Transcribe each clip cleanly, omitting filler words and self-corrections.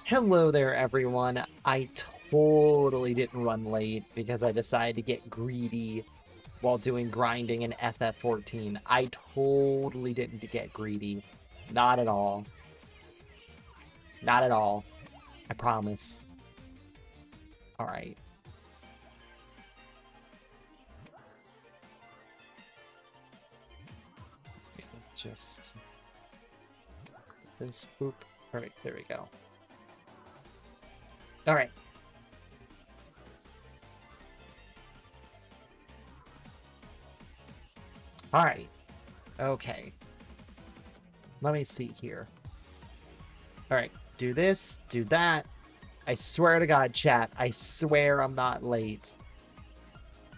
Hello there, everyone. I totally didn't run late because I decided to get greedy while doing grinding in FF14. I totally didn't get greedy. Not at all. Not at all. I promise. Alright. Just... this boop. Alright, there we go. Alright. Alright. Okay. Let me see here. Alright. Do this. Do that. I swear to God, chat. I swear I'm not late.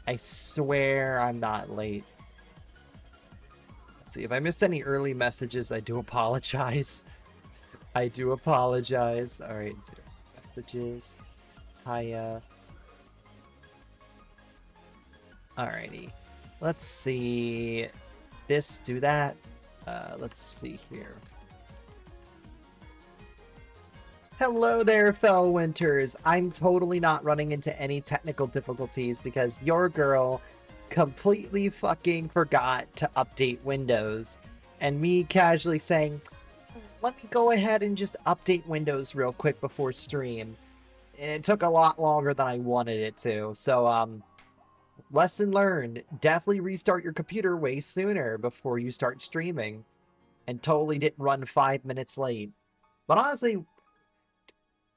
I swear I'm not late. Let's see. If I missed any early messages, I do apologize. I do apologize. Alright. Messages. Hiya. Alrighty. Let's see. This, do that. Let's see here. Hello there, fellow winters. I'm totally not running into any technical difficulties because your girl completely fucking forgot to update Windows. And me casually saying, let me go ahead and just update Windows real quick before stream. And it took a lot longer than I wanted it to. So, lesson learned. Definitely restart your computer way sooner before you start streaming. And totally didn't run 5 minutes late. But honestly,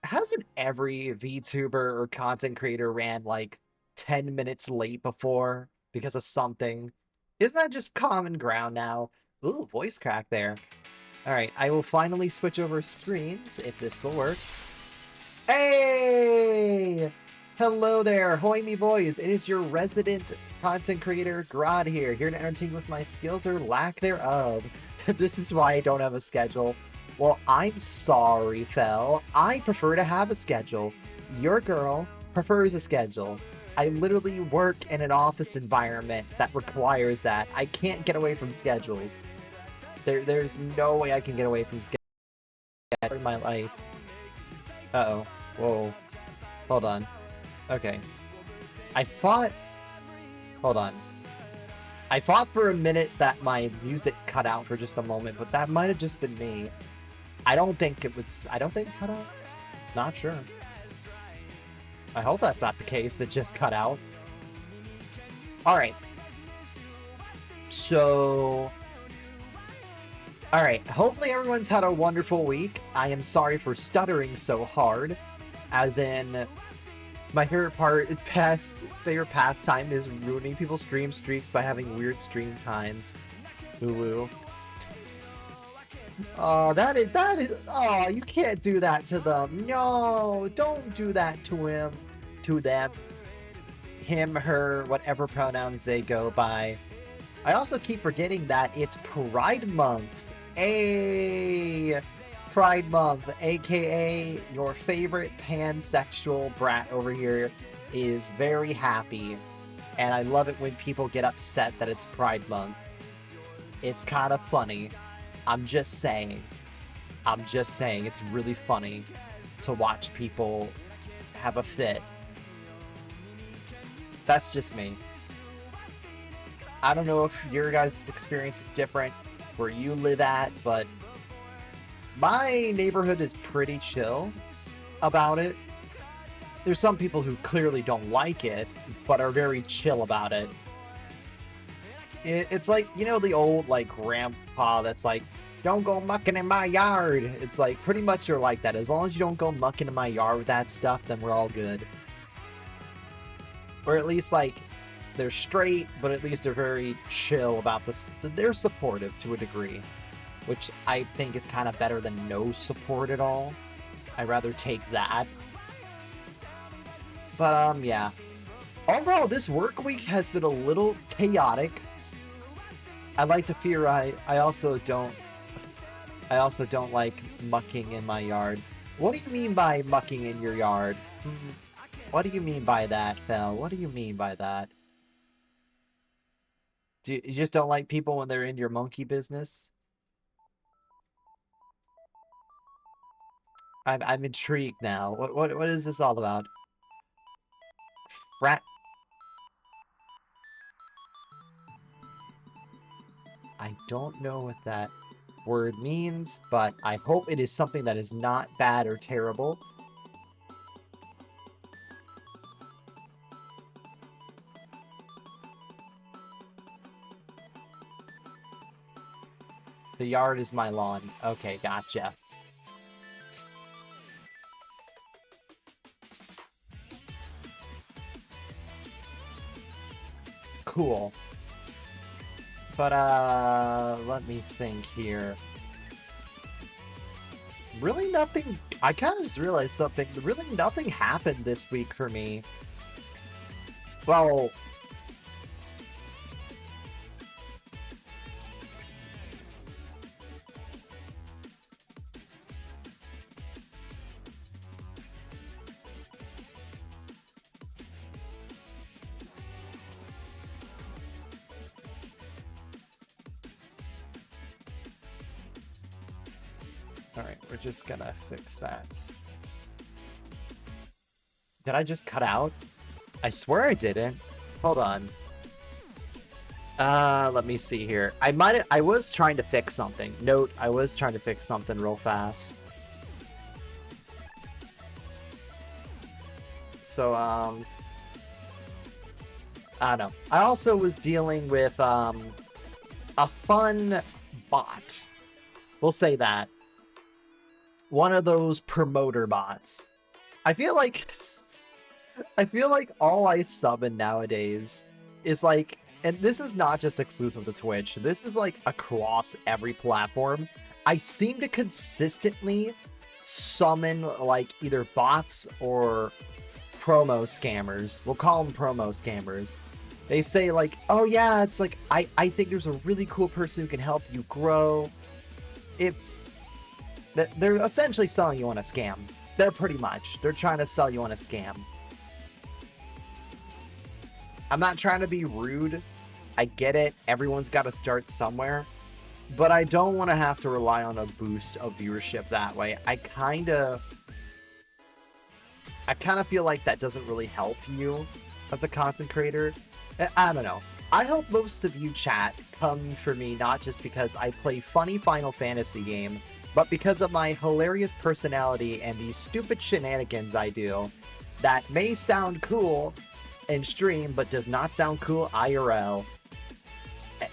hasn't every VTuber or content creator ran like 10 minutes late before because of something? Isn't that just common ground now? Ooh, voice crack there. Alright, I will finally switch over screens if this will work. Hey! Hello there, hoy me boys. It is your resident content creator, Grod here to entertain with my skills or lack thereof. This is why I don't have a schedule. Well, I'm sorry, Fel. I prefer to have a schedule. Your girl prefers a schedule. I literally work in an office environment that requires that. I can't get away from schedules. There's no way I can get away from schedules in my life. Uh-oh. Whoa. Hold on. Okay. I thought... Hold on. I thought for a minute that my music cut out for just a moment, but that might have just been me. I don't think it was... I don't think it cut out. Not sure. I hope that's not the case. It just cut out. Alright. So... Alright. Hopefully everyone's had a wonderful week. I am sorry for stuttering so hard. As in... My favorite pastime is ruining people's stream streaks by having weird stream times. Ooh. Oh, that is, oh, you can't do that to them. No, don't do that to him, to them, him, her, whatever pronouns they go by. I also keep forgetting that it's Pride Month. Hey, Pride Month, aka your favorite pansexual brat over here is very happy. And I love it when people get upset that it's Pride Month. It's kind of funny. I'm just saying. I'm just saying. It's really funny to watch people have a fit. That's just me. I don't know if your guys' experience is different where you live at, but my neighborhood is pretty chill about it. There's some people who clearly don't like it, but are very chill about it. It's like, you know, the old, like, grandpa that's like, don't go mucking in my yard. It's like, pretty much you're like that. As long as you don't go mucking in my yard with that stuff, then we're all good. Or at least, like, they're straight, but at least they're very chill about this. They're supportive to a degree, which I think is kind of better than no support at all. I'd rather take that. But, yeah. Overall, this work week has been a little chaotic. I like to fear I also don't like mucking in my yard. What do you mean by mucking in your yard? What do you mean by that, Fel? What do you mean by that? You just don't like people when they're in your monkey business? I'm intrigued now. What is this all about? Frat. I don't know what that word means, but I hope it is something that is not bad or terrible. The yard is my lawn. Okay, gotcha. Cool. But, let me think here. Really nothing... I kind of just realized something. Really nothing happened this week for me. Well... Alright, we're just gonna fix that. Did I just cut out? I swear I didn't. Hold on. Let me see here. I was trying to fix something. Note, I was trying to fix something real fast. So, I don't know. I also was dealing with, a fun bot. We'll say that. One of those promoter bots. I feel like all I summon nowadays is like, and this is not just exclusive to Twitch, this is like across every platform. I seem to consistently summon like either bots or promo scammers. We'll call them promo scammers. They say like, oh yeah, it's like, I think there's a really cool person who can help you grow. It's... They're essentially selling you on a scam. They're trying to sell you on a scam. I'm not trying to be rude. I get it. Everyone's got to start somewhere. But I don't want to have to rely on a boost of viewership that way. I kind of feel like that doesn't really help you as a content creator. I don't know. I hope most of you chat come for me not just because I play funny Final Fantasy game, but because of my hilarious personality and these stupid shenanigans I do that may sound cool in stream, but does not sound cool IRL.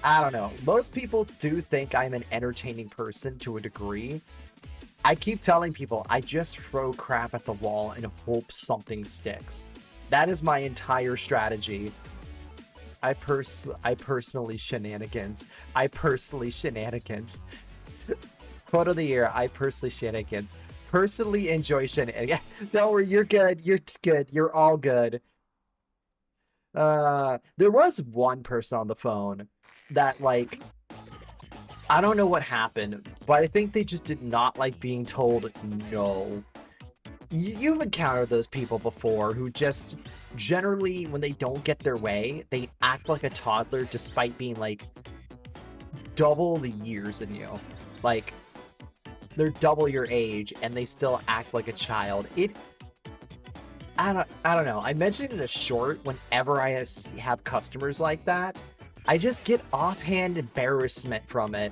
I don't know. Most people do think I'm an entertaining person to a degree. I keep telling people I just throw crap at the wall and hope something sticks. That is my entire strategy. I personally shenanigans. Quote of the year, I personally shenanigans. Personally enjoy shenanigans. Don't worry, you're good. You're good. You're all good. There was one person on the phone that, like, I don't know what happened, but I think they just did not like being told no. You've encountered those people before who just generally, when they don't get their way, they act like a toddler despite being, like, double the years in you. Like, they're double your age and they still act like a child. I don't know. I mentioned in a short, whenever I have customers like that, I just get offhand embarrassment from it.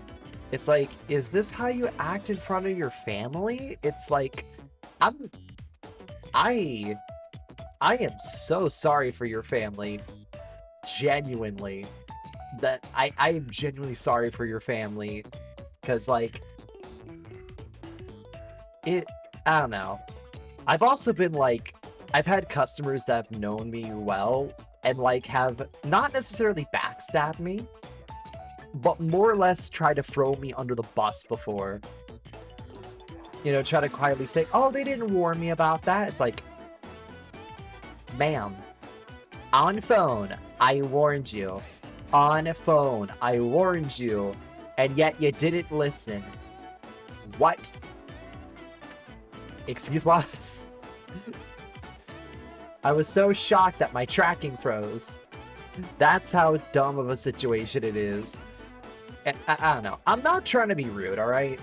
It's like, is this how you act in front of your family? It's like, I am so sorry for your family. Genuinely. I am genuinely sorry for your family. Because, like, I don't know. I've also been, like, I've had customers that have known me well and, like, have not necessarily backstabbed me, but more or less try to throw me under the bus before. You know, try to quietly say, oh, they didn't warn me about that. It's like, ma'am, on phone, I warned you. On phone, I warned you. And yet you didn't listen. What? Excuse what? I was so shocked that my tracking froze. That's how dumb of a situation it is. And I don't know. I'm not trying to be rude, alright?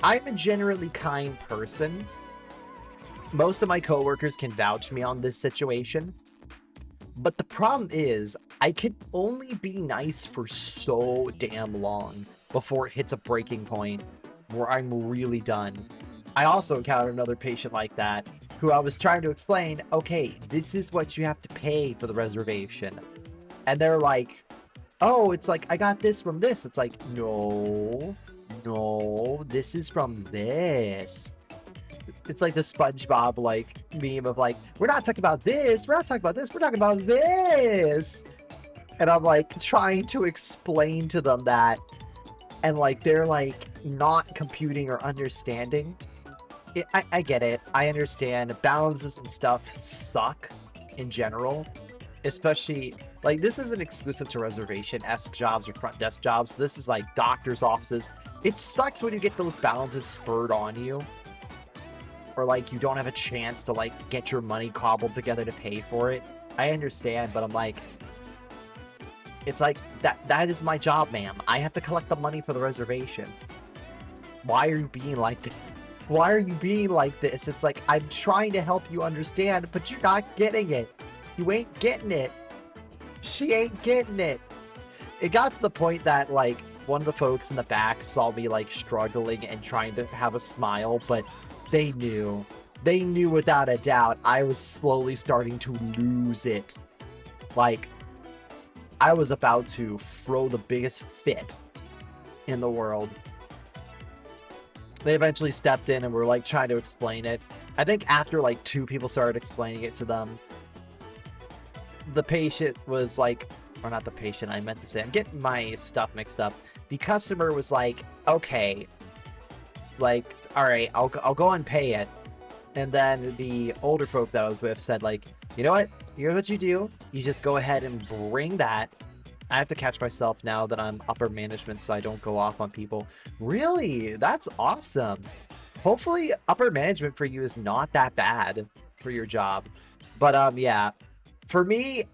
I'm a generally kind person, Most of my coworkers can vouch me on this situation. But the problem is, I can only be nice for so damn long before it hits a breaking point where I'm really done. I also encountered another patient like that who I was trying to explain, okay, this is what you have to pay for the reservation. And they're like, oh, it's like, I got this from this. It's like, no, this is from this. It's like the SpongeBob like meme of like, we're not talking about this, we're not talking about this, we're talking about this. And I'm like trying to explain to them that, and like they're like not computing or understanding. I get it. I understand balances and stuff suck in general, especially like this isn't exclusive to reservation-esque jobs or front desk jobs. This is like doctor's offices. It sucks when you get those balances spurred on you, or like you don't have a chance to like get your money cobbled together to pay for it. I understand, but I'm like, it's like that is my job, ma'am. I have to collect the money for the reservation. Why are you being like this? Why are you being like this? It's like, I'm trying to help you understand, but you're not getting it. You ain't getting it. She ain't getting it. It got to the point that like one of the folks in the back saw me like struggling and trying to have a smile, but they knew without a doubt I was slowly starting to lose it. Like, I was about to throw the biggest fit in the world. They eventually stepped in and were like trying to explain it. I think after like 2 people started explaining it to them, the patient was like, or not the patient, I meant to say, I'm getting my stuff mixed up. The customer was like, okay, like, all right, I'll go and pay it. And then the older folk that I was with said like, you know what? Here's what you do. You just go ahead and bring that. I have to catch myself now that I'm upper management so I don't go off on people. Really? That's awesome. Hopefully upper management for you is not that bad for your job. But yeah, for me,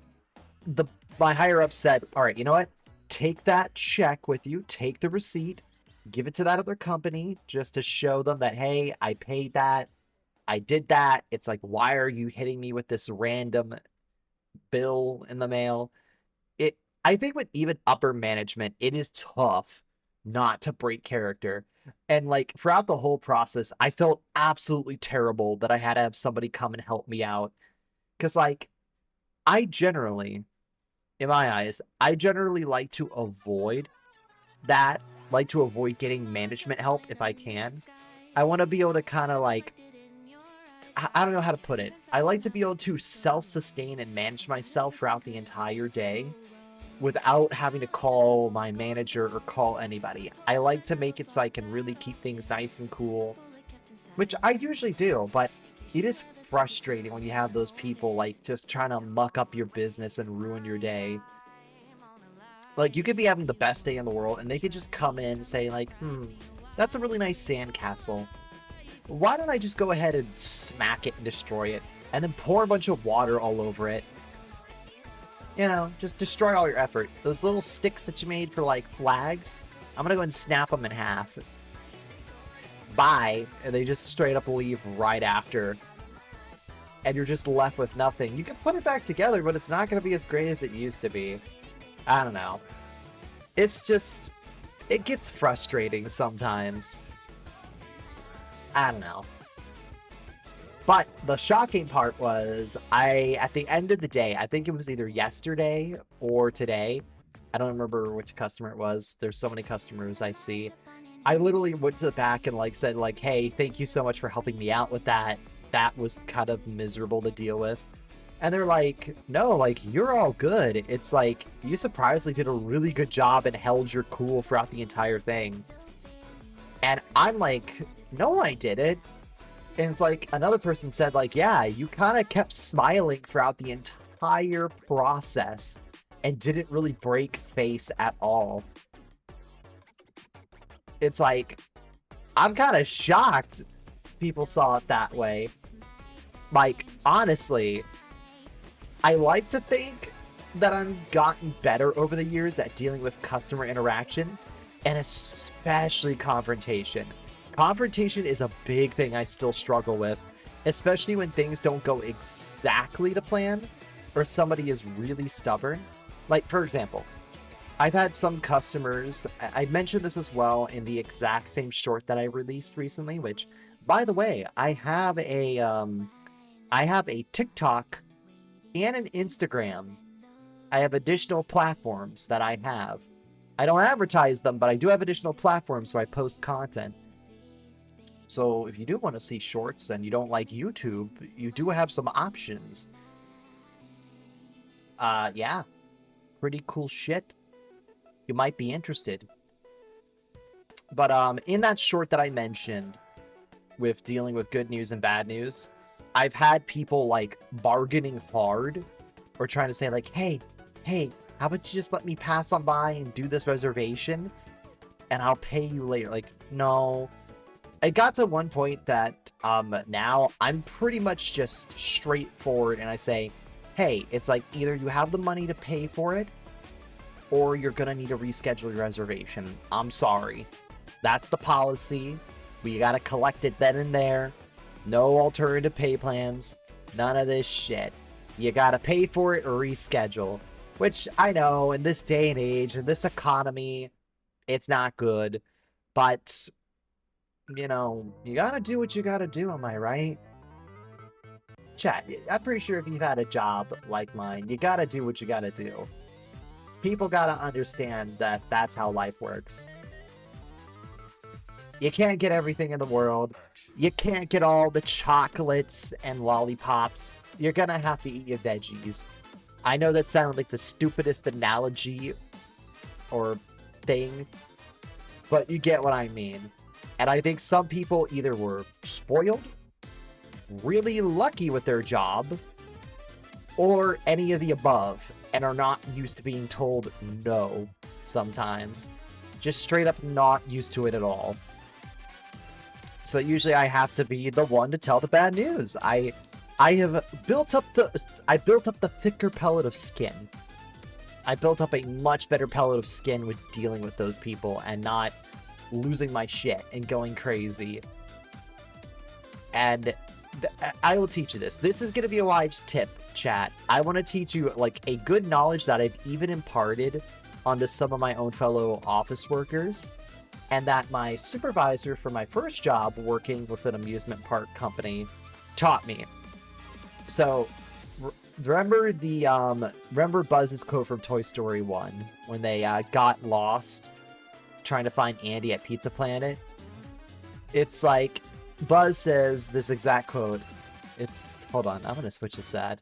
my higher up said, all right, you know what? Take that check with you, take the receipt, give it to that other company just to show them that, hey, I paid that. I did that. It's like, why are you hitting me with this random bill in the mail? I think with even upper management, it is tough not to break character. And like throughout the whole process, I felt absolutely terrible that I had to have somebody come and help me out. Because like, I generally, in my eyes, I generally like to avoid that, like to avoid getting management help if I can. I want to be able to kind of like, I don't know how to put it. I like to be able to self-sustain and manage myself throughout the entire day without having to call my manager or call anybody. I like to make it so I can really keep things nice and cool, which I usually do, but it is frustrating when you have those people like just trying to muck up your business and ruin your day. Like you could be having the best day in the world and they could just come in and say like, that's a really nice sandcastle. Why don't I just go ahead and smack it and destroy it and then pour a bunch of water all over it? You know, just destroy all your effort. Those little sticks that you made for, like, flags, I'm gonna go and snap them in half. Bye. And they just straight up leave right after. And you're just left with nothing. You can put it back together, but it's not gonna be as great as it used to be. I don't know. It's just, it gets frustrating sometimes. I don't know. But the shocking part was, at the end of the day, I think it was either yesterday or today. I don't remember which customer it was. There's so many customers I see. I literally went to the back and like said like, hey, thank you so much for helping me out with that. That was kind of miserable to deal with. And they're like, no, like, you're all good. It's like, you surprisingly did a really good job and held your cool throughout the entire thing. And I'm like, no, I didn't. And it's like another person said like, yeah, you kind of kept smiling throughout the entire process and didn't really break face at all. It's like, I'm kind of shocked people saw it that way. Like, honestly, I like to think that I've gotten better over the years at dealing with customer interaction and especially confrontation. Confrontation is a big thing I still struggle with. especially when things don't go exactly to plan or somebody is really stubborn. Like, for example, I've had some customers, I mentioned this as well in the exact same short that I released recently, which, by the way, I have a TikTok and an Instagram. I have additional platforms that I have. I don't advertise them, but I do have additional platforms where I post content. So if you do want to see shorts and you don't like YouTube, you do have some options. Yeah. Pretty cool shit. You might be interested. But in that short that I mentioned with dealing with good news and bad news, I've had people like bargaining hard or trying to say like, hey, how about you just let me pass on by and do this reservation and I'll pay you later. Like, no. It got to one point that now I'm pretty much just straightforward and I say, hey, it's like either you have the money to pay for it or you're going to need to reschedule your reservation. I'm sorry. That's the policy. We got to collect it then and there. No alternative pay plans. None of this shit. You got to pay for it or reschedule. Which I know in this day and age, in this economy, it's not good. But, you know, you got to do what you got to do, am I right? Chat, I'm pretty sure if you've had a job like mine, you got to do what you got to do. People gotta understand that that's how life works. You can't get everything in the world. You can't get all the chocolates and lollipops. You're gonna have to eat your veggies. I know that sounded like the stupidest analogy or thing, but you get what I mean. And I think some people either were spoiled, really lucky with their job, or any of the above, and are not used to being told no sometimes. Just straight up not used to it at all. So usually I have to be the one to tell the bad news. I have built up the thicker pellet of skin. I built up a much better pellet of skin with dealing with those people and not losing my shit and going crazy. And I will teach you this. This is going to be a wise tip, chat. I want to teach you like a good knowledge that I've even imparted onto some of my own fellow office workers, and that my supervisor for my first job working with an amusement park company taught me. So remember remember Buzz's quote from Toy Story 1 when they got lost trying to find Andy at Pizza Planet? It's like Buzz says this exact quote. It's, hold on, I'm gonna switch to sad.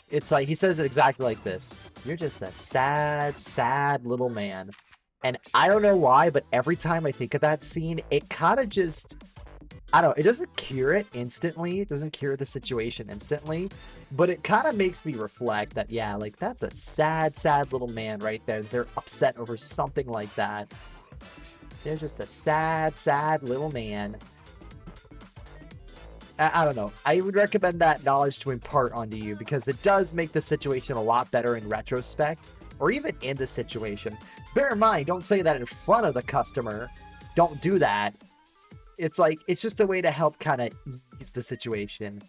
It's like, he says it exactly like this. You're just a sad, sad little man. And I don't know why, but every time I think of that scene, it kind of just, I don't know, it doesn't cure it instantly. It doesn't cure the situation instantly. But it kind of makes me reflect that, yeah, like, that's a sad, sad little man right there. They're upset over something like that. They're just a sad, sad little man. I don't know. I would recommend that knowledge to impart onto you because it does make the situation a lot better in retrospect, or even in the situation. Bear in mind, don't say that in front of the customer. Don't do that. It's like, it's just a way to help kind of ease the situation.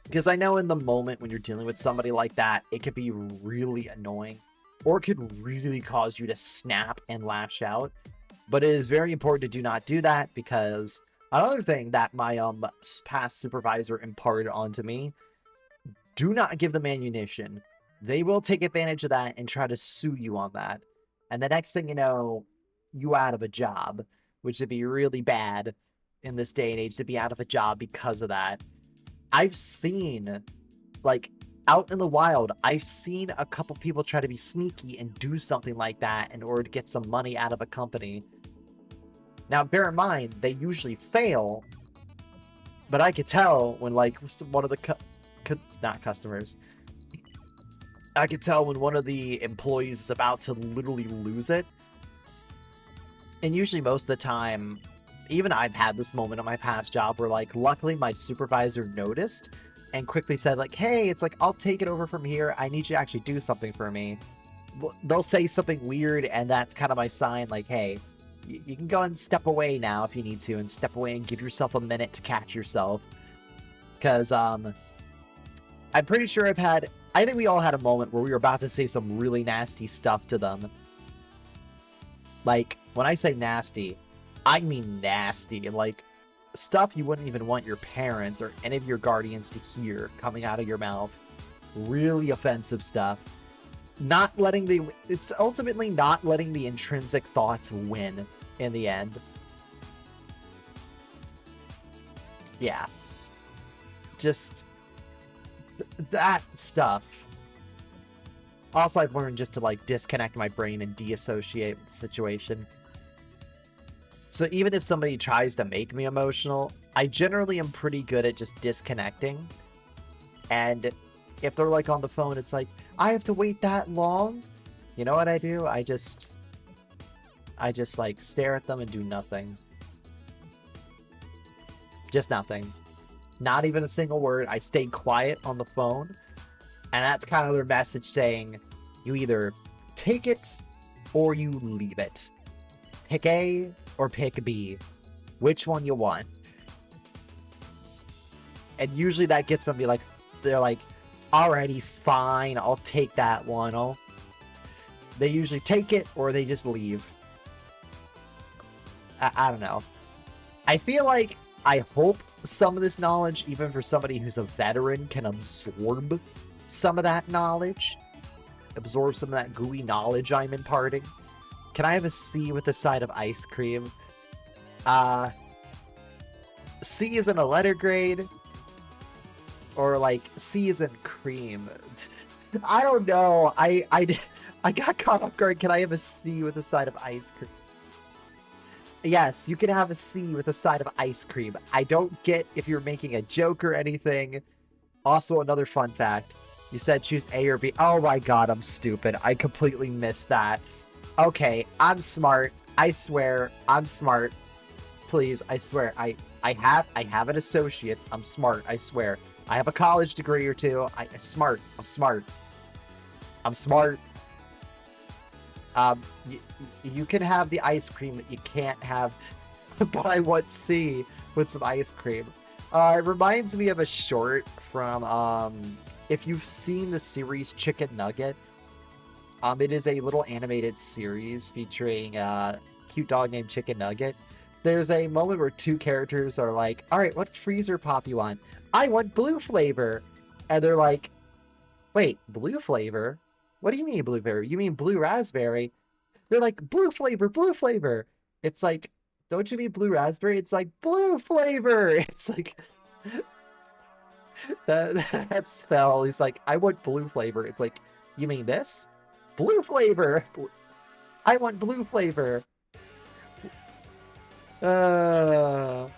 Because I know in the moment when you're dealing with somebody like that, it could be really annoying, or it could really cause you to snap and lash out. But it is very important to do not do that, because another thing that my past supervisor imparted onto me, do not give them ammunition. They will take advantage of that and try to sue you on that. And the next thing you know, you out of a job, which would be really bad in this day and age to be out of a job because of that. I've seen, like, out in the wild, I've seen a couple people try to be sneaky and do something like that in order to get some money out of a company. Now, bear in mind, they usually fail, but I could tell when, like, one of the not customers. I could tell when one of the employees is about to literally lose it. And usually most of the time, even I've had this moment in my past job where, like, luckily my supervisor noticed and quickly said, like, hey, it's like, I'll take it over from here. I need you to actually do something for me. They'll say something weird, and that's kind of my sign, like, hey, You can go and step away now if you need to, and step away and give yourself a minute to catch yourself. Because, I'm pretty sure I think we all had a moment where we were about to say some really nasty stuff to them. Like, when I say nasty, I mean nasty. Like, stuff you wouldn't even want your parents or any of your guardians to hear coming out of your mouth. Really offensive stuff. It's ultimately not letting the intrinsic thoughts win in the end. Yeah. Just that stuff. Also, I've learned just to, like, disconnect my brain and deassociate with the situation. So even if somebody tries to make me emotional, I generally am pretty good at just disconnecting. And if they're, like, on the phone, it's like, I have to wait that long? You know what I do? I just, like, stare at them and do nothing. Just nothing. Not even a single word. I stay quiet on the phone. And that's kind of their message saying, you either take it or you leave it. Pick A or pick B. Which one you want? And usually that gets them to be like, they're like, alrighty, fine, I'll take that one. They usually take it or they just leave. I don't know. I feel like, I hope some of this knowledge, even for somebody who's a veteran, can absorb some of that knowledge. Absorb some of that gooey knowledge I'm imparting. Can I have a C with a side of ice cream? C is in a letter grade. Or, like, C is in cream. I don't know. I got caught off guard. Can I have a C with a side of ice cream? Yes, you can have a C with a side of ice cream. I don't get if you're making a joke or anything. Also, another fun fact. You said choose A or B. Oh my god, I'm stupid. I completely missed that. Okay, I'm smart. I swear, I'm smart. Please, I swear. I have an associate's. I'm smart, I swear. I have a college degree or two. I'm smart. I'm smart. I'm smart. You can have the ice cream that you can't have, but I want C with some ice cream. It reminds me of a short from, if you've seen the series Chicken Nugget, it is a little animated series featuring a cute dog named Chicken Nugget. There's a moment where two characters are like, alright, what freezer pop you want? I want blue flavor. And they're like, wait, blue flavor? What do you mean blue flavor? You mean blue raspberry? They're like, blue flavor, blue flavor. It's like, don't you mean blue raspberry? It's like, blue flavor. It's like, that spell. He's like, I want blue flavor. It's like, you mean this? Blue flavor. I want blue flavor. But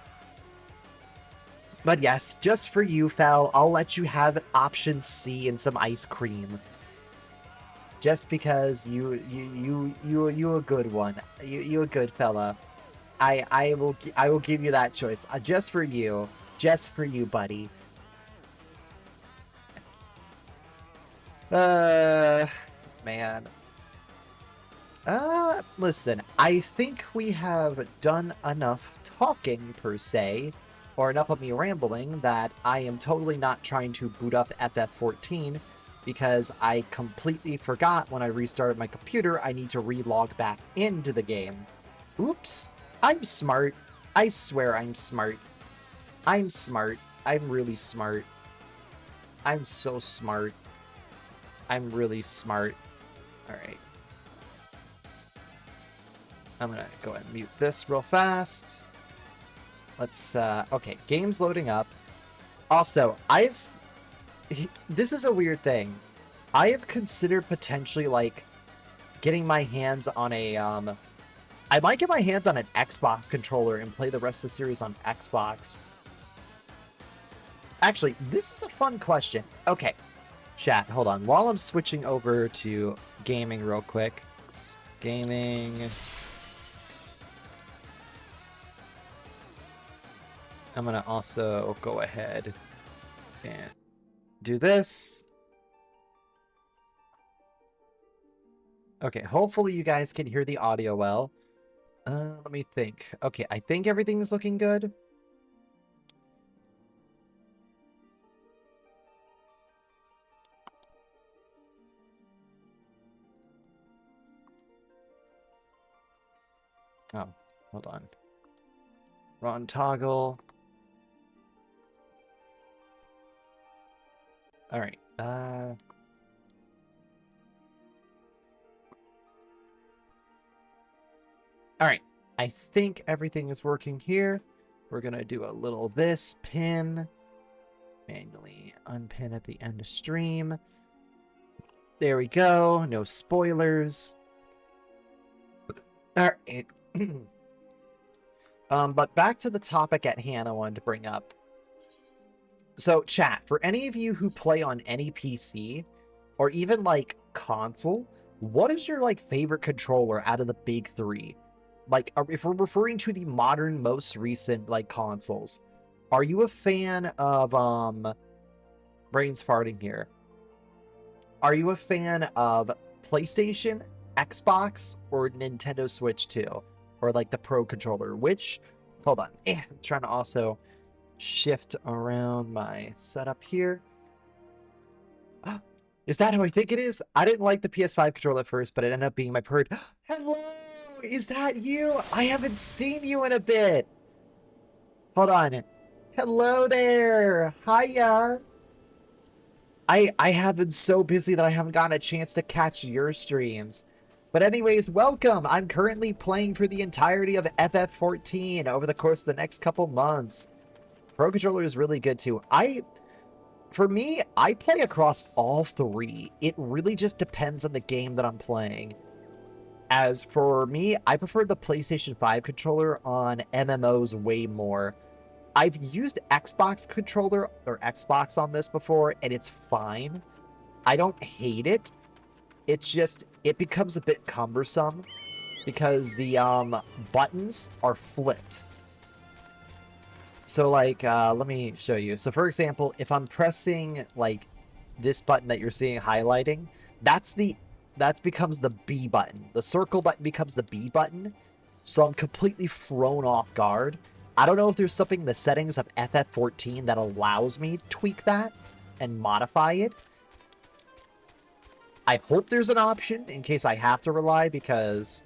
yes, just for you, Fel, I'll let you have option C and some ice cream. Just because you a good one. You a good fella. I will give you that choice. Just for you. Just for you, buddy. Man. Listen, I think we have done enough talking, per se, or enough of me rambling, that I am totally not trying to boot up FF14, because I completely forgot when I restarted my computer I need to relog back into the game. Oops. I'm smart. I swear I'm smart. I'm smart. I'm really smart. I'm so smart. I'm really smart. Alright. I'm gonna go ahead and mute this real fast. Let's, okay, game's loading up. Also, this is a weird thing. I have considered potentially, like, getting my hands on a, I might get my hands on an Xbox controller and play the rest of the series on Xbox. Actually, this is a fun question. Okay, chat, hold on. While I'm switching over to gaming real quick. Gaming. I'm gonna also go ahead and do this. Okay, hopefully you guys can hear the audio well. Let me think. Okay, I think everything's looking good. Oh, hold on. Wrong toggle. All right. All right. I think everything is working here. We're going to do a little this pin. Manually unpin at the end of stream. There we go. No spoilers. All right. But back to the topic at hand I wanted to bring up. So, chat, for any of you who play on any PC, or even, like, console, what is your, like, favorite controller out of the big three? Like, if we're referring to the modern, most recent, like, consoles, are you a fan of, Brain's farting here. Are you a fan of PlayStation, Xbox, or Nintendo Switch 2? Or, like, the Pro Controller? Which, hold on, I'm trying to also shift around my setup here. Is that who I think it is? I didn't like the PS5 controller at first, but it ended up being my preferred. Hello! Is that you? I haven't seen you in a bit. Hold on. Hello there. Hiya. I have been so busy that I haven't gotten a chance to catch your streams. But anyways, welcome. I'm currently playing for the entirety of FF14 over the course of the next couple months. Pro Controller is really good too. For me, I play across all three. It really just depends on the game that I'm playing. As for me, I prefer the PlayStation 5 controller on MMOs way more. I've used Xbox controller or Xbox on this before, and it's fine. I don't hate it. It's just, it becomes a bit cumbersome because the buttons are flipped. So, like, let me show you. So, for example, if I'm pressing, like, this button that you're seeing highlighting, that becomes the B button. The circle button becomes the B button. So, I'm completely thrown off guard. I don't know if there's something in the settings of FF14 that allows me to tweak that and modify it. I hope there's an option in case I have to rely, because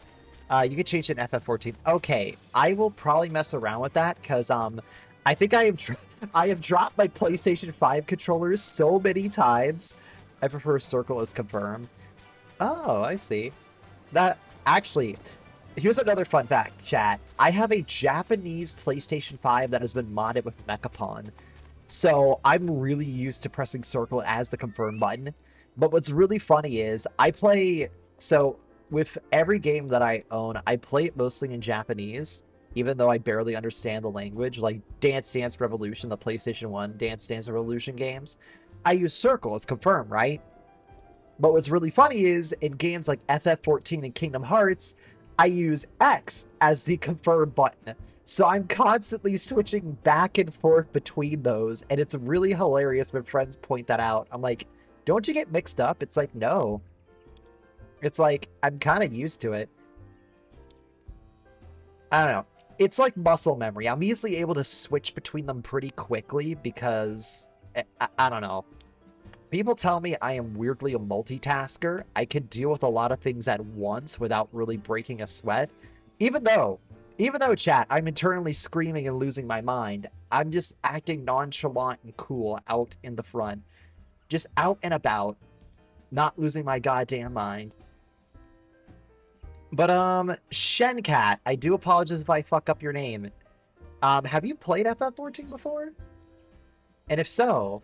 you can change it in FF14. Okay, I will probably mess around with that because I think I have dropped my PlayStation 5 controllers so many times. I prefer circle as confirmed. Oh, I see. That actually, here's another fun fact, chat. I have a Japanese PlayStation 5 that has been modded with Mechapon. So I'm really used to pressing circle as the confirm button. But what's really funny is so with every game that I own, I play it mostly in Japanese, even though I barely understand the language. Like Dance Dance Revolution, the PlayStation 1 Dance Dance Revolution games, I use circle as confirm, right? But what's really funny is in games like FF14 and Kingdom Hearts, I use X as the confirm button. So I'm constantly switching back and forth between those, and it's really hilarious when friends point that out. I'm like, don't you get mixed up? It's like, no. It's like, I'm kind of used to it. I don't know. It's like muscle memory. I'm easily able to switch between them pretty quickly because, I don't know. People tell me I am weirdly a multitasker. I can deal with a lot of things at once without really breaking a sweat. Even though, chat, I'm internally screaming and losing my mind, I'm just acting nonchalant and cool out in the front. Just out and about, not losing my goddamn mind. But, Shencat, I do apologize if I fuck up your name. Have you played FF14 before? And if so,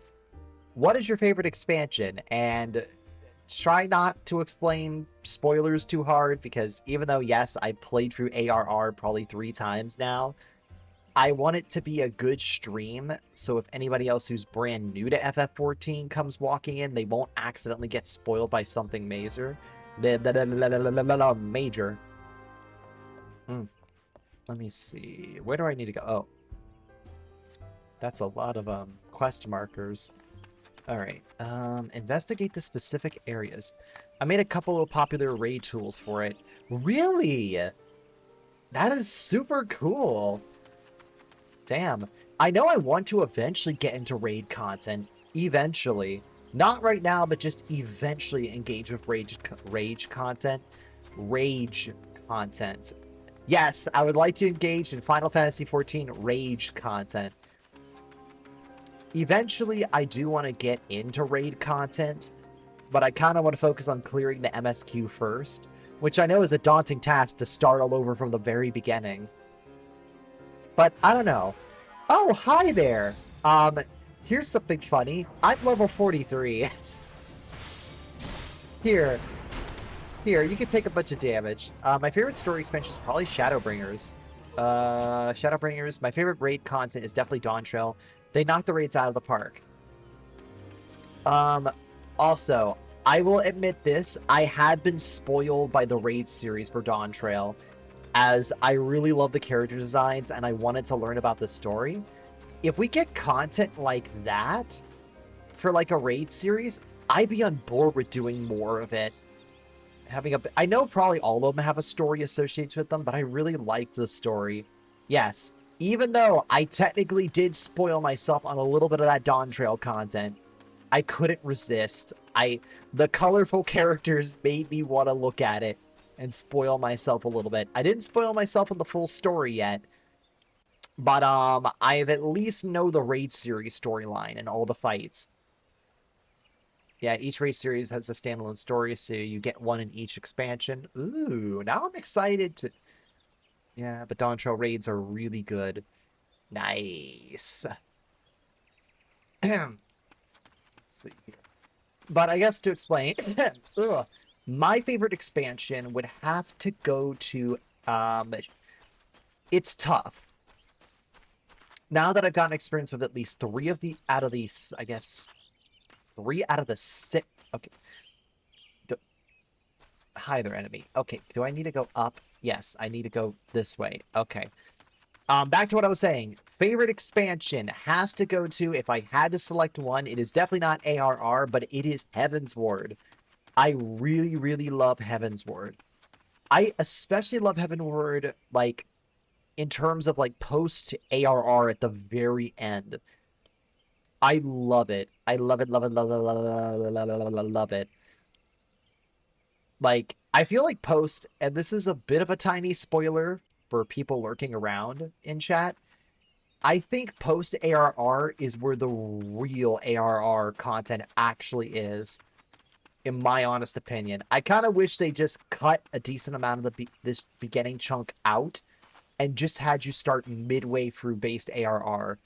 what is your favorite expansion? And try not to explain spoilers too hard, because even though, yes, I played through ARR probably 3 times now, I want it to be a good stream, so if anybody else who's brand new to FF14 comes walking in, they won't accidentally get spoiled by something major. Major. Let me see. Where do I need to go? Oh. That's a lot of quest markers. Alright. Investigate the specific areas. I made a couple of popular raid tools for it. Really? That is super cool. Damn. I know I want to eventually get into raid content. Eventually. Not right now, but just eventually engage with rage content. Rage content. Yes, I would like to engage in Final Fantasy XIV rage content. Eventually, I do want to get into raid content, but I kind of want to focus on clearing the MSQ first, which I know is a daunting task to start all over from the very beginning. But I don't know. Oh, hi there. Here's something funny. I'm level 43. Here, you can take a bunch of damage. My favorite story expansion is probably Shadowbringers. Shadowbringers. My favorite raid content is definitely Dawn Trail. They knock the raids out of the park. Also, I will admit this. I had been spoiled by the raid series for Dawn Trail, as I really love the character designs and I wanted to learn about the story. If we get content like that for like a raid series, I'd be on board with doing more of it. I know probably all of them have a story associated with them, but I really liked the story. Yes, even though I technically did spoil myself on a little bit of that Dawn Trail content, I couldn't resist. The colorful characters made me want to look at it and spoil myself a little bit. I didn't spoil myself on the full story yet, but I've at least know the raid series storyline and all the fights. Yeah, each raid series has a standalone story, so you get one in each expansion. Ooh, now I'm excited to... Yeah, but Dawn Trail raids are really good. Nice. Let's see here. But I guess to explain, my favorite expansion would have to go to... It's tough. Now that I've gotten experience with at least 3 out of these, I guess... 3 out of the 6. Okay. Hi there, enemy. Okay, do I need to go up? Yes, I need to go this way. Okay. Back to what I was saying. Favorite expansion has to go to, if I had to select one, it is definitely not ARR, but it is Heavensward. I really, really love Heavensward. I especially love Heavenward, like, in terms of, like, post-ARR at the very end. I love it. I love it, love it, love it, love it, love it, love it. Like, I feel like post, and this is a bit of a tiny spoiler for people lurking around in chat, I think post ARR is where the real ARR content actually is, in my honest opinion. I kind of wish they just cut a decent amount of this beginning chunk out and just had you start midway through base ARR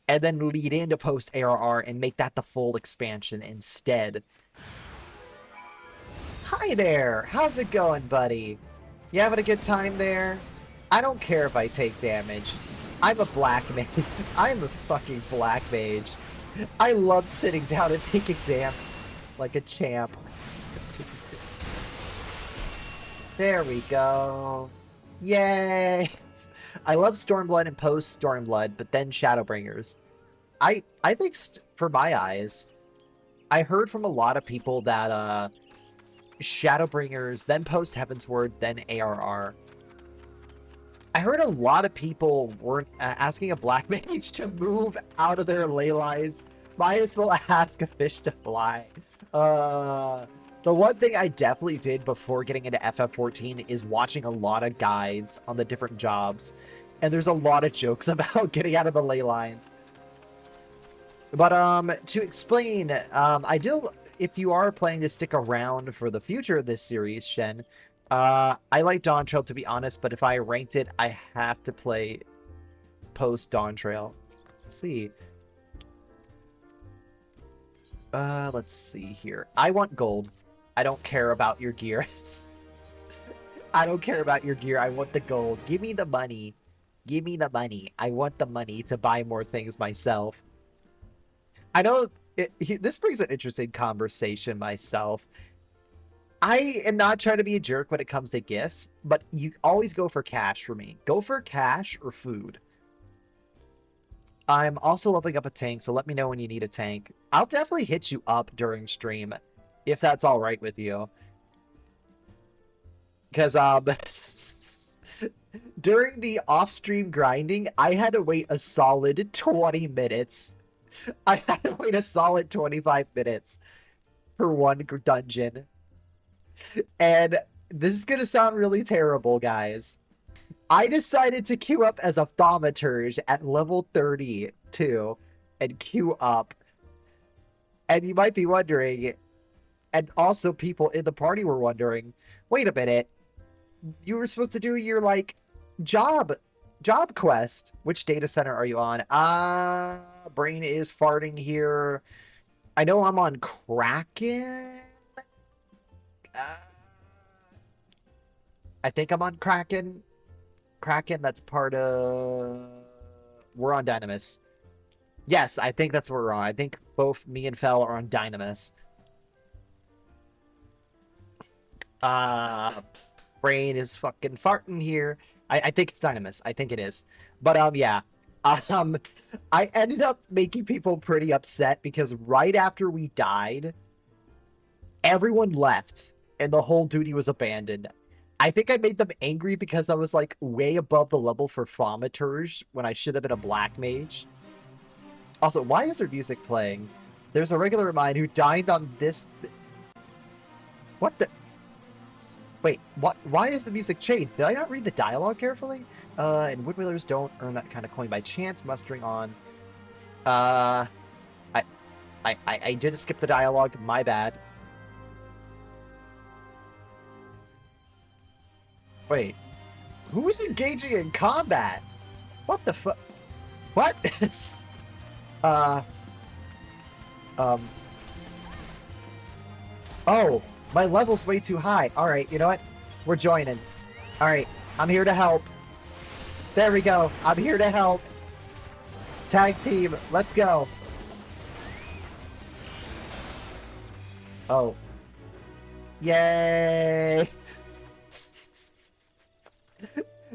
and then lead into post ARR and make that the full expansion instead. Hi there! How's it going, buddy? You having a good time there? I don't care if I take damage. I'm a black mage. I'm a fucking black mage. I love sitting down and taking damage like a champ. There we go. Yay! I love Stormblood and post Stormblood, but then Shadowbringers. I think, for my eyes, I heard from a lot of people that Shadowbringers, then post Heavensward, then ARR. I heard a lot of people were asking a black mage to move out of their ley lines. Might as well ask a fish to fly. The one thing I definitely did before getting into FF14 is watching a lot of guides on the different jobs. And there's a lot of jokes about getting out of the ley lines. But to explain, if you are planning to stick around for the future of this series, Shen, I like Dawn Trail, to be honest, but if I ranked it, I have to play post Dawn Trail. Let's see. Let's see here. I want gold. I don't care about your gear. I don't care about your gear. I want the gold. Give me the money. Give me the money. I want the money to buy more things myself. I know this brings an interesting conversation myself. I am not trying to be a jerk when it comes to gifts, but you always go for cash for me. Go for cash or food. I'm also leveling up a tank, so let me know when you need a tank. I'll definitely hit you up during stream, if that's all right with you. Because, During the off-stream grinding, I had to wait a solid 20 minutes. I had to wait a solid 25 minutes for one dungeon. And this is going to sound really terrible, guys. I decided to queue up as a thaumaturge at level 32 and queue up. And you might be wondering, and also people in the party were wondering, wait a minute, you were supposed to do your, like, job quest. Which data center are you on? Brain is farting here. I know I'm on Kraken. I think I'm on Kraken. Kraken, that's part of... We're on Dynamis. Yes, I think that's where we're on. I think both me and Fel are on Dynamis. Brain is fucking farting here. I think it's Dynamis. I think it is. But, yeah. I ended up making people pretty upset because right after we died, everyone left and the whole duty was abandoned. I think I made them angry because I was, like, way above the level for thaumaturge when I should have been a black mage. Also, why is there music playing? There's a regular of mine who died on this... What the... Wait, what? Why is the music changed? Did I not read the dialogue carefully? And woodwheelers don't earn that kind of coin by chance, mustering on... I did skip the dialogue, my bad. Wait, who's engaging in combat? What the fuck? What? It's... Oh, my level's way too high. Alright, you know what? We're joining. Alright, I'm here to help. There we go. I'm here to help. Tag team, let's go. Oh. Yay!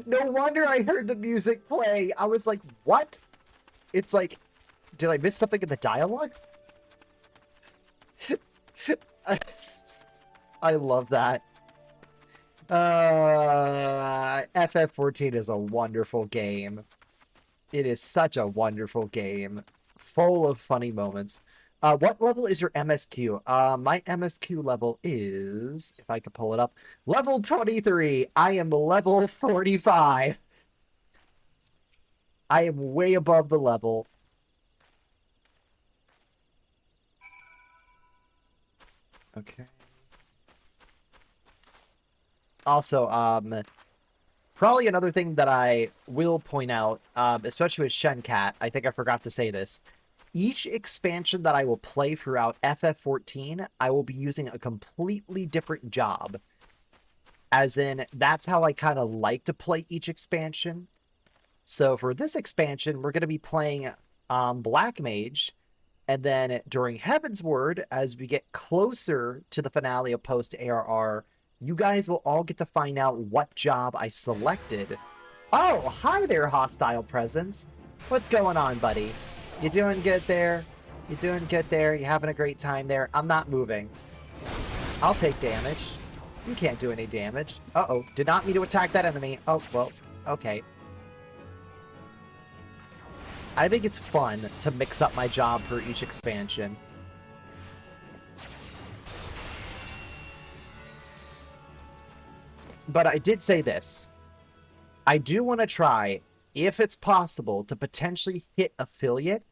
No wonder I heard the music play. I was like, what? It's like, did I miss something in the dialogue? I love that. FF14 is a wonderful game. It is such a wonderful game. Full of funny moments. What level is your MSQ? My MSQ level is, if I could pull it up, level 23. I am level 45. I am way above the level. Okay. Also, probably another thing that I will point out, especially with Shencat, I think I forgot to say this. Each expansion that I will play throughout FF14, I will be using a completely different job. As in, that's how I kind of like to play each expansion. So for this expansion, we're going to be playing Black Mage. And then during Heaven's Word, as we get closer to the finale of post-ARR, you guys will all get to find out what job I selected. Oh, hi there, hostile presence. What's going on, buddy? You doing good there? You doing good there? You having a great time there? I'm not moving. I'll take damage. You can't do any damage. Uh-oh. Did not mean to attack that enemy. Oh, well, okay. I think it's fun to mix up my job for each expansion. But I did say this. I do want to try, if it's possible, to potentially hit affiliate.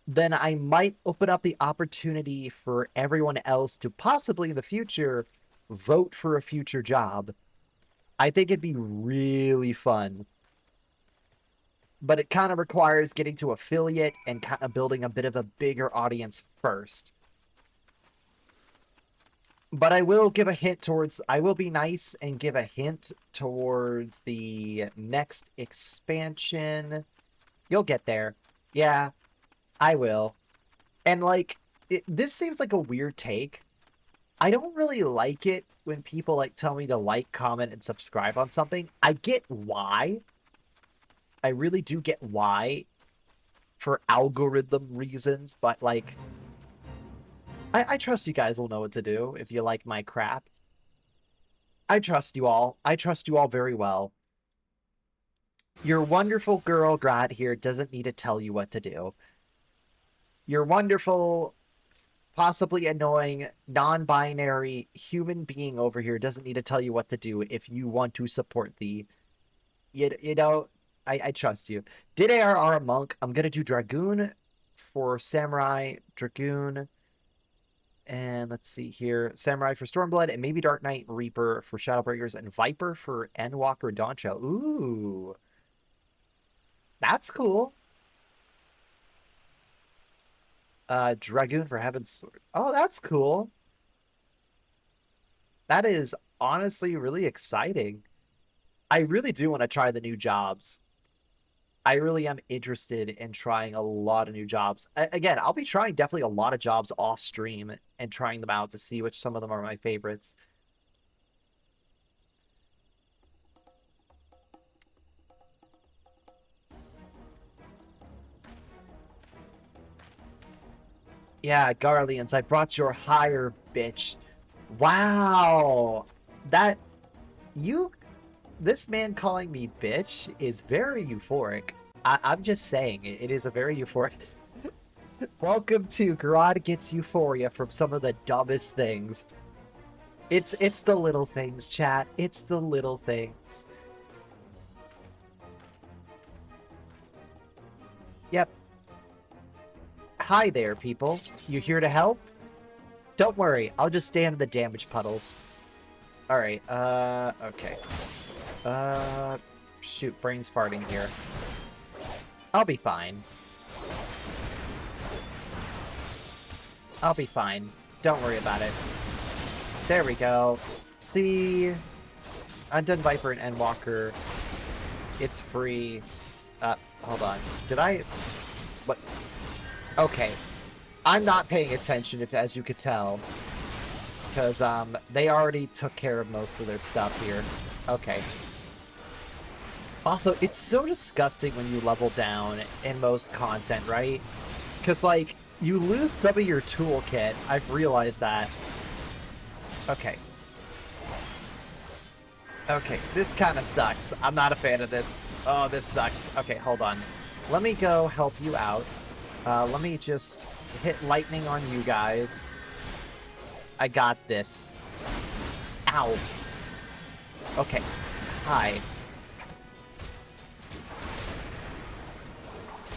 Then I might open up the opportunity for everyone else to possibly in the future vote for a future job. I think it'd be really fun. But it kind of requires getting to affiliate and kind of building a bit of a bigger audience first. But I will give a hint towards... I will be nice and give a hint towards the next expansion. You'll get there. Yeah, I will. And, like, this seems like a weird take. I don't really like it when people, like, tell me to like, comment, and subscribe on something. I get why. I really do get why. For algorithm reasons, but, like... I trust you guys will know what to do if you like my crap. I trust you all. I trust you all very well. Your wonderful girl Grad here doesn't need to tell you what to do. Your wonderful, possibly annoying, non-binary human being over here doesn't need to tell you what to do if you want to support the... You know, I trust you. Did ARR a monk? I'm going to do Dragoon for Samurai, Dragoon, and let's see here. Samurai for Stormblood, and maybe Dark Knight, Reaper for Shadowbreakers, and Viper for Endwalker Dawntrail. Ooh. That's cool. Dragoon for Heaven's Sword. Oh, that's cool. That is honestly really exciting. I really do want to try the new jobs. I really am interested in trying a lot of new jobs. Again, I'll be trying definitely a lot of jobs off stream and trying them out to see which some of them are my favorites. Yeah, Garleans, I brought your hire, bitch. Wow. That... You... This man calling me bitch is very euphoric. I'm just saying, it is a very euphoric... Welcome to Grod Gets Euphoria from some of the dumbest things. It's the little things, chat. It's the little things. Yep. Hi there, people. You here to help? Don't worry, I'll just stand in the damage puddles. Alright, okay. Shoot, brain's farting here. I'll be fine. I'll be fine. Don't worry about it. There we go. See? Undone Viper and Endwalker. It's free. Hold on. Did I... What? Okay. I'm not paying attention, as you could tell. Because, they already took care of most of their stuff here. Okay. Also, it's so disgusting when you level down in most content, right? Because, like, you lose some of your toolkit. I've realized that. Okay. Okay, this kind of sucks. I'm not a fan of this. Oh, this sucks. Okay, hold on. Let me go help you out. Let me just hit lightning on you guys. I got this. Ow. Okay. Hi.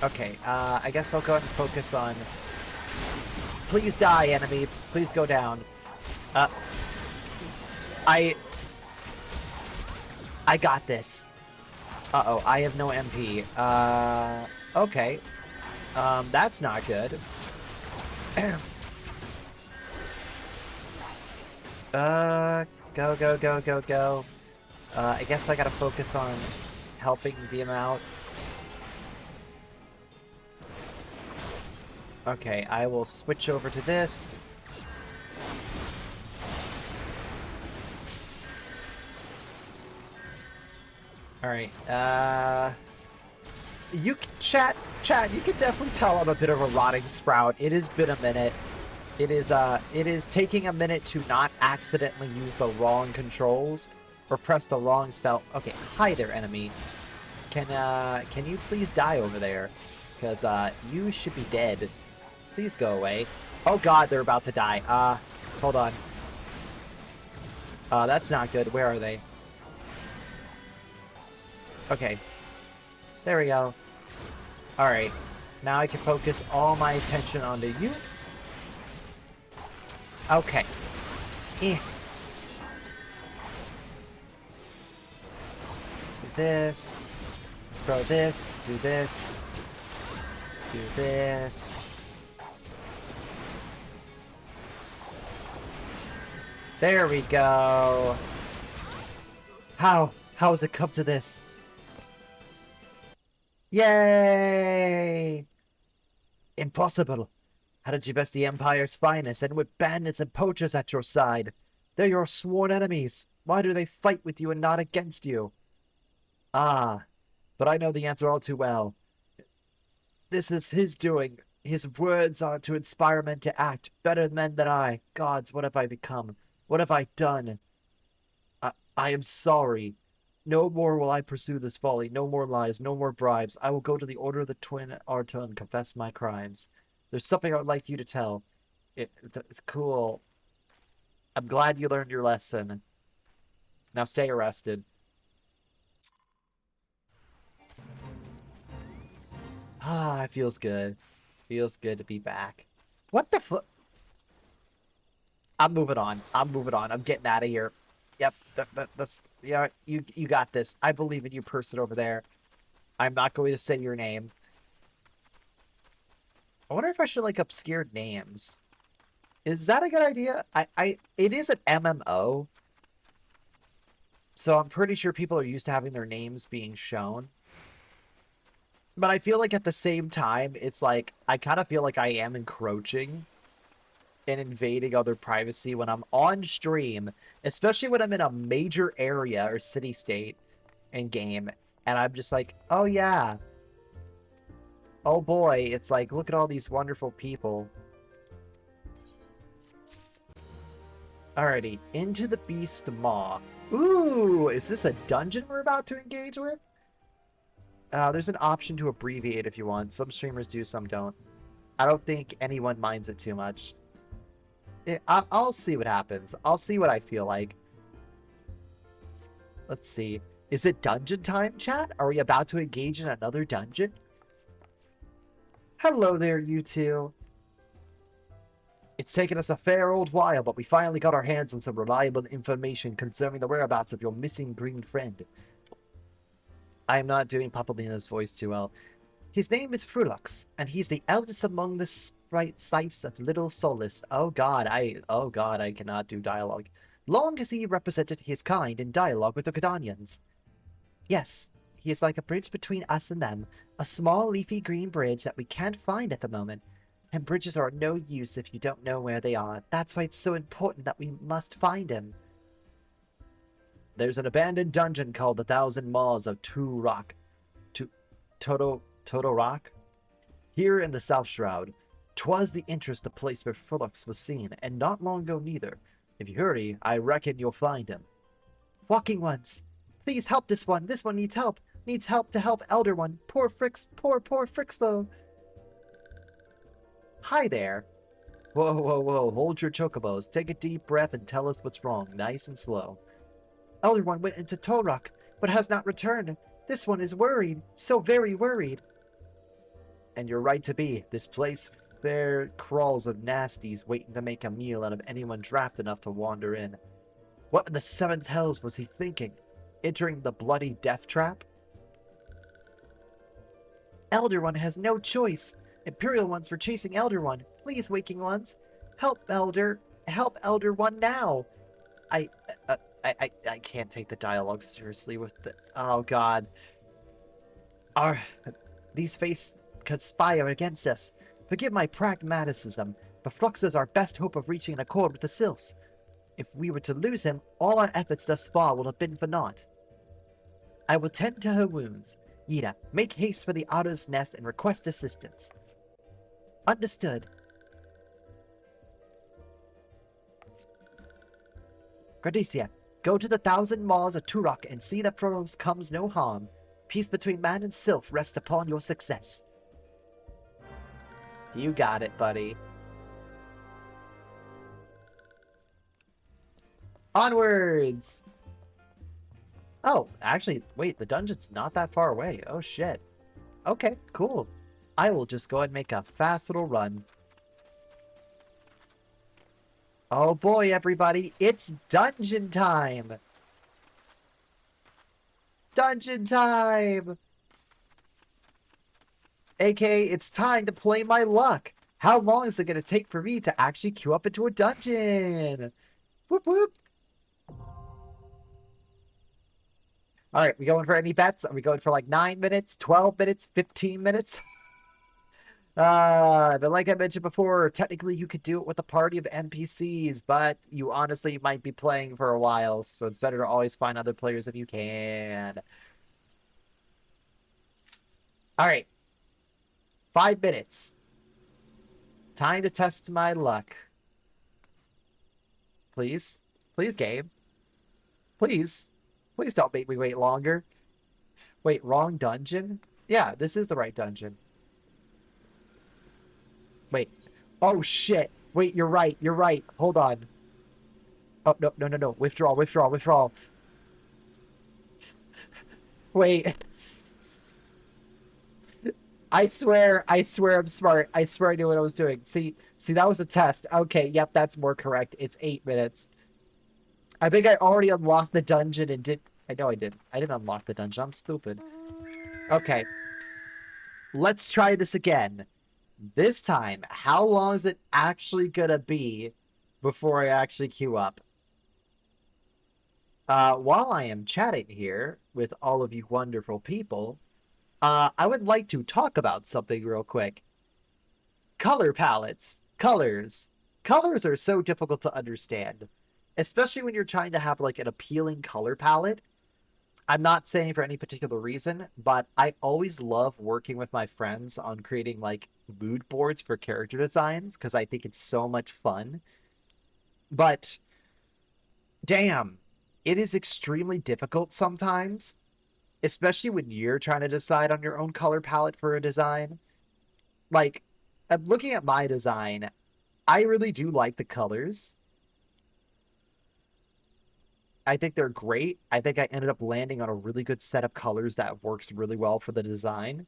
Okay, I guess I'll go ahead and focus on... Please die, enemy. Please go down. I got this. Uh-oh, I have no MP. Okay. That's not good. Go, go, go, go, go. I guess I gotta focus on helping them out. Okay, I will switch over to this. Alright, you can chat, you can definitely tell I'm a bit of a rotting sprout. It has been a minute. It is taking a minute to not accidentally use the wrong controls or press the wrong spell. Okay, hi there, enemy. Can you please die over there? Because, you should be dead. Please go away. Oh god, they're about to die. Hold on. That's not good. Where are they? Okay. There we go. Alright. Now I can focus all my attention onto you. Okay. Eh. Do this. Throw this. Do this. Do this. There we go. How has it come to this? Yay! Impossible. How did you best the Empire's finest, and with bandits and poachers at your side? They're your sworn enemies. Why do they fight with you and not against you? Ah, but I know the answer all too well. This is his doing. His words are to inspire men to act. Better men than I. Gods, what have I become? What have I done? I am sorry. No more will I pursue this folly. No more lies. No more bribes. I will go to the Order of the Twin Arta and confess my crimes. There's something I would like you to tell. It's cool. I'm glad you learned your lesson. Now stay arrested. Ah, it feels good. Feels good to be back. What the fuck? I'm moving on. I'm moving on. I'm getting out of here. Yep, that's yeah. You got this. I believe in you, person over there. I'm not going to say your name. I wonder if I should like obscure names. Is that a good idea? It is an MMO, so I'm pretty sure people are used to having their names being shown. But I feel like at the same time, it's like I kind of feel like I am encroaching and invading other privacy when I'm on stream, especially when I'm in a major area or city state in game, and I'm just like, oh yeah, oh boy, it's like, look at all these wonderful people. Alrighty, into the Beast Maw. Ooh, is this a dungeon we're about to engage with? There's an option to abbreviate if you want. Some streamers do, some don't. I don't think anyone minds it too much. I'll see what happens. I'll see what I feel like. Let's see. Is it dungeon time, chat? Are we about to engage in another dungeon? Hello there, you two. It's taken us a fair old while, but we finally got our hands on some reliable information concerning the whereabouts of your missing green friend. I am not doing Papalina's voice too well. His name is Frulux, and he's the eldest among the sprite scythes of Little Solace. Oh god, I cannot do dialogue. Long as he represented his kind in dialogue with the Gardanians. Yes, he is like a bridge between us and them, a small leafy green bridge that we can't find at the moment. And bridges are no use if you don't know where they are. That's why it's so important that we must find him. There's an abandoned dungeon called the Thousand Maws of Rock. Toto Rock? Here in the South Shroud. 'Twas the interest the place where Frulux was seen, and not long ago neither. If you hurry, I reckon you'll find him. Walking ones! Please help this one! This one needs help! Needs help to help Elder One! Poor Frixlo! Hi there! Whoa, hold your chocobos. Take a deep breath and tell us what's wrong, nice and slow. Elder One went into Torok, but has not returned. This one is worried, so very worried. And you're right to be. This place fair crawls with nasties waiting to make a meal out of anyone draft enough to wander in. What in the seventh hells was he thinking? Entering the bloody death trap? Elder One has no choice. Imperial Ones were chasing Elder One. Please, Waking Ones. Help Elder One now. I can't take the dialogue seriously with the... Oh, God. These faces conspire against us. Forgive my pragmaticism, but Flux is our best hope of reaching an accord with the Sylphs. If we were to lose him, all our efforts thus far will have been for naught. I will tend to her wounds. Yida, make haste for the Otter's Nest and request assistance. Understood. Gradoss, go to the Thousand Maws of Turok and see that Frollos comes no harm. Peace between man and sylph rests upon your success. You got it, buddy. Onwards! Oh, actually, wait, the dungeon's not that far away. Oh, shit. Okay, cool. I will just go and make a fast little run. Oh boy, everybody, it's dungeon time! Dungeon time! AKA, it's time to play my luck! How long is it going to take for me to actually queue up into a dungeon? Whoop whoop! Alright, we going for any bets? Are we going for like 9 minutes, 12 minutes, 15 minutes? But like I mentioned before, technically you could do it with a party of NPCs, but you honestly might be playing for a while, so it's better to always find other players if you can. Alright. 5 minutes. Time to test my luck. Please? Please, game. Please. Please don't make me wait longer. Wait, wrong dungeon? Yeah, this is the right dungeon. Wait. Oh, shit. Wait, you're right. You're right. Hold on. Oh, no, no, no, no. Withdraw, withdraw, withdraw. Wait. I swear I'm smart. I swear I knew what I was doing. See, that was a test. Okay, yep, that's more correct. It's 8 minutes. I think I already unlocked the dungeon and did... I know I did. I didn't unlock the dungeon. I'm stupid. Okay. Let's try this again. This time, how long is it actually gonna be before I actually queue up? While I am chatting here with all of you wonderful people, I would like to talk about something real quick. Color palettes. Colors. Colors are so difficult to understand, especially when you're trying to have like an appealing color palette. I'm not saying for any particular reason, but I always love working with my friends on creating like mood boards for character designs because I think it's so much fun. But damn, it is extremely difficult sometimes, especially when you're trying to decide on your own color palette for a design. Like, I'm looking at my design, I really do like the colors. I think they're great. I think I ended up landing on a really good set of colors that works really well for the design.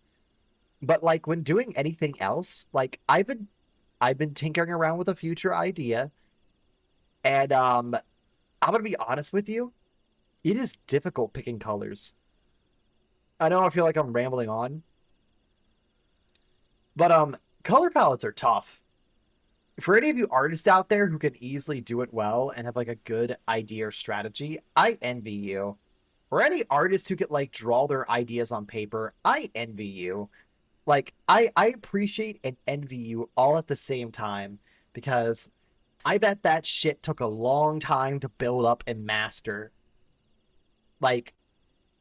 But like when doing anything else, like I've been tinkering around with a future idea, and I'm gonna be honest with you, it is difficult picking colors. I know I feel like I'm rambling on, but color palettes are tough. For any of you artists out there who can easily do it well and have like a good idea or strategy, I envy you. Or any artists who could like draw their ideas on paper, I envy you. Like I appreciate and envy you all at the same time because I bet that shit took a long time to build up and master. Like,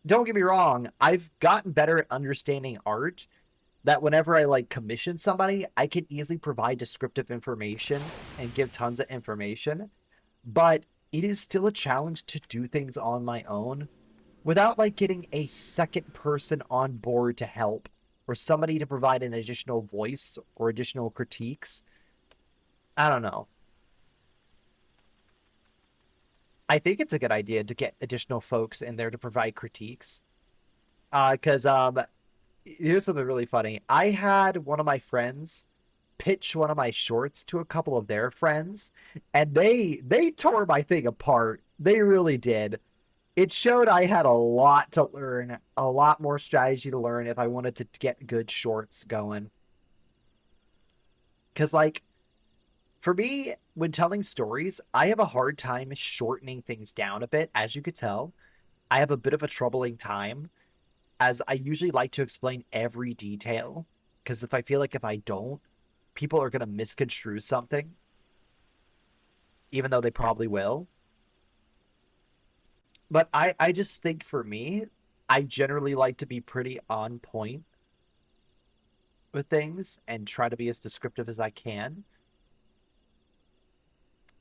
don't get me wrong, I've gotten better at understanding art that whenever I like commission somebody, I can easily provide descriptive information and give tons of information. But it is still a challenge to do things on my own without like getting a second person on board to help or somebody to provide an additional voice or additional critiques. I don't know. I think it's a good idea to get additional folks in there to provide critiques. Because here's something really funny. I had one of my friends pitch one of my shorts to a couple of their friends, and they tore my thing apart. They really did. It showed I had a lot to learn, a lot more strategy to learn if I wanted to get good shorts going. Because, like, for me, when telling stories, I have a hard time shortening things down a bit. As you could tell, I have a bit of a troubling time, as I usually like to explain every detail. Because if I feel like if I don't, people are going to misconstrue something, even though they probably will. But I just think for me, I generally like to be pretty on point with things and try to be as descriptive as I can.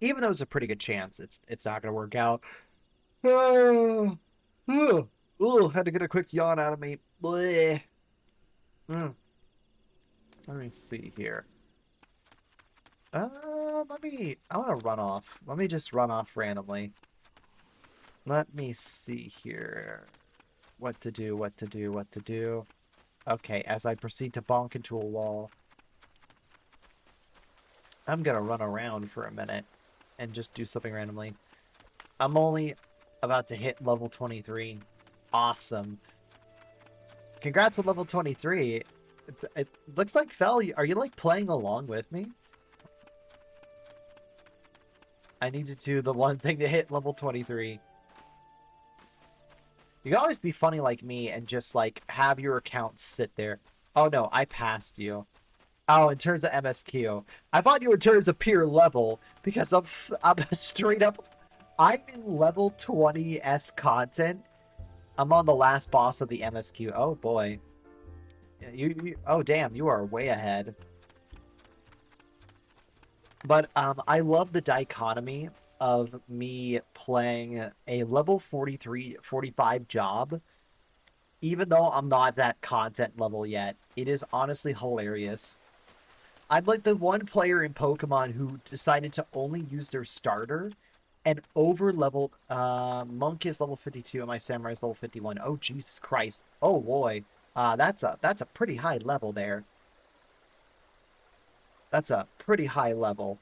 Even though there's a pretty good chance it's not going to work out. Had to get a quick yawn out of me. Bleh. Let me see here. I want to run off. Let me just run off randomly. Let me see here. What to do, what to do, what to do. Okay, as I proceed to bonk into a wall, I'm gonna run around for a minute and just do something randomly. I'm only about to hit level 23. Awesome. Congrats on level 23. It looks like, Fel, are you like playing along with me? I need to do the one thing to hit level 23. You can always be funny like me and just like have your account sit there. Oh no, I passed you. Oh, in terms of MSQ. I thought you were in terms of pure level because I'm straight up. I'm in level 20s content. I'm on the last boss of the MSQ. Oh boy. Oh damn, you are way ahead. But I love the dichotomy of me playing a level 43, 45 job, even though I'm not at that content level yet. It is honestly hilarious. I'm like the one player in Pokemon who decided to only use their starter and over-leveled. Monk is level 52 and my Samurai is level 51. Oh, Jesus Christ. Oh, boy. That's a pretty high level there. That's a pretty high level.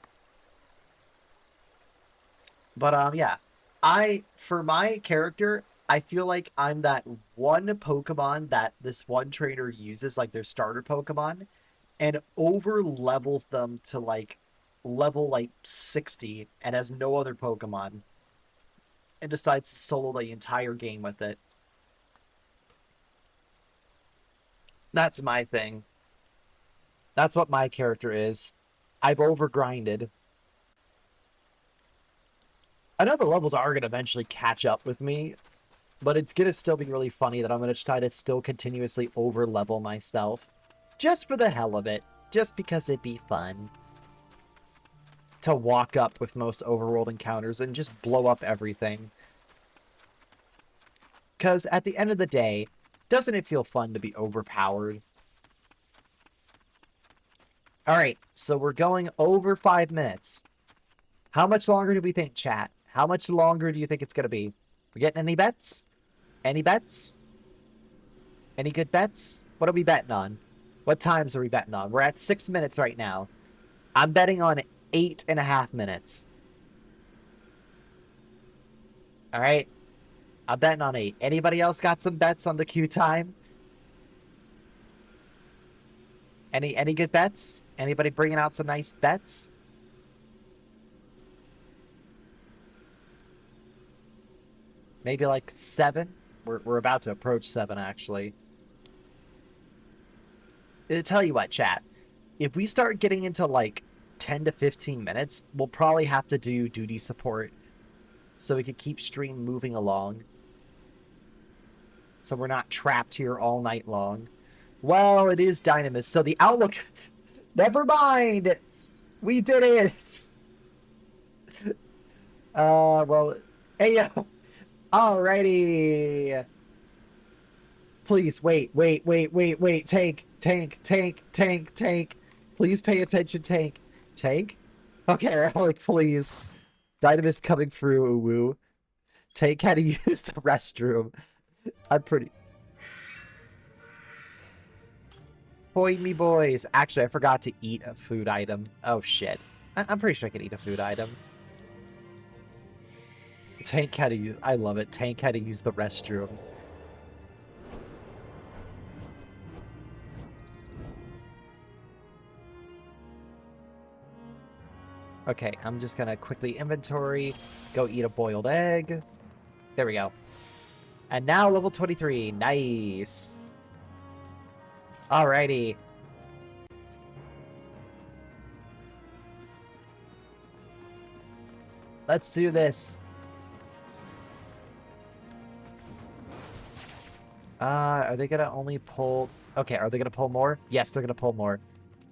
But, yeah. For my character, I feel like I'm that one Pokemon that this one trainer uses, like their starter Pokemon, and over levels them to like level like 60 and has no other Pokemon and decides to solo the entire game with it. That's my thing. That's what my character is. I've overgrinded. I know the levels are going to eventually catch up with me, but it's going to still be really funny that I'm going to try to still continuously over-level myself. Just for the hell of it. Just because it'd be fun. To walk up with most overworld encounters and just blow up everything. Because at the end of the day, doesn't it feel fun to be overpowered? Alright, so we're going over 5 minutes. How much longer do we think, chat? How much longer do you think it's going to be? We getting any bets? Any bets? Any good bets? What are we betting on? What times are we betting on? We're at 6 minutes right now. I'm betting on 8.5 minutes. Alright. I'm betting on 8. Anybody else got some bets on the queue time? Any good bets? Anybody bringing out some nice bets? Maybe like 7? We're about to approach 7, actually. I'll tell you what, chat. If we start getting into like 10 to 15 minutes, we'll probably have to do duty support so we can keep stream moving along. So we're not trapped here all night long. Well, it is Dynamis, so the outlook... Never mind! We did it! Well... Hey, yo! Alrighty! Please, wait. Tank. Please pay attention, Tank. Tank? Okay, like, please. Dynamis coming through, woo. Tank had to use the restroom. I'm pretty... Boy, me boys. Actually, I forgot to eat a food item. Oh, shit. I'm pretty sure I can eat a food item. Tank had to use... I love it. Tank had to use the restroom. Okay, I'm just gonna quickly inventory, go eat a boiled egg. There we go. And now level 23. Nice. Alrighty. Let's do this. Are they gonna only pull... Okay, are they gonna pull more? Yes, they're gonna pull more.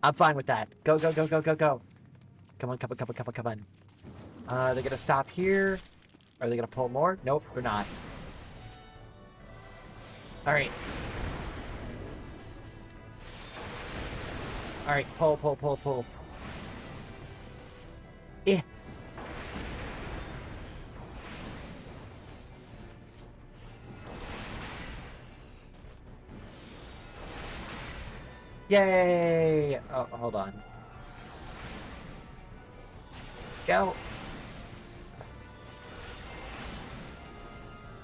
I'm fine with that. Go. Come on. Are they gonna stop here? Are they gonna pull more? Nope, they're not. Alright. Alright, pull. Eh. Yay! Oh, hold on. Go.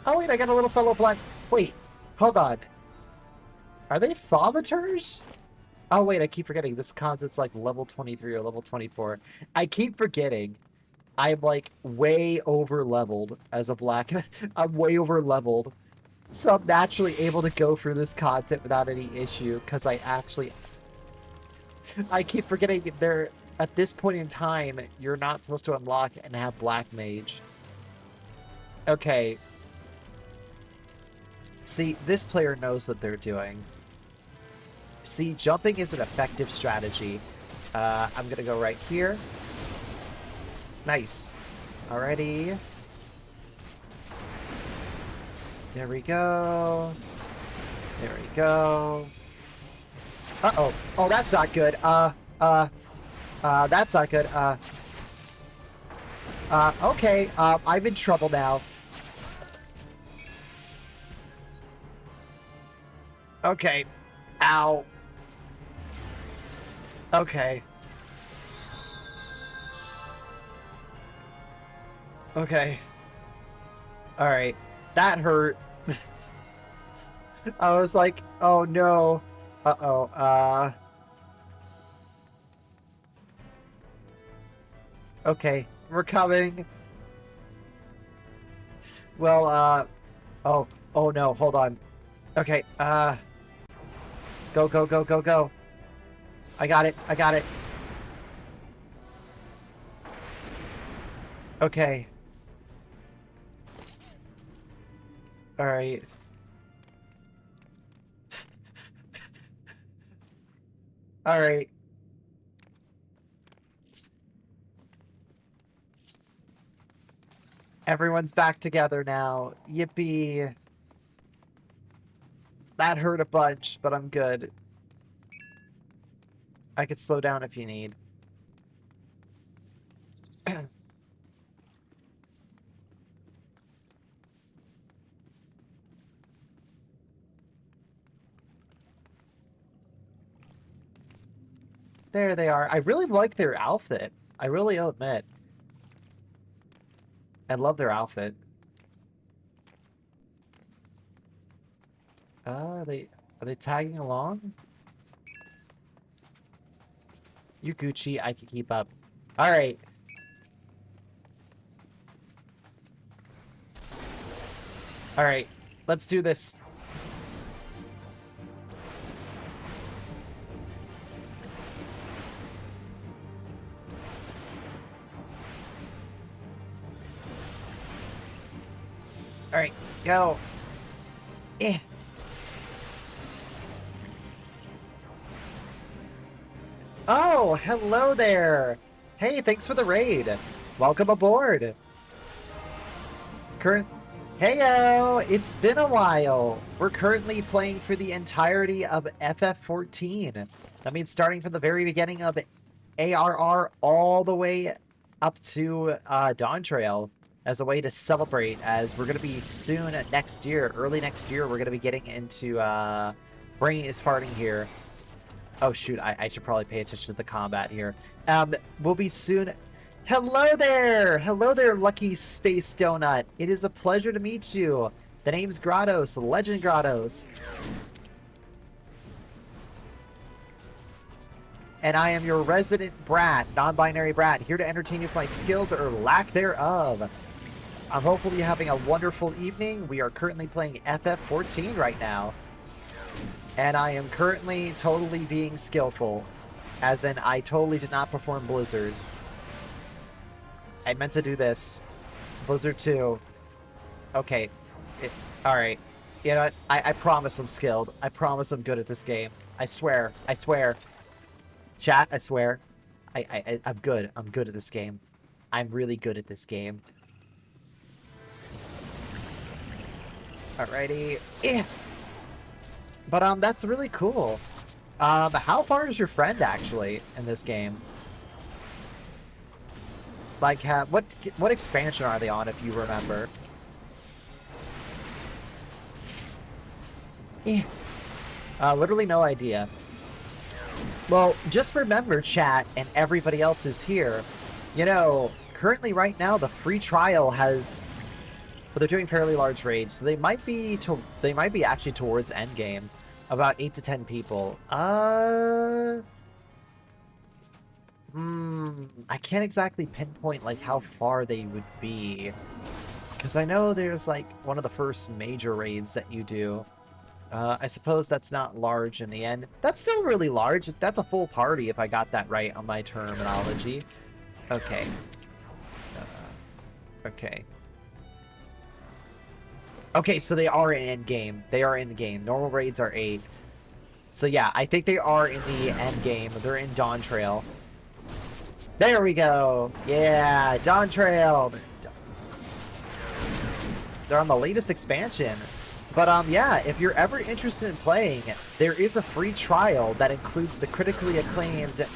Oh, wait, I got a little fellow black... Wait, hold on. Are they Thaumaturs? Oh, wait, I keep forgetting. This content's like level 23 or level 24. I keep forgetting. I'm, like, way over-leveled as a black... I'm way over-leveled. So I'm naturally able to go through this content without any issue, because I actually... I keep forgetting they're... At this point in time, you're not supposed to unlock and have Black Mage. Okay. See, this player knows what they're doing. See, jumping is an effective strategy. I'm gonna go right here. Nice. Alrighty. There we go. There we go. Uh-oh. Oh, that's not good. That's not good. Okay. I'm in trouble now. Okay. Ow. Okay. Okay. Alright. That hurt. I was like, oh no. Uh-oh. Okay. We're coming. Well, oh. Oh no, hold on. Okay, go, go, go, go, go. I got it. I got it. Okay. Alright. Alright. Everyone's back together now. Yippee. That hurt a bunch, but I'm good. I could slow down if you need. There they are. I really like their outfit. I really admit. I love their outfit. Are they tagging along? You Gucci, I can keep up. Alright. Alright, let's do this. Alright, go. Eh. Oh, hello there. Hey, thanks for the raid. Welcome aboard. Heyo, it's been a while. We're currently playing for the entirety of FF14. That means starting from the very beginning of ARR all the way up to Dawn Trail as a way to celebrate, as we're going to be soon next year, early next year, we're going to be getting into Brain is Farting here. Oh shoot, I should probably pay attention to the combat here. We'll be soon. Hello there! Hello there, Lucky Space Donut. It is a pleasure to meet you. The name's Gradoss, LegendGradoss. And I am your resident brat, non-binary brat, here to entertain you with my skills or lack thereof. I'm hopefully having a wonderful evening. We are currently playing FF14 right now. And I am currently totally being skillful. As in, I totally did not perform Blizzard. I meant to do this. Blizzard 2. Okay. Alright. You know what? I promise I'm skilled. I promise I'm good at this game. I swear. I swear. Chat, I swear. I'm good. I'm good at this game. I'm really good at this game. Alrighty. Yeah. But, that's really cool. How far is your friend, actually, in this game? Like, what expansion are they on, if you remember? Yeah. Literally no idea. Well, just remember, chat, and everybody else who's here, you know, currently right now, the free trial has... But they're doing fairly large raids, so they might be actually towards endgame. About 8 to 10 people. I can't exactly pinpoint like how far they would be. Because I know there's like one of the first major raids that you do. I suppose that's not large in the end. That's still really large. That's a full party if I got that right on my terminology. Okay. Okay. Okay, so they are in endgame. They are in the game. Normal raids are 8. So yeah, I think they are in the endgame. They're in Dawn Trail. There we go. Yeah, Dawn Trail. They're on the latest expansion. But yeah, if you're ever interested in playing, there is a free trial that includes the critically acclaimed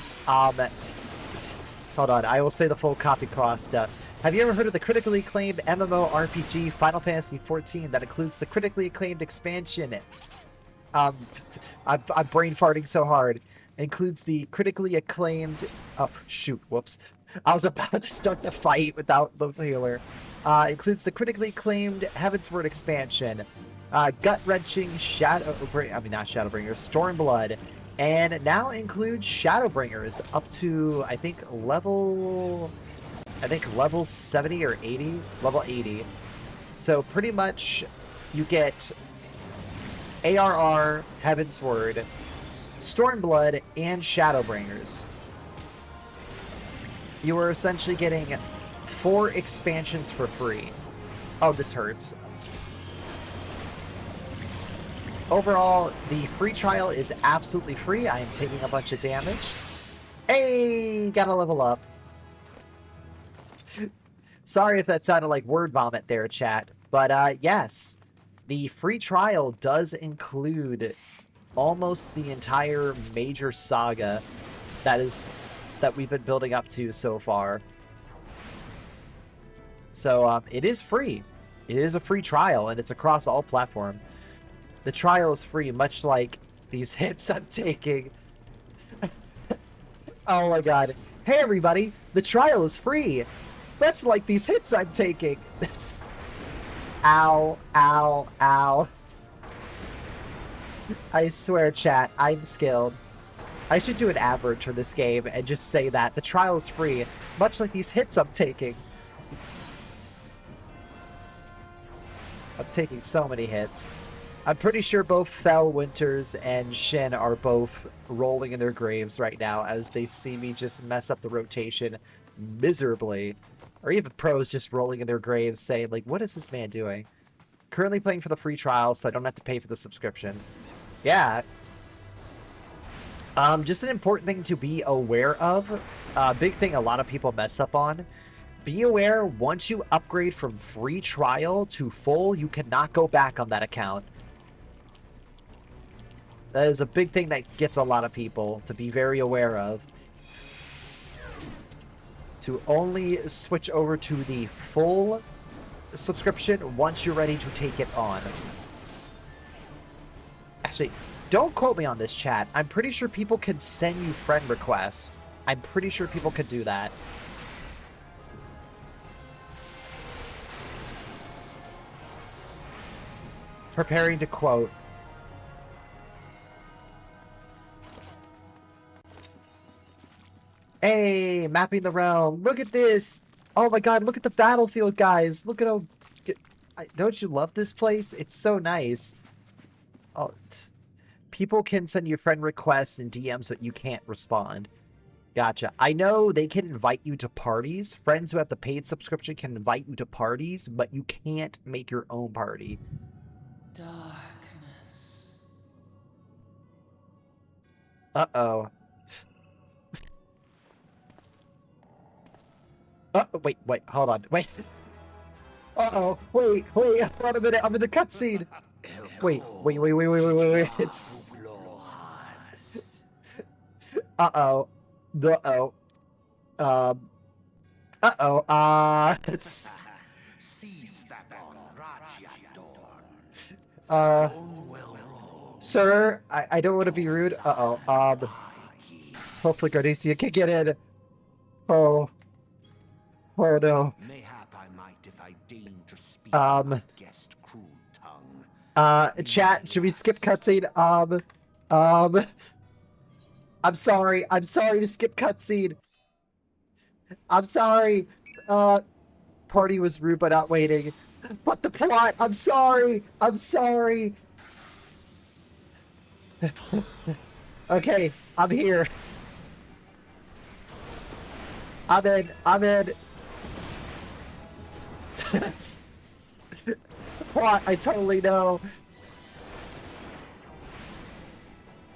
hold on, I will say the full copy cost. Have you ever heard of the critically acclaimed MMORPG Final Fantasy XIV that includes the critically acclaimed expansion? I'm brain farting so hard. Includes the critically acclaimed... Oh, shoot, whoops. I was about to start the fight without the healer. Includes the critically acclaimed Heavensward expansion. Gut-wrenching Shadowbringers, Stormblood, and now includes Shadowbringers up to, I think level 70 or 80, level 80. So pretty much you get ARR, Heavensward, Stormblood, and Shadowbringers. You are essentially getting 4 expansions for free. Oh, this hurts. Overall, the free trial is absolutely free. I am taking a bunch of damage. Hey, gotta level up. Sorry if that sounded like word vomit there, chat. But yes, the free trial does include almost the entire major saga that we've been building up to so far. So it is free. It is a free trial, and it's across all platforms. The trial is free, much like these hits I'm taking. Oh my god. Hey everybody, the trial is free. Much like these hits I'm taking. Ow, ow, ow. I swear, chat, I'm skilled. I should do an average for this game and just say that. The trial is free, much like these hits I'm taking. I'm taking so many hits. I'm pretty sure both Fell, Winters, and Shin are both rolling in their graves right now as they see me just mess up the rotation miserably. Or even pros just rolling in their graves saying, like, what is this man doing? Currently playing for the free trial, so I don't have to pay for the subscription. Yeah. Just an important thing to be aware of. Big thing a lot of people mess up on. Be aware, once you upgrade from free trial to full, you cannot go back on that account. That is a big thing that gets a lot of people to be very aware of. To only switch over to the full subscription once you're ready to take it on. Actually, don't quote me on this, chat. I'm pretty sure people can send you friend requests. I'm pretty sure people could do that. Preparing to quote. Hey, mapping the realm. Look at this. Oh my god, look at the battlefield, guys. Look at how... Don't you love this place? It's so nice. Oh, people can send you friend requests and DMs, but you can't respond. Gotcha. I know they can invite you to parties. Friends who have the paid subscription can invite you to parties, but you can't make your own party. Darkness. Uh-oh. Wait, hold on, wait. Uh-oh, wait, hold on a minute, I'm in the cutscene. Wait, it's... Uh-oh. It's... Sir, I don't want to be rude. Hopefully Gradoss can get in. Oh no. Mayhap I might if I deign to speak my guest crude tongue. Chat, should we skip cutscene? I'm sorry to skip cutscene. I'm sorry. Party was rude but not waiting. But the plot, I'm sorry. Okay, I'm here. I'm in. What? I totally know.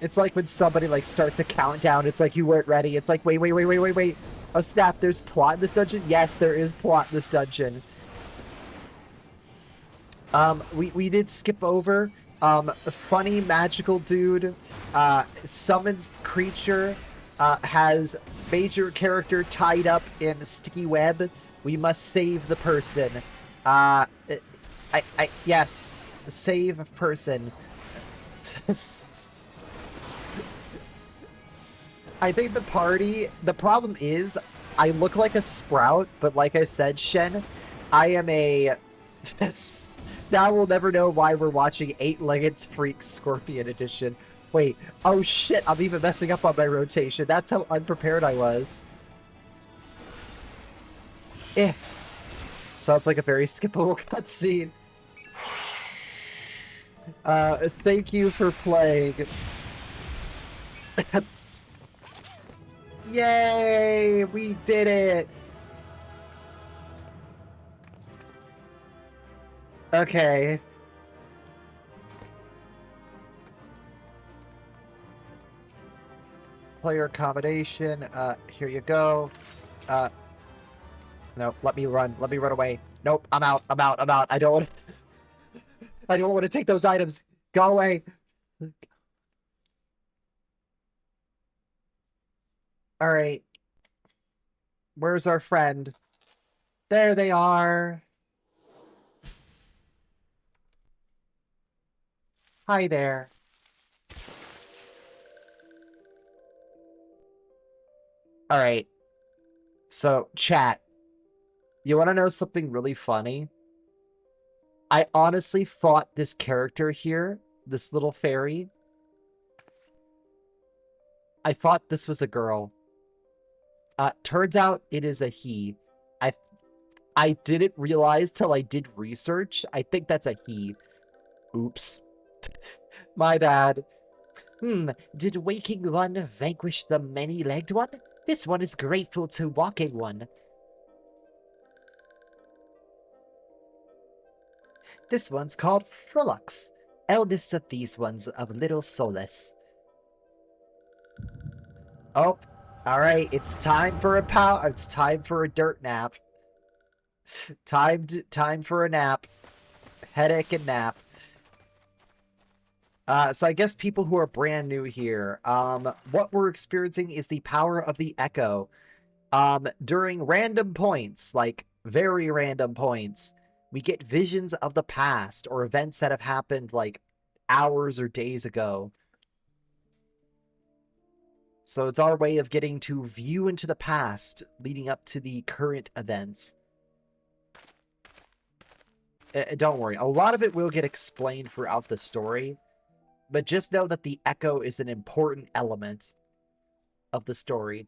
It's like when somebody like starts a countdown, it's like you weren't ready. It's like, wait. Oh snap, there's plot in this dungeon? Yes, there is plot in this dungeon. We did skip over, funny magical dude, summons creature, has major character tied up in sticky web. We must save the person. Yes, save person. I think the problem is, I look like a sprout, but like I said, Shen, I am a... Now we'll never know why we're watching 8-Legged Freak Scorpion Edition. Wait, oh shit, I'm even messing up on my rotation. That's how unprepared I was. Sounds like a very skippable cutscene. Thank you for playing. Yay! We did it! Okay. Player accommodation. Here you go. No, let me run. Let me run away. Nope, I'm out. I'm out. I'm out. I don't want to... I don't want to take those items. Go away. All right. Where's our friend? There they are. Hi there. All right. So, chat. You want to know something really funny? I honestly fought this character here, this little fairy. I thought this was a girl. Turns out it is a he. I didn't realize till I did research. I think that's a he. Oops. My bad. Did waking one vanquish the many-legged one? This one is grateful to walking one. This one's called Frolux, eldest of these ones of little solace. Oh, alright, it's time for a it's time for a dirt nap. Time for a nap. Headache and nap. So I guess people who are brand new here, what we're experiencing is the power of the echo. During random points, like very random points, we get visions of the past or events that have happened like hours or days ago. So it's our way of getting to view into the past leading up to the current events. Don't worry, a lot of it will get explained throughout the story, but just know that the echo is an important element of the story.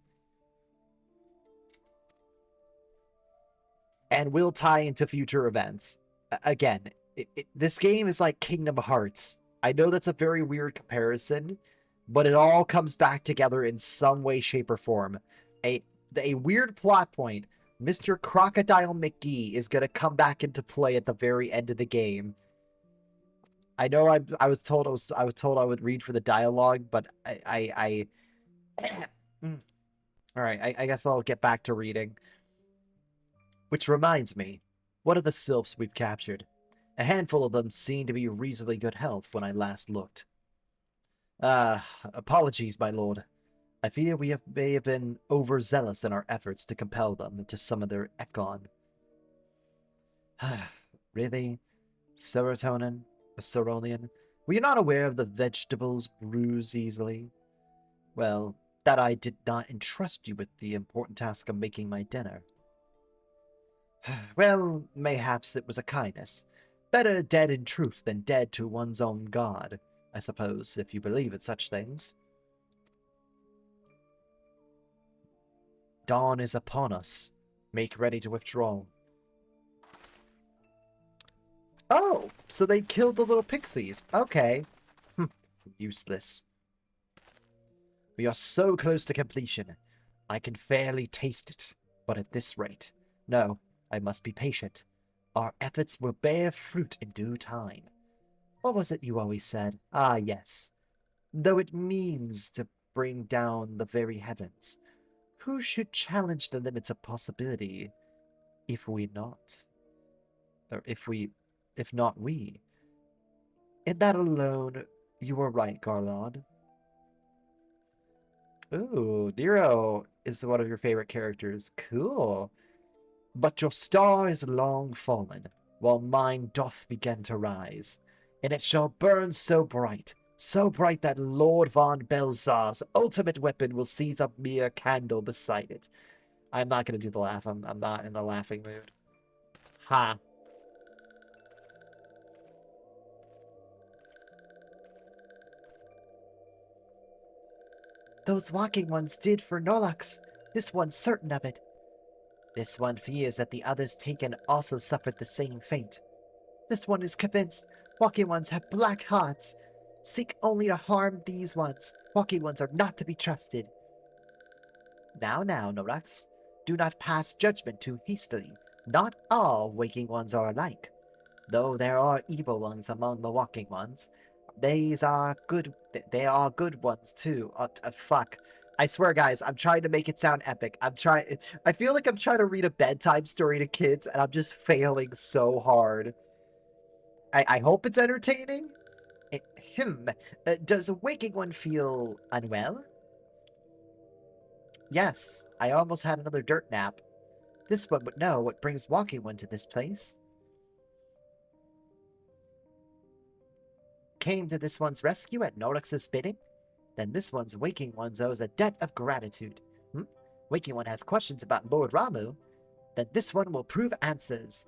And will tie into future events. Again, this game is like Kingdom Hearts. I know that's a very weird comparison, but it all comes back together in some way, shape, or form. A weird plot point. Mr. Crocodile McGee is going to come back into play at the very end of the game. I know I was told I would read for the dialogue, but all right, I guess I'll get back to reading. Which reminds me, what are the sylphs we've captured? A handful of them seem to be in reasonably good health when I last looked. Apologies, my lord. I fear we may have been overzealous in our efforts to compel them into some of their econ. Really? Serotonin? A Ceronian? Were you not aware of the vegetables bruise easily? Well, that I did not entrust you with the important task of making my dinner. Well, mayhaps it was a kindness. Better dead in truth than dead to one's own god, I suppose, if you believe in such things. Dawn is upon us. Make ready to withdraw. Oh, so they killed the little pixies. Okay. Useless. We are so close to completion. I can fairly taste it, but at this rate, no, I must be patient. Our efforts will bear fruit in due time. What was it you always said? Ah, yes. Though it means to bring down the very heavens, who should challenge the limits of possibility if we not? Or if we if not we. In that alone, you were right, Garlon. Ooh, Nero is one of your favorite characters. Cool. But your star is long fallen, while mine doth begin to rise. And it shall burn so bright that Lord von Belzar's ultimate weapon will seize a mere candle beside it. I'm not going to do the laugh. I'm not in a laughing mood. Ha. Those walking ones did for Nolux. This one's certain of it. This one fears that the others taken also suffered the same fate. This one is convinced walking ones have black hearts. Seek only to harm these ones. Walking ones are not to be trusted. Now, Nolux. Do not pass judgment too hastily. Not all waking ones are alike. Though there are evil ones among the walking ones, they are good ones too. Fuck. I swear, guys, I'm trying to make it sound epic. I feel like I'm trying to read a bedtime story to kids, and I'm just failing so hard. I hope it's entertaining. Does a waking one feel unwell? Yes, I almost had another dirt nap. This one would know what brings walking one to this place. Came to this one's rescue at Norux's bidding? Then this one's waking one owes a debt of gratitude. Waking one has questions about Lord Ramu? Then this one will prove answers.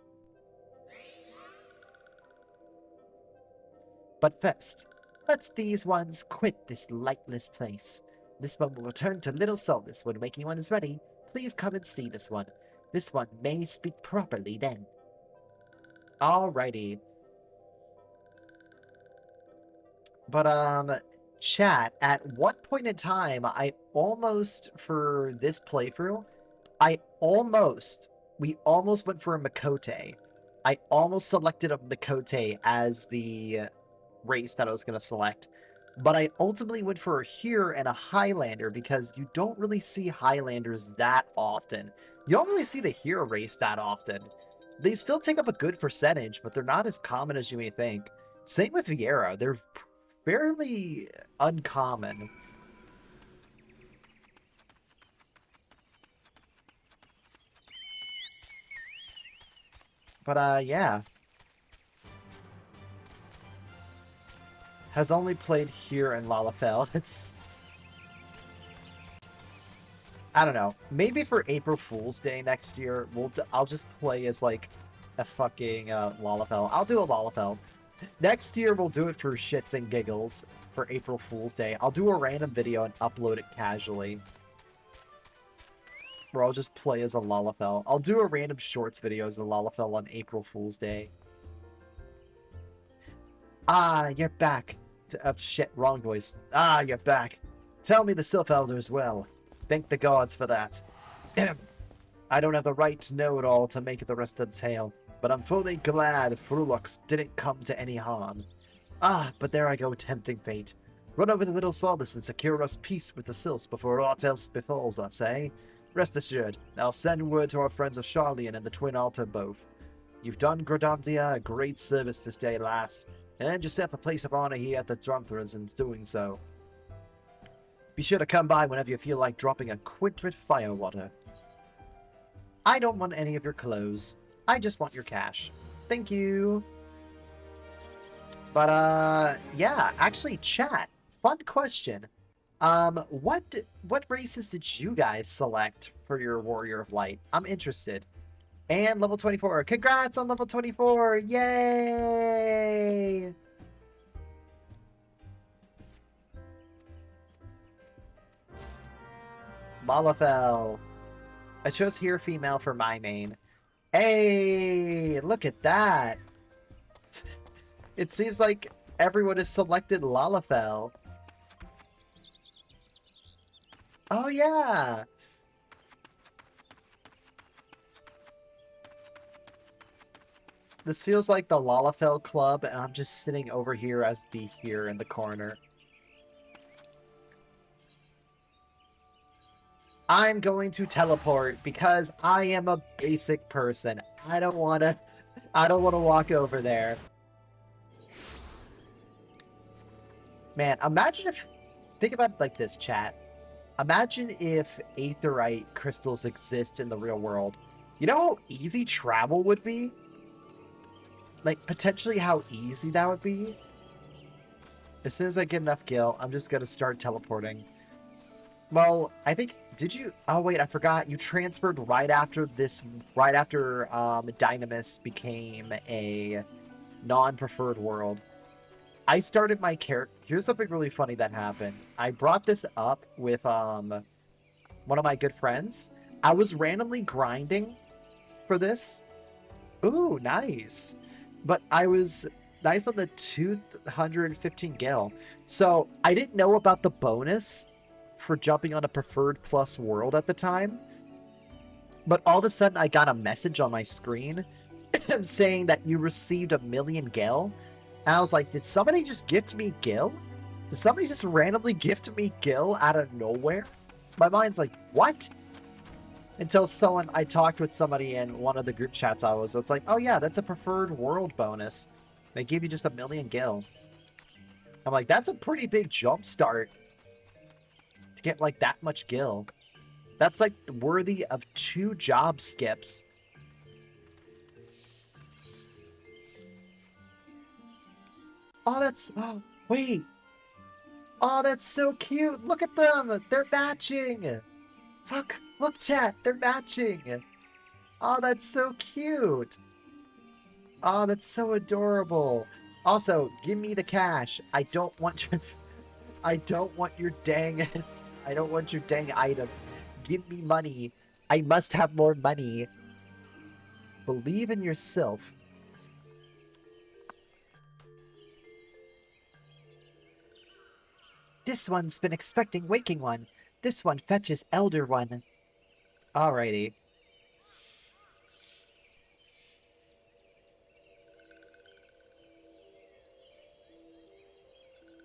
But first, let's these ones quit this lightless place. This one will return to Little Solus when waking one is ready. Please come and see this one. This one may speak properly then. Alrighty. But, chat, at one point in time, for this playthrough, we almost went for a Makote. I almost selected a Makote as the race that I was going to select. But I ultimately went for a Here and a Highlander because you don't really see Highlanders that often. You don't really see the Here race that often. They still take up a good percentage, but they're not as common as you may think. Same with Viera. They're fairly uncommon. But, yeah. Has only played Here in Lalafell. It's... I don't know. Maybe for April Fool's Day next year, I'll just play as, like, a fucking Lalafell. I'll do a Lalafell. Next year, we'll do it for shits and giggles for April Fool's Day. I'll do a random video and upload it casually. Where I'll just play as a Lalafell. I'll do a random shorts video as a Lalafell on April Fool's Day. Ah, you're back. Shit, wrong voice. Ah, you're back. Tell me the Sylph Elders well. Thank the gods for that. I don't have the right to know it all to make the rest of the tale, but I'm fully glad Frulux didn't come to any harm. Ah, but there I go tempting fate. Run over to Little Solace and secure us peace with the Sylphs before aught else befalls us, eh? Rest assured, I'll send word to our friends of Charlian and the Twin Altar both. You've done Gradoss a great service this day, lass, and earned yourself a place of honor here at the Drunthras in doing so. Be sure to come by whenever you feel like dropping a quintret firewater. I don't want any of your clothes. I just want your cash. Thank you. But, yeah, actually, chat. Fun question. What races did you guys select for your Warrior of Light? I'm interested. And level 24. Congrats on level 24! Yay! Malafell. I chose Here Female for my main. Hey! Look at that! It seems like everyone has selected Lalafell. Oh, yeah! This feels like the Lalafell Club, and I'm just sitting over here as the Here in the corner. I'm going to teleport because I am a basic person. I don't want to I don't want to walk over there. Man, imagine if... Think about it like this, chat. Imagine if aetheryte crystals exist in the real world. You know how easy travel would be? Like, potentially how easy that would be? As soon as I get enough gil, I'm just going to start teleporting. Well, I think... Did you... Oh, wait, I forgot. You transferred right after this... Right after Dynamis became a non-preferred world. I started my character... Here's something really funny that happened. I brought this up with one of my good friends. I was randomly grinding for this. Ooh, nice. But I was nice on the 215 gil. So I didn't know about the bonus for jumping on a preferred plus world at the time. But all of a sudden I got a message on my screen saying that you received 1,000,000 gil. And I was like, did somebody just gift me gil? Did somebody just randomly gift me gil out of nowhere? My mind's like, what? Until I talked with somebody in one of the group chats I was, it's like, oh yeah, that's a preferred world bonus. They give you just 1,000,000 gil. I'm like, that's a pretty big jump start to get like that much gil. That's like worthy of 2 job skips. Oh, that's... Oh, wait. Oh, that's so cute. Look at them. They're matching. Fuck. Look, chat. They're matching. Oh, that's so cute. Oh, that's so adorable. Also, give me the cash. I don't want your... I don't want your dang... I don't want your dang items. Give me money. I must have more money. Believe in yourself. This one's been expecting Waking One. This one fetches Elder One. Alrighty.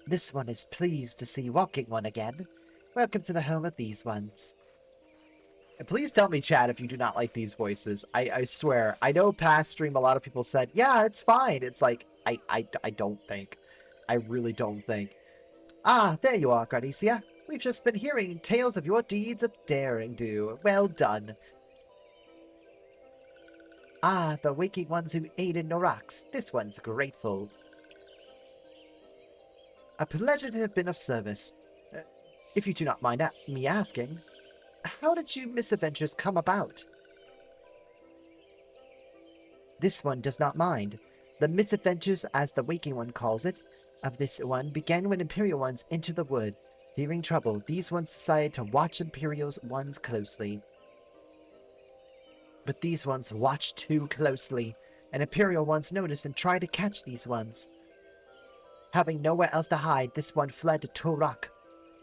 This one is pleased to see Walking One again. Welcome to the home of these ones. And please tell me, chat, if you do not like these voices. I swear. I know past stream a lot of people said, yeah, it's fine. It's like, I don't think. I really don't think. Ah, there you are, Gradoss. We've just been hearing tales of your deeds of daring do. Well done. Ah, the waking ones who aid in Norax. This one's grateful. A pleasure to have been of service. If you do not mind me asking, how did you misadventures come about? This one does not mind. The misadventures, as the waking one calls it, of this one began when Imperial ones entered the wood. Fearing trouble, these ones decided to watch Imperial ones closely. But these ones watched too closely, and Imperial ones noticed and tried to catch these ones. Having nowhere else to hide, this one fled to Turok.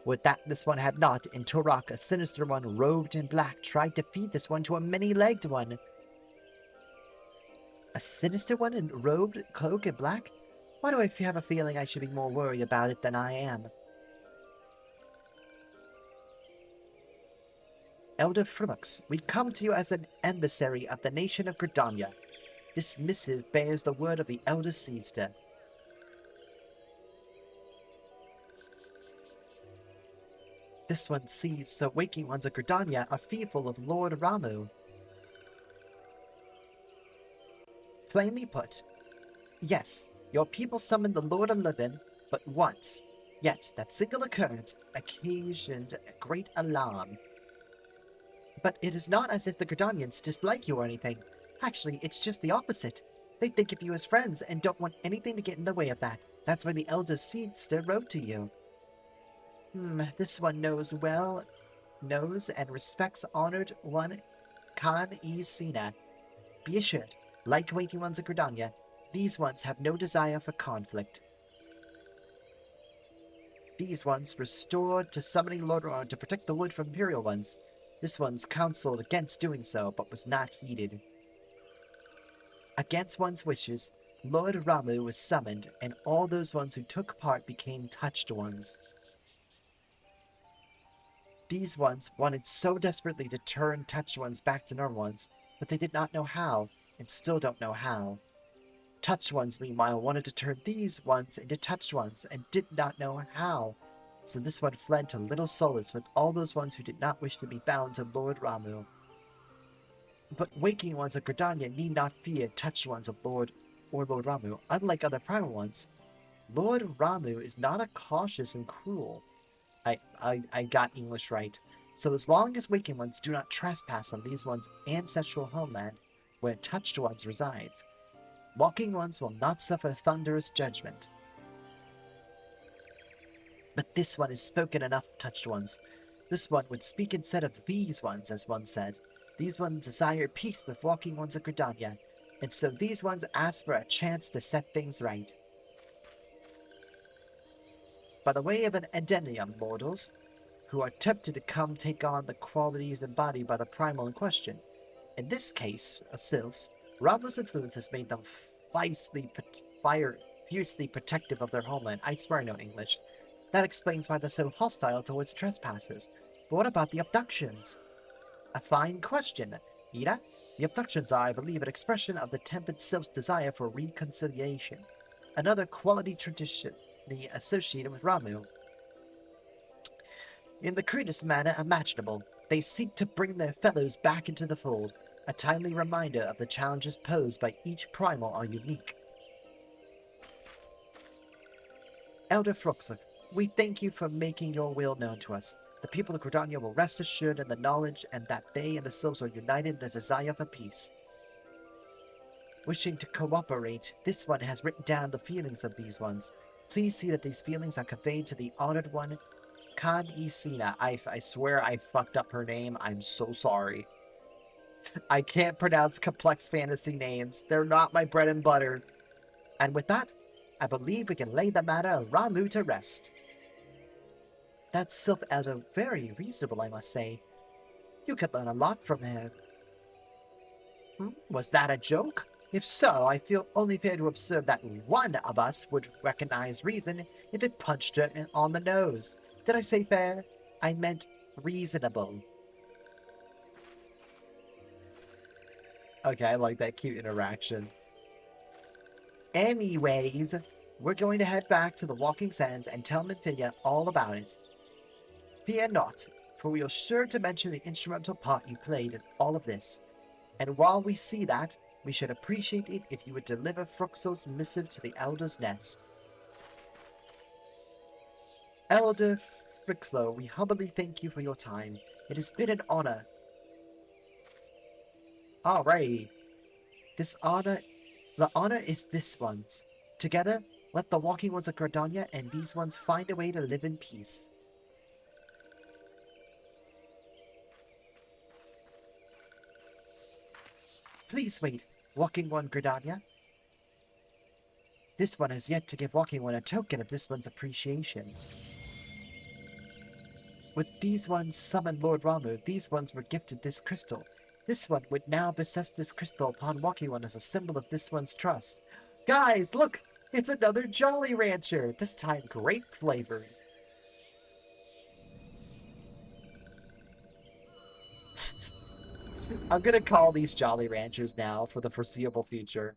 Would that this one had not, in Turok, a sinister one robed in black tried to feed this one to a many-legged one. A sinister one in robed cloak in black? Why do I have a feeling I should be more worried about it than I am? Elder Frillux, we come to you as an emissary of the nation of Gridania. This missive bears the word of the Elder Seedster. This one sees so waking ones of Gridania are fearful of Lord Ramu. Plainly put, yes, your people summoned the Lord of Livin, but once. Yet that single occurrence occasioned great alarm. But it is not as if the Gridanians dislike you or anything. Actually, it's just the opposite. They think of you as friends and don't want anything to get in the way of that. That's why the Elder Seedster wrote to you. This one knows and respects honored one Khan-e Sina. Be assured, like waking ones of Gridania, these ones have no desire for conflict. These ones restored to summoning Lord Ramu to protect the wood from Imperial ones. This one's counseled against doing so, but was not heeded. Against one's wishes, Lord Ramu was summoned, and all those ones who took part became touched ones. These ones wanted so desperately to turn touched ones back to normal ones, but they did not know how, and still don't know how. Touched ones, meanwhile, wanted to turn these ones into touched ones, and did not know how. So this one fled to little solace with all those ones who did not wish to be bound to Lord Ramuh. But waking ones of Gridania need not fear touched ones of Lord Ramuh. Unlike other primal ones, Lord Ramuh is not a cautious and cruel. I got English right. So as long as waking ones do not trespass on these ones' ancestral homeland, where touched ones resides, walking ones will not suffer thunderous judgment. But this one has spoken enough, touched ones. This one would speak instead of these ones, as one said. These ones desire peace with walking ones of Gridania, and so these ones ask for a chance to set things right. By the way of an addendum, mortals, who are tempted to come take on the qualities embodied by the primal in question. In this case, a sylphs, Ramuh's influence has made them fiercely protective of their homeland. I swear I know English. That explains why they're so hostile towards trespassers. But what about the abductions? A fine question, Ida. The abductions are, I believe, an expression of the tempered sylph's desire for reconciliation. Another quality traditionally associated with Ramuh. In the crudest manner imaginable, they seek to bring their fellows back into the fold. A timely reminder of the challenges posed by each primal are unique. Elder FFXIV, we thank you for making your will known to us. The people of Gridania will rest assured in the knowledge and that they and the sylphs are united in the desire for peace. Wishing to cooperate, this one has written down the feelings of these ones. Please see that these feelings are conveyed to the honored one, Khan Isina. I swear I fucked up her name. I'm so sorry. I can't pronounce complex fantasy names. They're not my bread and butter. And with that, I believe we can lay the matter of Ramuh to rest. That sylph elder very reasonable, I must say. You could learn a lot from him. Was that a joke? If so, I feel only fair to observe that one of us would recognize reason if it punched her on the nose. Did I say fair? I meant reasonable. Okay, I like that cute interaction. Anyways, we're going to head back to the Walking Sands and tell Minfilia all about it. Fear not, for we are sure to mention the instrumental part you played in all of this. And while we see that, we should appreciate it if you would deliver FFXIV's missive to the Elder's Nest. Elder FFXIV, we humbly thank you for your time. It has been an honor. Alright. The honor is this one's. Together, let the walking ones of Gridania and these ones find a way to live in peace. Please wait, Walking One Gridania. This one has yet to give Walking One a token of this one's appreciation. With these ones summoned Lord Ramuh, these ones were gifted this crystal. This one would now possess this crystal upon Walking One as a symbol of this one's trust. Guys, look! It's another Jolly Rancher! This time grape flavored. I'm gonna call these Jolly Ranchers now for the foreseeable future.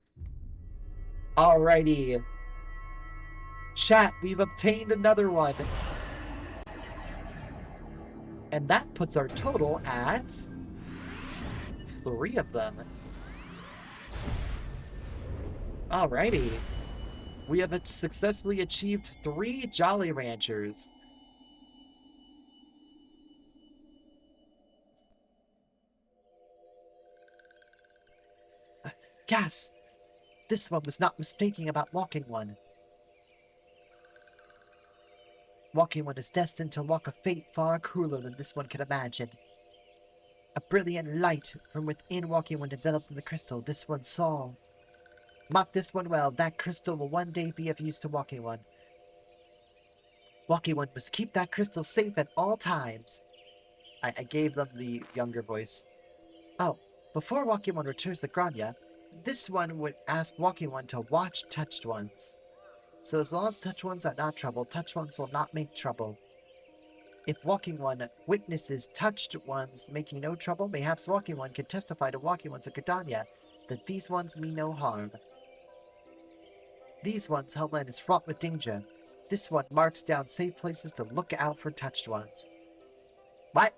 Alrighty. Chat, we've obtained another one. And that puts our total at 3 of them. Alrighty. We have successfully achieved 3 Jolly Ranchers. Gas! This one was not mistaken about Walking One. Walking One is destined to walk a fate far crueler than this one could imagine. A brilliant light from within Walking One developed in the crystal this one saw. Mark this one well, that crystal will one day be of use to Walking One. Walking One must keep that crystal safe at all times. I gave them the younger voice. Oh, before Walking One returns to Grania, this one would ask Walking One to watch touched ones. So as long as touched ones are not troubled, touched ones will not make trouble. If Walking One witnesses touched ones making no trouble, perhaps Walking One can testify to Walking Ones of Gridania that these ones mean no harm. These ones' homeland is fraught with danger. This one marks down safe places to look out for touched ones. What?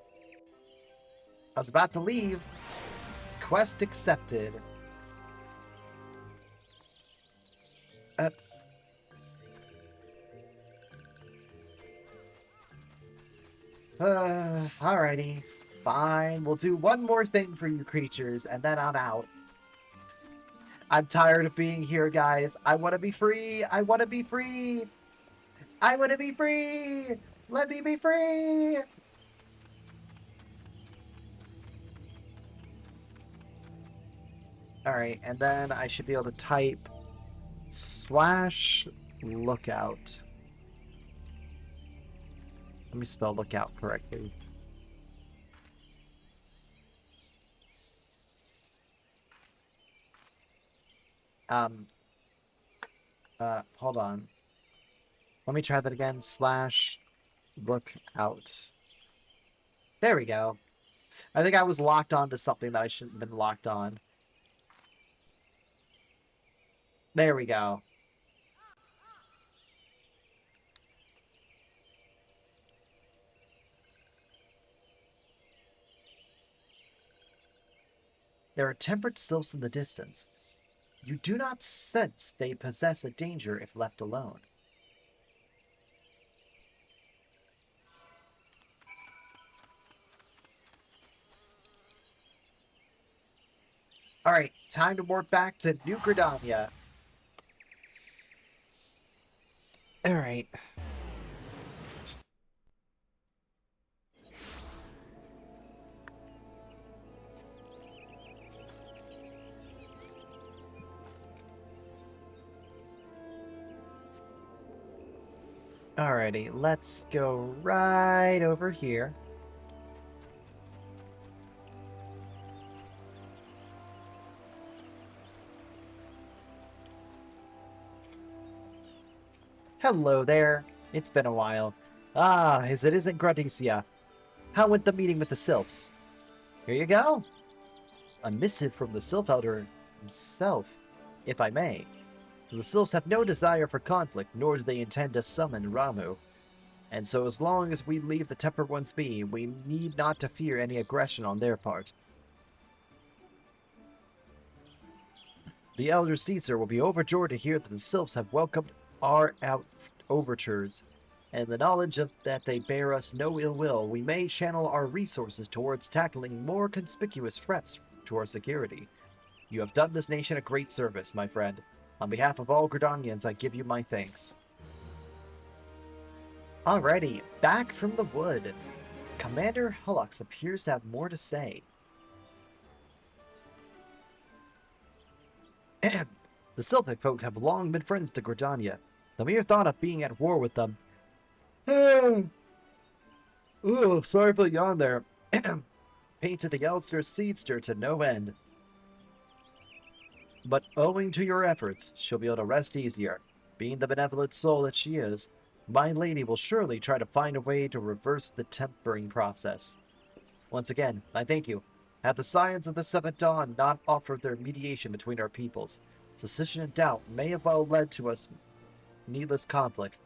I was about to leave. Quest accepted. Alrighty. Fine. We'll do one more thing for you creatures, and then I'm out. I'm tired of being here, guys. I want to be free. I want to be free. I want to be free. Let me be free. Alright, and then I should be able to type /lookout. Let me spell lookout correctly. Hold on. Let me try that again. /lookout. There we go. I think I was locked on to something that I shouldn't have been locked on. There we go. There are tempered sylphs in the distance. You do not sense they possess a danger if left alone. Alright, time to warp back to New Gradania. Alright. Alrighty, let's go right over here. Hello there. It's been a while. Ah, as it isn't Gradoss. How went the meeting with the Sylphs? Here you go. A missive from the Sylph Elder himself, if I may. So the Sylphs have no desire for conflict, nor do they intend to summon Ramuh. And so as long as we leave the Tempered Ones be, we need not to fear any aggression on their part. The Elder Caesar will be overjoyed to hear that the Sylphs have welcomed our overtures, and the knowledge of that they bear us no ill will, we may channel our resources towards tackling more conspicuous threats to our security. You have done this nation a great service, my friend. On behalf of all Gradonians, I give you my thanks. Alrighty, back from the wood. Commander Hullux appears to have more to say. The Sylphic folk have long been friends to Gradania. The mere thought of being at war with them... Oh, sorry for the yawn there. Painted the Elster Seedster to no end. But owing to your efforts, she'll be able to rest easier. Being the benevolent soul that she is, my lady will surely try to find a way to reverse the tempering process. Once again, I thank you. Had the Scions of the Seventh Dawn not offered their mediation between our peoples, suspicion and doubt may have well led to us needless conflict.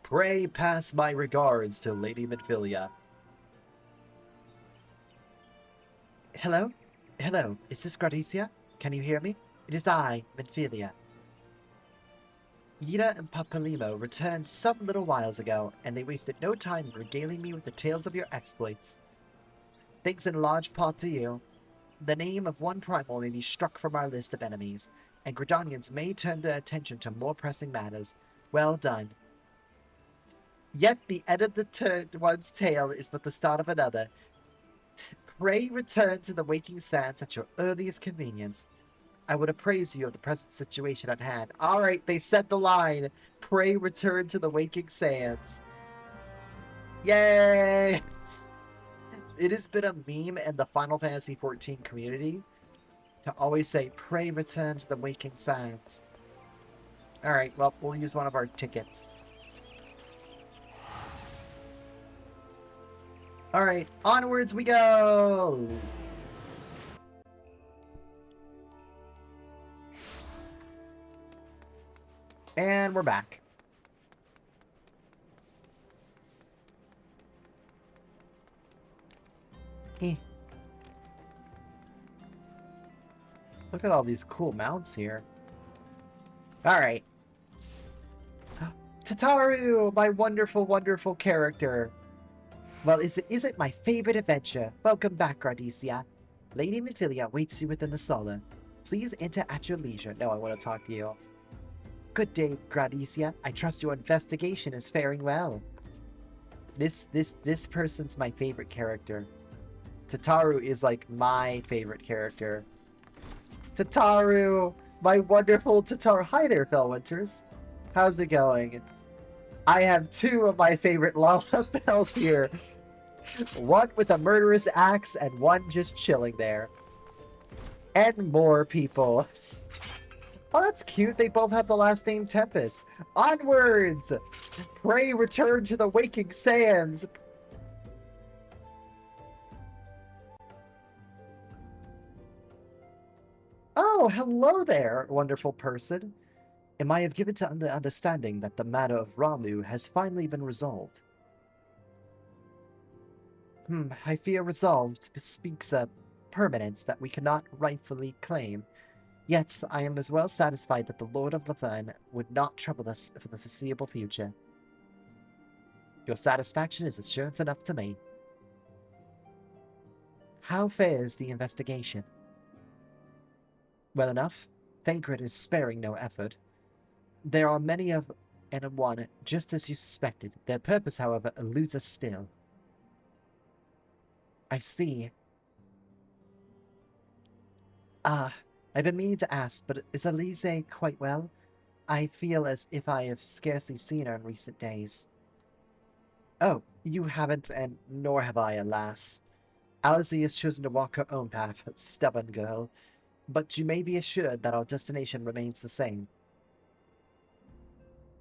Pray pass my regards to Lady Midfilia. Hello? Hello, is this Gradoss? Can you hear me? It is I, Midfilia. Yida and Papalimo returned some little whiles ago, and they wasted no time regaling me with the tales of your exploits. Thanks in large part to you, the name of one primal may be struck from our list of enemies, and Gradonians may turn their attention to more pressing matters. Well done. Yet the end of the one's tale is but the start of another. Pray return to the Waking Sands at your earliest convenience. I would appraise you of the present situation at hand. Alright, they set the line. Pray return to the Waking Sands. Yay! It has been a meme in the Final Fantasy XIV community to always say, pray return to the Waking Sands. Alright, well, we'll use one of our tickets. Alright, onwards we go! And we're back. Eh. Look at all these cool mounts here. Alright. Tataru! My wonderful, wonderful character. Well, is it my favorite adventure? Welcome back, Gradoss. Lady Midfilia waits you within the sala. Please enter at your leisure. No, I want to talk to you. Good day, Gradoss. I trust your investigation is faring well. This person's my favorite character. Tataru is like my favorite character. Tataru! My wonderful Tataru. Hi there, Fellwinters. How's it going? I have two of my favorite Lalafels here. One with a murderous axe and one just chilling there. And more people. Oh, that's cute. They both have the last name Tempest. Onwards! Pray return to the waking sands. Oh, hello there, wonderful person. Am I have given to understanding that the matter of Ramuh has finally been resolved? I fear resolved bespeaks a permanence that we cannot rightfully claim. Yet, I am as well satisfied that the Lord of Laverne would not trouble us for the foreseeable future. Your satisfaction is assurance enough to me. How fares the investigation? Well enough. Thancred is sparing no effort. There are many of and one, just as you suspected. Their purpose, however, eludes us still. I see. I've been meaning to ask, but is Elise quite well? I feel as if I have scarcely seen her in recent days. Oh, you haven't, and nor have I, alas. Alice has chosen to walk her own path, stubborn girl. But you may be assured that our destination remains the same.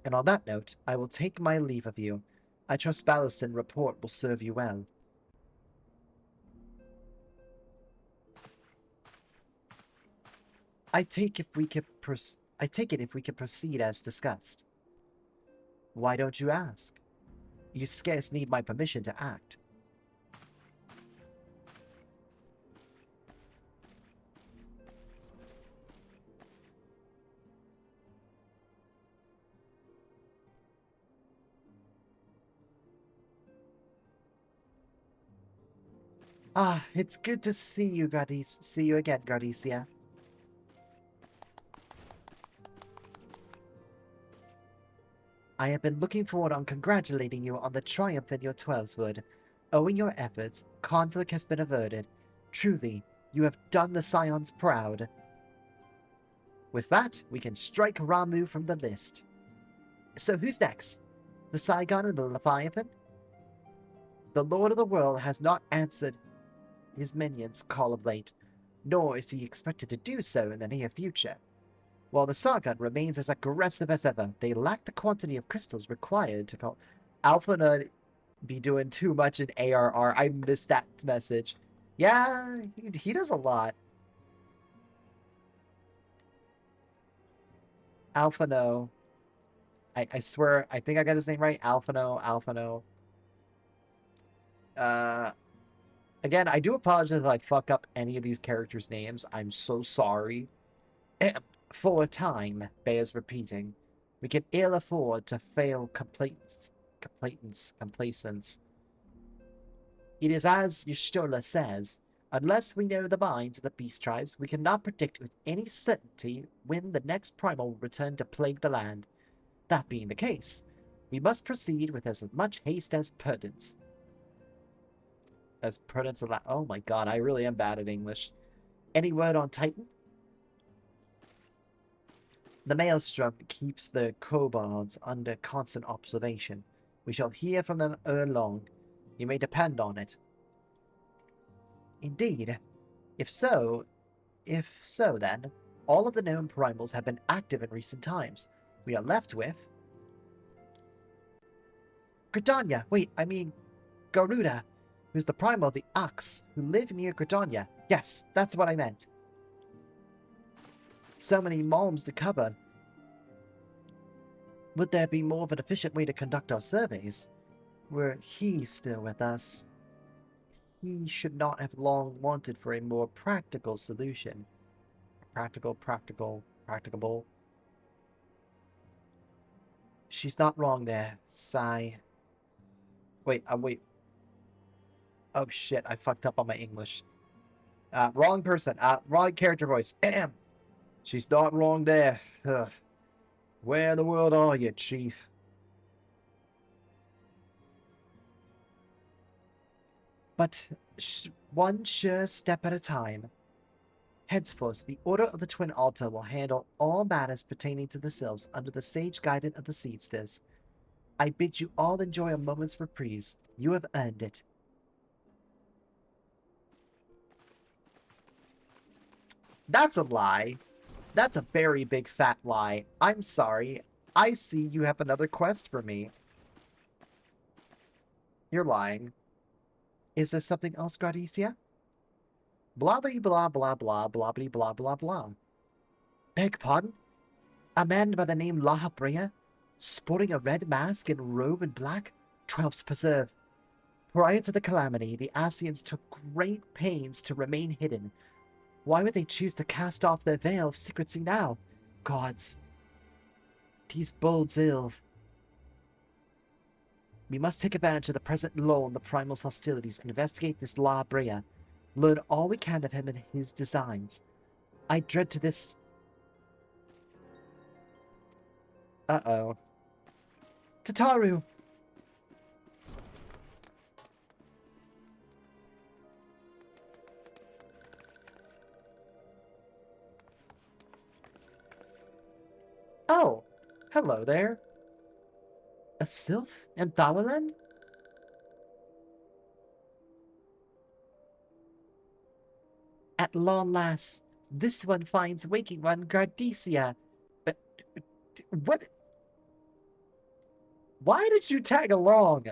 And on that note, I will take my leave of you. I trust Ballaston's report will serve you well. I take it if we could proceed as discussed. Why don't you ask? You scarce need my permission to act. It's good to see you, Gradoss. See you again, Gradoss. I have been looking forward on congratulating you on the triumph in your Twelveswood. Owing your efforts, conflict has been averted. Truly, you have done the Scions proud. With that, we can strike Ramuh from the list. So who's next? The Saigon and the Leviathan? The Lord of the World has not answered his minions' call of late, nor is he expected to do so in the near future. While the Sargon remains as aggressive as ever, they lack the quantity of crystals required to call Alpha be doing too much in ARR. I missed that message. Yeah, he does a lot. Alphano. I swear, I think I got his name right. Alphano. Again, I do apologize if I fuck up any of these characters' names. I'm so sorry. For a time, bears repeating. We can ill afford to fail complacence. It is as Y'shtola says, unless we know the minds of the beast tribes, we cannot predict with any certainty when the next primal will return to plague the land. That being the case, we must proceed with as much haste as prudence. Oh my god, I really am bad at English. Any word on Titan? The Maelstrom keeps the kobolds under constant observation. We shall hear from them ere long. You may depend on it. Indeed. If so then, all of the known primals have been active in recent times. We are left with... Gridania! Wait, I mean... Garuda, who's the primal of the Ox, who live near Gridania. Yes, that's what I meant. So many malms to cover. Would there be more of an efficient way to conduct our surveys? Were he still with us, he should not have long wanted for a more practical solution. Practicable. She's not wrong there, sigh. Wait. Oh shit, I fucked up on my English. Wrong person. Wrong character voice. Damn. She's not wrong there. Ugh. Where in the world are you, Chief? But one sure step at a time. Henceforth, the Order of the Twin Altar will handle all matters pertaining to the sylphs under the sage guidance of the Seedsters. I bid you all enjoy a moment's reprise. You have earned it. That's a lie. That's a very big fat lie. I'm sorry. I see you have another quest for me. You're lying. Is there something else, Gradoss? Blah blah blah blah blah blah blah blah blah blah. Beg pardon? A man by the name Lahabrea, sporting a red mask and robe in black? 12's preserve. Prior to the calamity, the Asians took great pains to remain hidden. Why would they choose to cast off their veil of secrecy now? Gods. These bodes ill. We must take advantage of the present lull in the Primal's hostilities and investigate this Lahabrea. Learn all we can of him and his designs. I dread to this... Uh-oh. Tataru! Oh, hello there. A sylph in Thalaland? At long last, this one finds waking one Gradoss. What? Why did you tag along?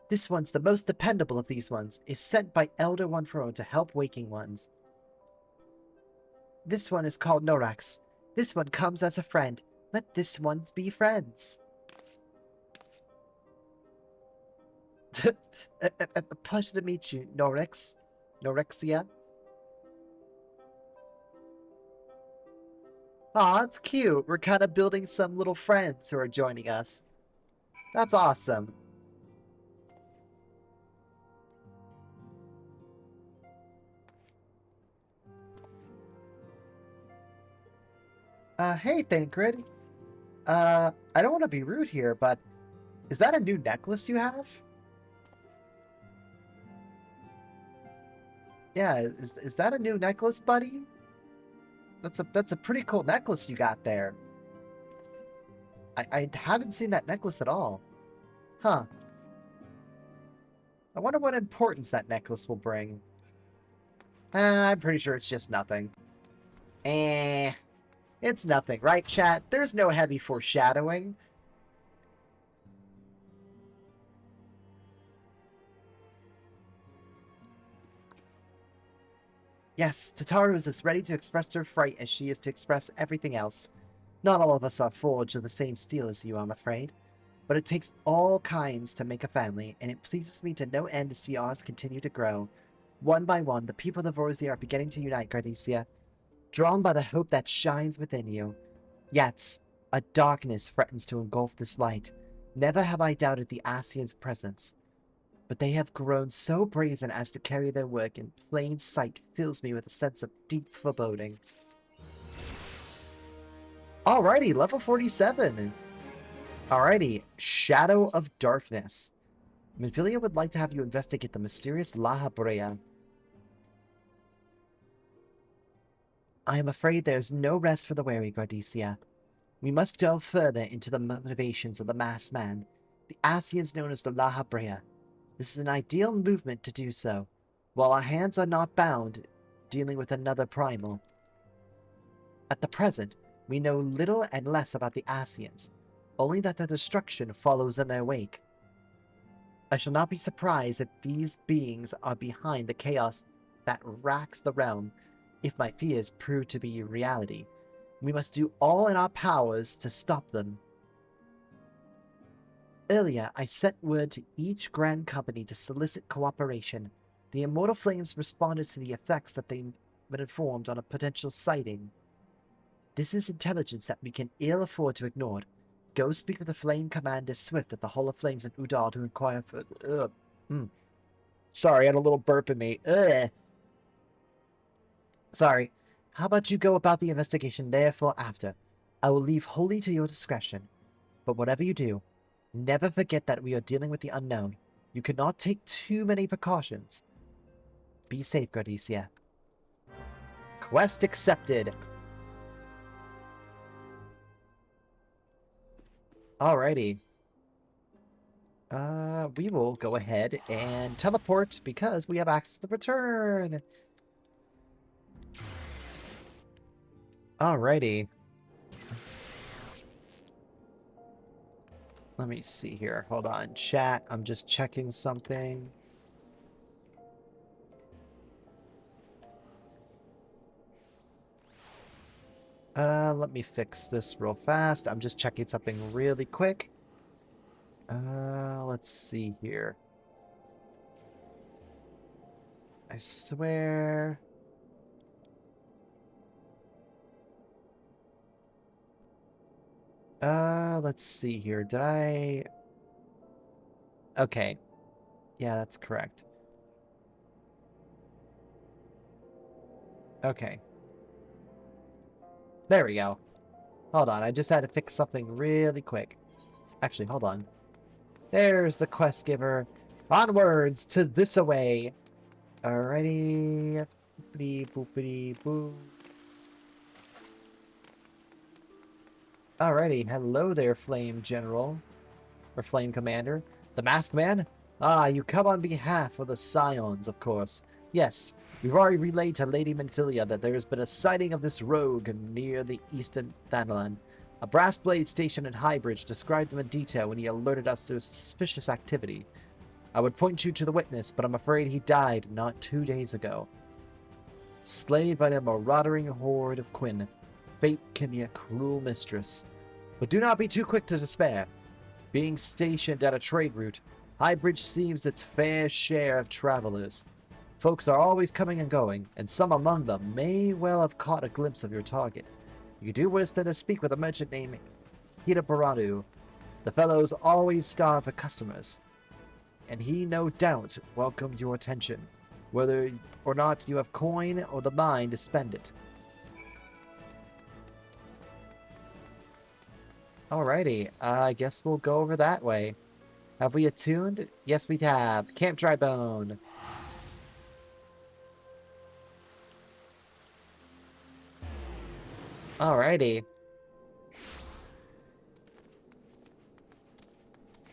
This one's the most dependable of these ones, is sent by Elder One Throne to help waking ones. This one is called Norax. This one comes as a friend. Let this one be friends. A pleasure to meet you, Norex. Norexia. Aw, it's cute. We're kind of building some little friends who are joining us. That's awesome. Hey, Thancred. I don't want to be rude here, but is that a new necklace you have? Yeah, is that a new necklace, buddy? That's a pretty cool necklace you got there. I haven't seen that necklace at all. Huh. I wonder what importance that necklace will bring. I'm pretty sure it's just nothing. It's nothing, right, chat? There's no heavy foreshadowing. Yes, Tataru is as ready to express her fright as she is to express everything else. Not all of us are forged of the same steel as you, I'm afraid. But it takes all kinds to make a family, and it pleases me to no end to see ours continue to grow. One by one, the people of Vorsia are beginning to unite, Gradoss, drawn by the hope that shines within you. Yet, a darkness threatens to engulf this light. Never have I doubted the Asians' presence. But they have grown so brazen as to carry their work in plain sight fills me with a sense of deep foreboding. Alrighty, level 47. Alrighty, Shadow of Darkness. Minfilia would like to have you investigate the mysterious Lahabrea. I am afraid there is no rest for the weary, Gradoss. We must delve further into the motivations of the masked man, the Asians known as the Lahabrea. This is an ideal movement to do so, while our hands are not bound dealing with another primal. At the present, we know little and less about the Asians, only that their destruction follows in their wake. I shall not be surprised if these beings are behind the chaos that racks the realm, if my fears prove to be reality. We must do all in our powers to stop them. Earlier, I sent word to each Grand Company to solicit cooperation. The Immortal Flames responded to the effects that they've been informed on a potential sighting. This is intelligence that we can ill afford to ignore. Go speak with the Flame Commander Swift at the Hall of Flames in Udal to inquire for... Sorry, I had a little burp in me. Sorry. How about you go about the investigation therefore after? I will leave wholly to your discretion. But whatever you do, never forget that we are dealing with the unknown. You cannot take too many precautions. Be safe, Gradoss. Quest accepted. Alrighty. We will go ahead and teleport because we have access to the return. Alrighty. Let me see here. Hold on. Chat, I'm just checking something. Let me fix this real fast. I'm just checking something really quick. Let's see here. I swear... let's see here. Did I... Okay. Yeah, that's correct. Okay. There we go. Hold on, I just had to fix something really quick. Actually, hold on. There's the quest giver. Onwards to this away. Alrighty. Boopity boopity boo. Alrighty, hello there, Flame General. Or Flame Commander. The Masked Man? Ah, you come on behalf of the Scions, of course. Yes, we've already relayed to Lady Menphilia that there has been a sighting of this rogue near the eastern Thanalan. A brass blade stationed at Highbridge described him in detail when he alerted us to suspicious activity. I would point you to the witness, but I'm afraid he died not 2 days ago. Slayed by the marauding horde of Quinn. Fate can be a cruel mistress. But do not be too quick to despair. Being stationed at a trade route, Highbridge seems its fair share of travelers. Folks are always coming and going, and some among them may well have caught a glimpse of your target. You do worse than to speak with a merchant named Hidabaradu. The fellow's always starved for customers, and he no doubt welcomed your attention, whether or not you have coin or the mind to spend it. Alrighty, I guess we'll go over that way. Have we attuned? Yes, we have. Camp Drybone. Alrighty.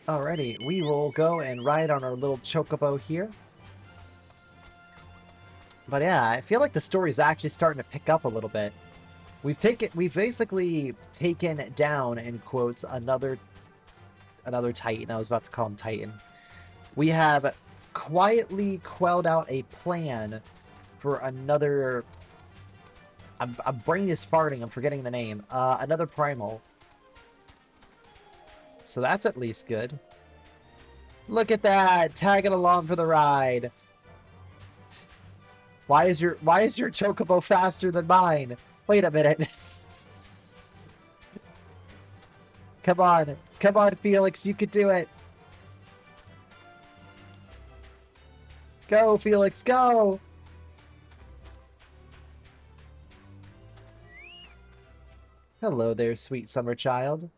Alrighty, we will go and ride on our little chocobo here. But yeah, I feel like the story's actually starting to pick up a little bit. We've basically taken down, in quotes, another Titan. I was about to call him Titan. We have quietly quelled out a plan for another... My brain is farting, I'm forgetting the name. Another Primal. So that's at least good. Look at that! Tagging along for the ride. Why is your chocobo faster than mine? Wait a minute. Come on. Come on, Felix. You can do it. Go, Felix. Go. Hello there, sweet summer child.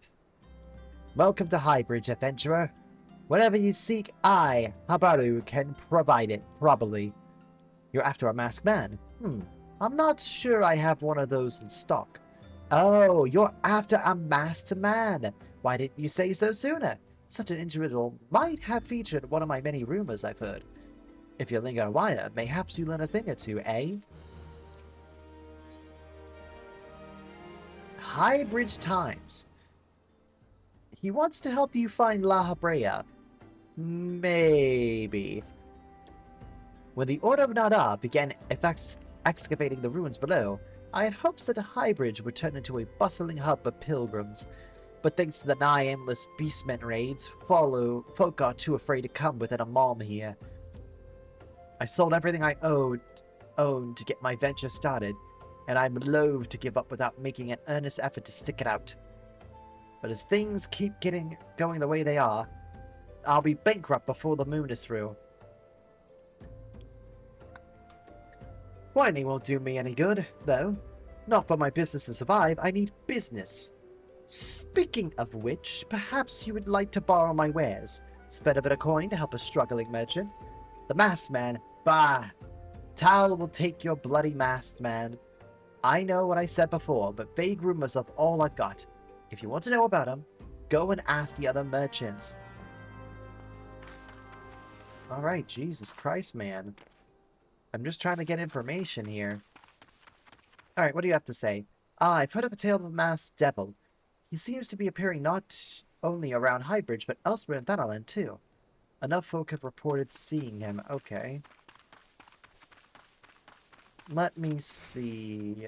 Welcome to Highbridge, adventurer. Whatever you seek, I, Habaru, can provide it, probably. You're after a masked man. I'm not sure I have one of those in stock. Oh, you're after a masked man. Why didn't you say so sooner? Such an individual might have featured in one of my many rumors I've heard. If you linger a while, mayhaps you learn a thing or two, eh? Highbridge Times. He wants to help you find La Habrea. Maybe. When the Order of Nada began excavating the ruins below, I had hopes that Highbridge would turn into a bustling hub of pilgrims, but thanks to the nigh endless beastmen raids, folk got too afraid to come within a mile here. I sold everything I owned to get my venture started, and I'm loath to give up without making an earnest effort to stick it out. But as things keep going the way they are, I'll be bankrupt before the moon is through. Whining won't do me any good, though. Not for my business to survive, I need business. Speaking of which, perhaps you would like to borrow my wares. Spend a bit of coin to help a struggling merchant. The masked man, bah! Tal will take your bloody masked man. I know what I said before, but vague rumors of all I've got. If you want to know about them, go and ask the other merchants. Alright, Jesus Christ, man. I'm just trying to get information here. Alright, what do you have to say? I've heard of a tale of a masked devil. He seems to be appearing not only around Highbridge, but elsewhere in Thanaland, too. Enough folk have reported seeing him. Okay. Let me see.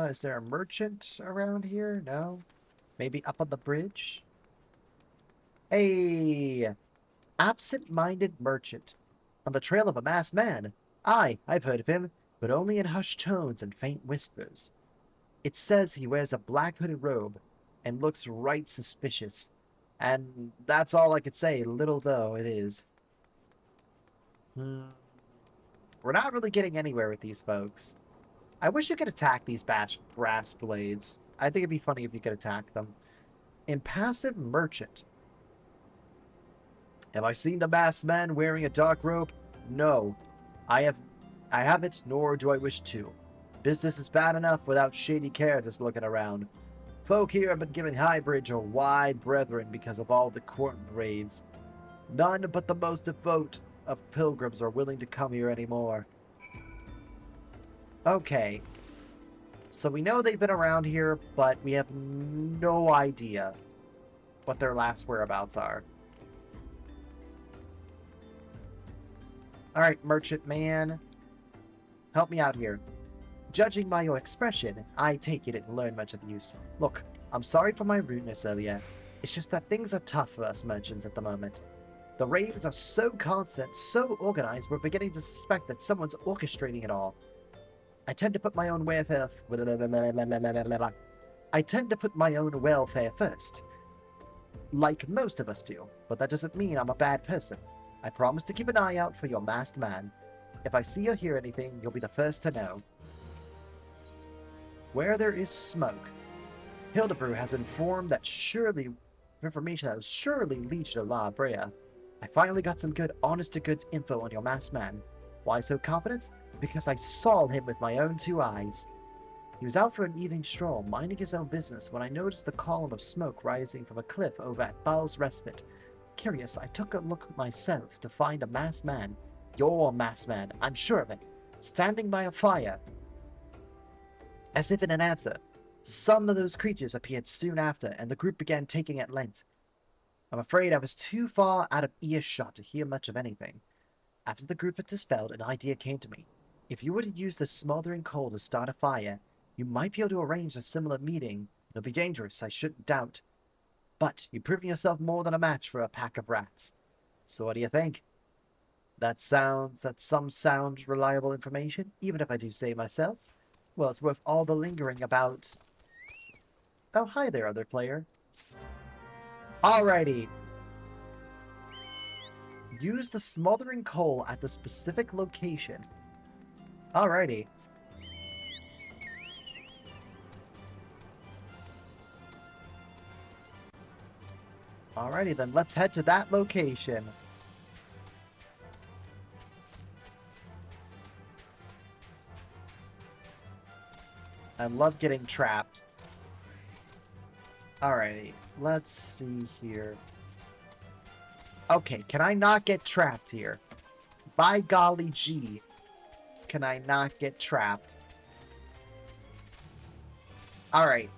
Is there a merchant around here? No? Maybe up on the bridge? Hey! Absent-minded merchant. On the trail of a masked man. Aye, I've heard of him, but only in hushed tones and faint whispers. It says he wears a black hooded robe and looks right suspicious. And that's all I could say, little though it is. We're not really getting anywhere with these folks. I wish you could attack these brass blades. I think it'd be funny if you could attack them. Impassive merchant. Have I seen the masked man wearing a dark robe? No. I haven't, nor do I wish to. Business is bad enough without shady characters looking around. Folk here have been giving Highbridge a wide brethren because of all the court raids. None but the most devout of pilgrims are willing to come here anymore. Okay. So we know they've been around here, but we have no idea what their last whereabouts are. Alright, merchant man. Help me out here. Judging by your expression, I take you didn't learn much of use. Look, I'm sorry for my rudeness earlier. It's just that things are tough for us merchants at the moment. The raids are so constant, so organized, we're beginning to suspect that someone's orchestrating it all. I tend to put my own welfare first. Like most of us do, but that doesn't mean I'm a bad person. I promise to keep an eye out for your masked man. If I see or hear anything, you'll be the first to know. Where there is smoke. Hildebrew has information that will surely lead you to La Brea. I finally got some good honest-to-goods info on your masked man. Why so confident? Because I saw him with my own two eyes. He was out for an evening stroll, minding his own business, when I noticed the column of smoke rising from a cliff over at Thal's Respite. Curious, I took a look myself to find a masked man. Your masked man, I'm sure of it. Standing by a fire. As if in an answer, some of those creatures appeared soon after, and the group began taking at length. I'm afraid I was too far out of earshot to hear much of anything. After the group had dispelled, an idea came to me. If you were to use the smoldering coal to start a fire, you might be able to arrange a similar meeting. It'll be dangerous, I shouldn't doubt. But you've proven yourself more than a match for a pack of rats. So what do you think? That's some sound reliable information, even if I do say myself. Well, it's worth all the lingering about... Oh, hi there, other player. Alrighty. Use the smoldering coal at the specific location. Alrighty. Alrighty then, let's head to that location. I love getting trapped. Alrighty, let's see here. Okay, can I not get trapped here? By golly gee, can I not get trapped? Alright.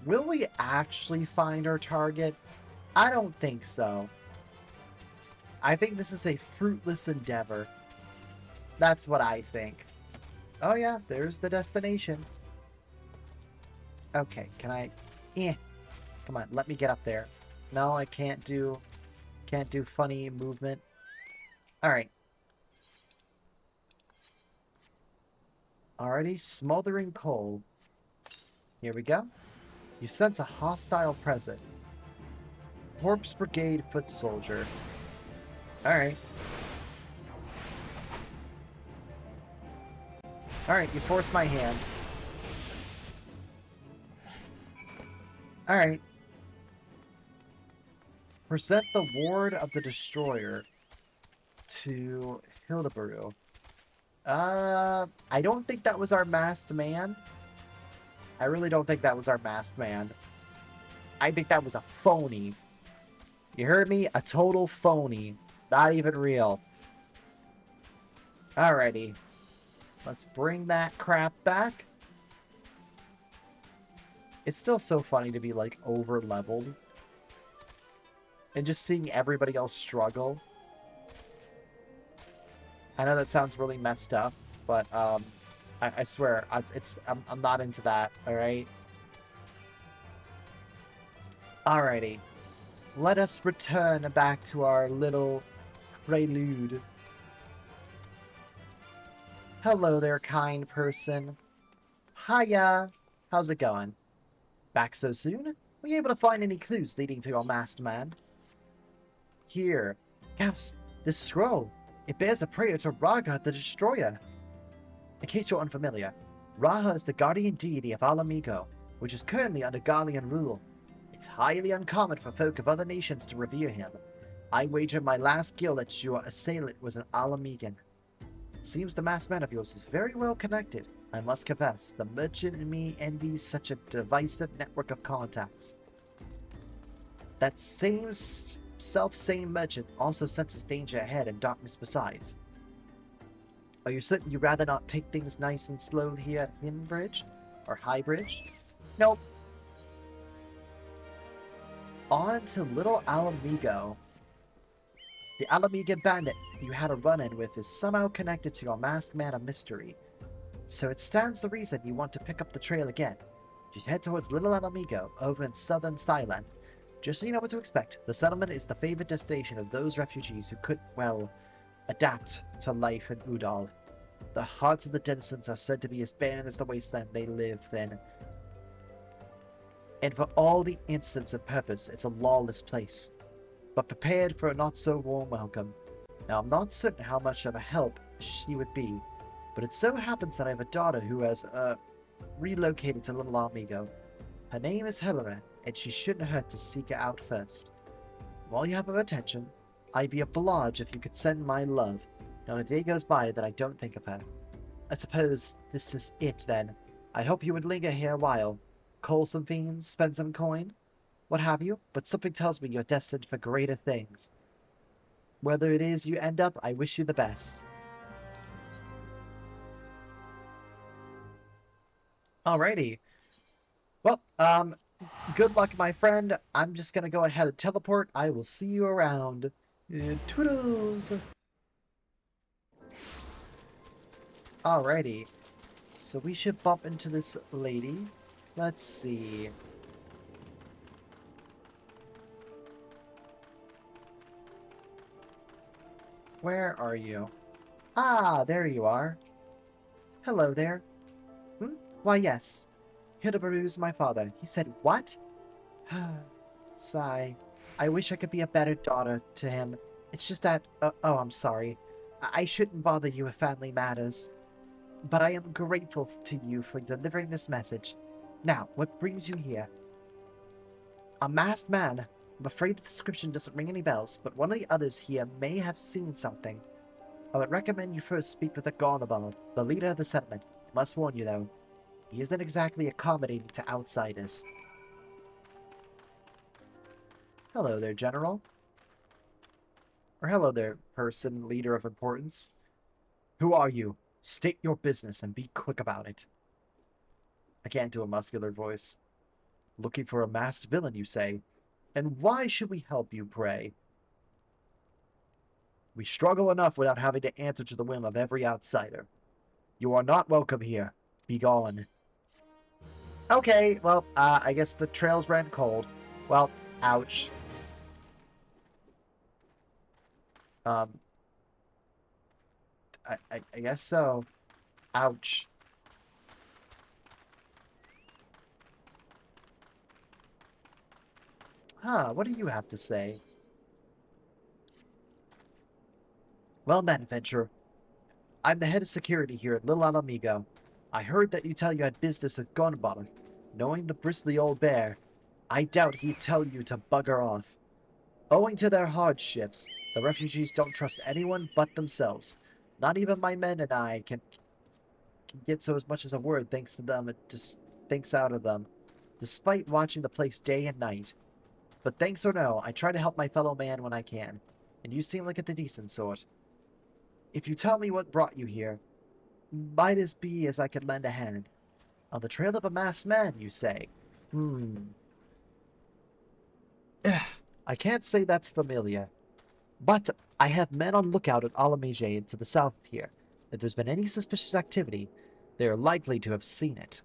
Will we actually find our target? I don't think so. I think this is a fruitless endeavor. That's what I think. Oh yeah, there's the destination. Okay, can I... Come on, let me get up there. No, I can't do funny movement. Alright. Alrighty, smoldering coal. Here we go. You sense a hostile presence. Corpse Brigade foot soldier. Alright. Alright, you forced my hand. Alright. Present the Ward of the Destroyer to Hildebrand. I don't think that was our masked man. I really don't think that was our masked man. I think that was a phony. You heard me? A total phony. Not even real. Alrighty. Let's bring that crap back. It's still so funny to be, like, over-leveled. And just seeing everybody else struggle. I know that sounds really messed up, but, I swear, I'm not into that, alright? Alrighty. Let us return back to our little prelude. Hello there, kind person. Hiya! How's it going? Back so soon? Were you able to find any clues leading to your masked man? Here. Yes, this scroll. It bears a prayer to Raga the Destroyer. In case you're unfamiliar, Raha is the guardian deity of Alamigo, which is currently under Garlean rule. It's highly uncommon for folk of other nations to revere him. I wager my last guild that your assailant was an Alamigan. It seems the masked man of yours is very well connected. I must confess, the merchant in me envies such a divisive network of contacts. That same self-same merchant also senses danger ahead and darkness besides. Are you certain you'd rather not take things nice and slow here at Inbridge? Or Highbridge? Nope. On to Little Alamigo. The Alamiga bandit you had a run-in with is somehow connected to your masked man of mystery. So it stands to reason you want to pick up the trail again. You head towards Little Alamigo over in southern Thailand. Just so you know what to expect, the settlement is the favorite destination of those refugees who could, well, adapt to life in Udall. The hearts of the denizens are said to be as barren as the wasteland they live in. And for all the instance and purpose, it's a lawless place. But prepared for a not-so-warm welcome. Now, I'm not certain how much of a help she would be, but it so happens that I have a daughter who has, relocated to Little Alamigo. Her name is Helena, and she shouldn't hurt to seek her out first. While you have her attention, I'd be obliged if you could send my love. Not a day goes by that I don't think of her. I suppose this is it, then. I hope you would linger here a while. Call some fiends, spend some coin, what have you, but something tells me you're destined for greater things. Whether it is you end up, I wish you the best. Alrighty. Well, good luck, my friend. I'm just gonna go ahead and teleport. I will see you around. Toodles! Alrighty. So we should bump into this lady. Let's see. Where are you? Ah, there you are. Hello there. Why, yes. Hildebrand's my father. He said, what? Sigh. I wish I could be a better daughter to him. It's just that... oh, I'm sorry. I shouldn't bother you with family matters. But I am grateful to you for delivering this message. Now, what brings you here? A masked man. I'm afraid the description doesn't ring any bells, but one of the others here may have seen something. I would recommend you first speak with the Garnabald, the leader of the settlement. I must warn you, though. He isn't exactly accommodating to outsiders. Hello there, General. Or hello there, person, leader of importance. Who are you? State your business and be quick about it. I can't do a muscular voice. Looking for a masked villain, you say? And why should we help you, pray? We struggle enough without having to answer to the whim of every outsider. You are not welcome here. Be gone. Okay, well, I guess the trails ran cold. Well, ouch. I guess so. Ouch. Huh, what do you have to say? Well met, adventurer. I'm the head of security here at Little Alamigo. I heard that you had business with Gunbottom. Knowing the bristly old bear, I doubt he'd tell you to bugger off. Owing to their hardships, the refugees don't trust anyone but themselves. Not even my men and I can get so much as a word thanks to them. It just thinks out of them, despite watching the place day and night. But thanks or no, I try to help my fellow man when I can, and you seem like a decent sort. If you tell me what brought you here, might as be as I could lend a hand. On the trail of a masked man, you say? I can't say that's familiar. But I have men on lookout at Alamije to the south of here. If there's been any suspicious activity, they are likely to have seen it.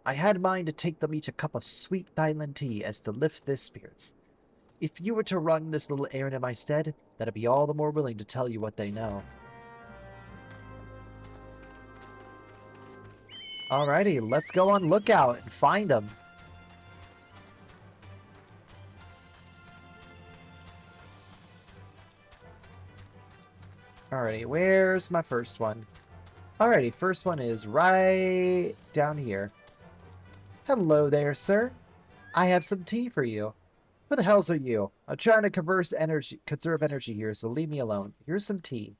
I had in mind to take them each a cup of sweet Thailand tea as to lift their spirits. If you were to run this little errand in my stead, that'd be all the more willing to tell you what they know. Alrighty, let's go on lookout and find them. Alrighty, where's my first one? Alrighty, first one is right down here. Hello there, sir. I have some tea for you. Who the hells are you? I'm trying to conserve energy here, so leave me alone. Here's some tea.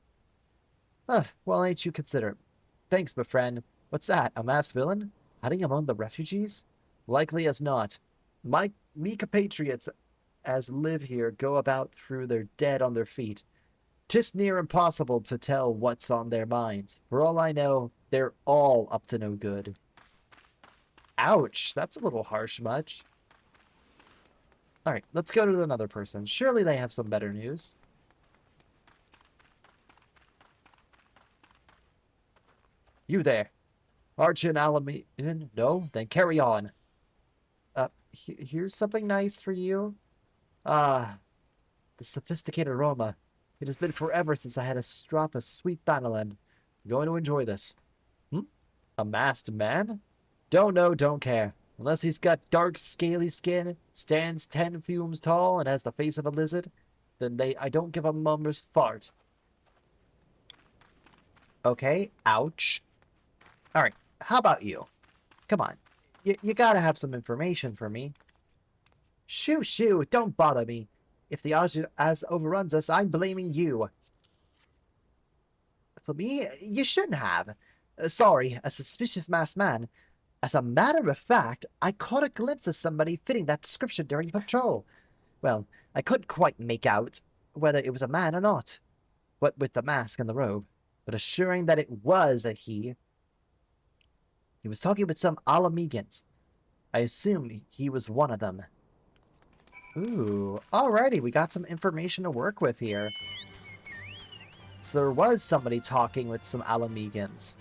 Well, ain't you considerate. Thanks, my friend. What's that, a masked villain? Hiding among the refugees? Likely as not. Me compatriots as live here go about through their dead on their feet. 'Tis near impossible to tell what's on their minds. For all I know, they're all up to no good. Ouch, that's a little harsh much. Alright, let's go to another person. Surely they have some better news. You there. Archon Alamy... No? Then carry on. Here's something nice for you. The sophisticated aroma. It has been forever since I had a drop of sweet Thailand. I'm going to enjoy this. A masked man? Don't know, don't care. Unless he's got dark, scaly skin, stands 10 fumes tall, and has the face of a lizard, then I don't give a mummer's fart. Okay, ouch. Alright, how about you? Come on. You gotta have some information for me. Shoo, don't bother me. If the as overruns us, I'm blaming you. For me, you shouldn't have. Sorry, a suspicious masked man. As a matter of fact, I caught a glimpse of somebody fitting that description during patrol. Well, I couldn't quite make out whether it was a man or not, what with the mask and the robe, but assuring that it was a he. He was talking with some Alamegans. I assumed he was one of them. Ooh, alrighty, we got some information to work with here. So there was somebody talking with some Alamegans.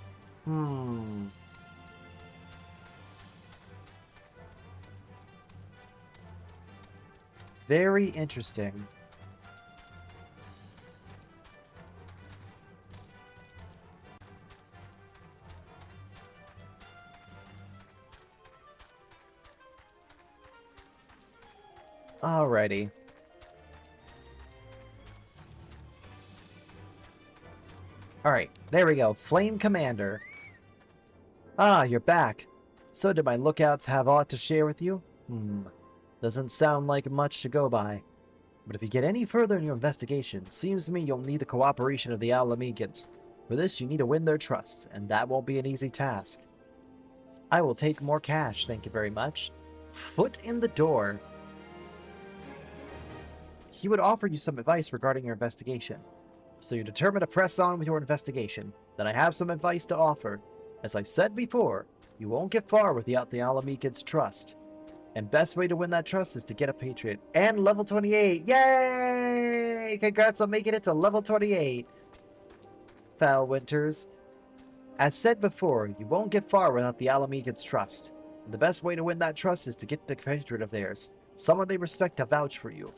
Very interesting. Alrighty. Alright, there we go. Flame Commander. Ah, you're back. So did my lookouts have aught to share with you? Doesn't sound like much to go by. But if you get any further in your investigation, seems to me you'll need the cooperation of the Alamegans. For this, you need to win their trust, and that won't be an easy task. I will take more cash, thank you very much. Foot in the door. He would offer you some advice regarding your investigation. So you're determined to press on with your investigation. Then I have some advice to offer. As I said before, You won't get far without the Alamican's trust. And best way to win that trust is to get a Patriot. And level 28! Yay! Congrats on making it to level 28! Foul Winters. As said before, you won't get far without the Alamican's trust. And the best way to win that trust is to get the Patriot of theirs. Someone they respect to vouch for you.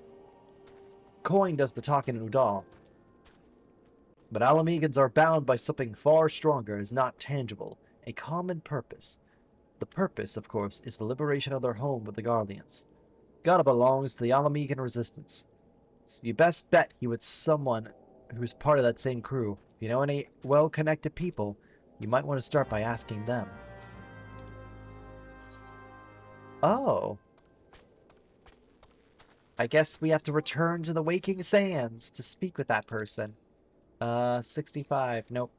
Coin does the talking in Udal. But Alamegans are bound by something far stronger, is not tangible. A common purpose. The purpose, of course, is the liberation of their home with the Guardians. Gotta belongs to the Alamegan resistance. So you best bet he was someone who's part of that same crew. If you know any well-connected people, you might want to start by asking them. Oh. I guess we have to return to the Waking Sands to speak with that person. 65. Nope.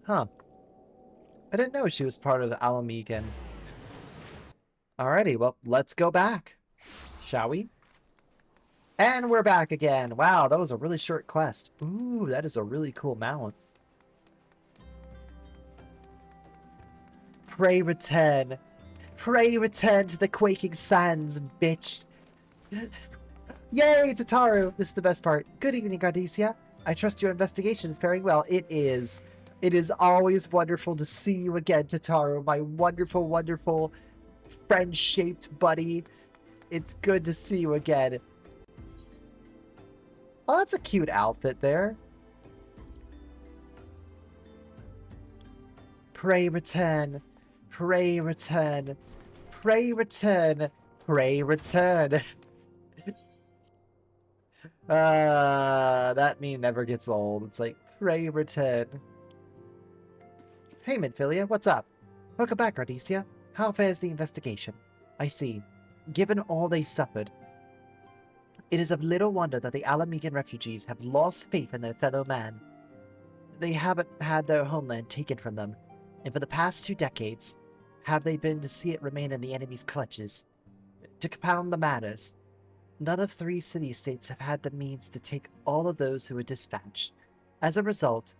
Huh. I didn't know she was part of the Alamegan. Alrighty, well, let's go back. Shall we? And we're back again. Wow, that was a really short quest. Ooh, that is a really cool mount. Pray return. Pray return to the Quaking Sands, bitch. Yay, Tataru! This is the best part. Good evening, Gardesia. I trust your investigation is faring well. It is. It is always wonderful to see you again, Tataru, my wonderful, wonderful friend-shaped buddy. It's good to see you again. Oh, that's a cute outfit there. Pray return. Pray return. Pray return. Pray return. That meme never gets old. It's like, pray return. Hey, Midfilia, what's up? Welcome back, Gardesia. How fares the investigation? I see. Given all they suffered, it is of little wonder that the Alamegan refugees have lost faith in their fellow man. They haven't had their homeland taken from them, and for the past 2 decades, have they been to see it remain in the enemy's clutches. To compound the matters, none of 3 city-states have had the means to take all of those who were dispatched. As a result,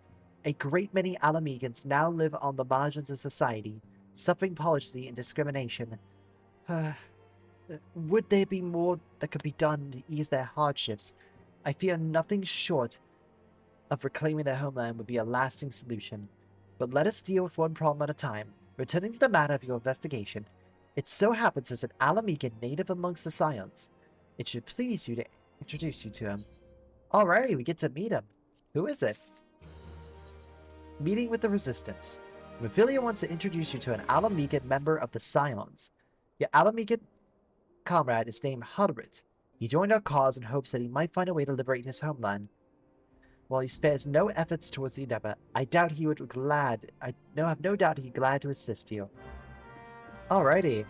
a great many Alamegans now live on the margins of society, suffering poverty and discrimination. Would there be more that could be done to ease their hardships? I fear nothing short of reclaiming their homeland would be a lasting solution. But let us deal with one problem at a time. Returning to the matter of your investigation, it so happens as an Alamegan native amongst the Scions. It should please you to introduce you to him. Alrighty, we get to meet him. Who is it? Meeting with the Resistance. Mephilia wants to introduce you to an Alamegan member of the Scions. Your Alamegan comrade is named Hudrit. He joined our cause in hopes that he might find a way to liberate his homeland. While he spares no efforts towards the endeavor, I have no doubt he'd be glad to assist you. Alrighty.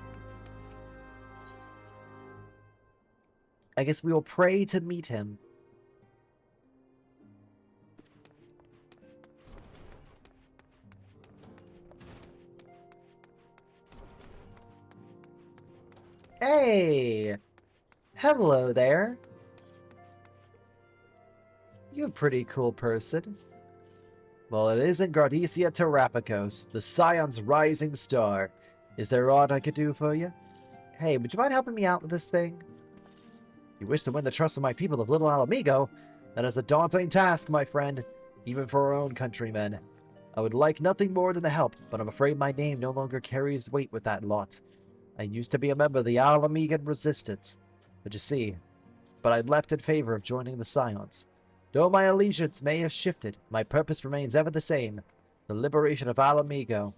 I guess we will pray to meet him. Hey! Hello there. You're a pretty cool person. Well, it isn't Gardesia Terrapicos, the Scion's rising star. Is there aught I could do for you? Hey, would you mind helping me out with this thing? You wish to win the trust of my people of Little Alamigo? That is a daunting task, my friend, even for our own countrymen. I would like nothing more than the help, but I'm afraid my name no longer carries weight with that lot. I used to be a member of the Alamegan Resistance, but I left in favor of joining the Scions. Though my allegiance may have shifted, my purpose remains ever the same, the liberation of Alamigo.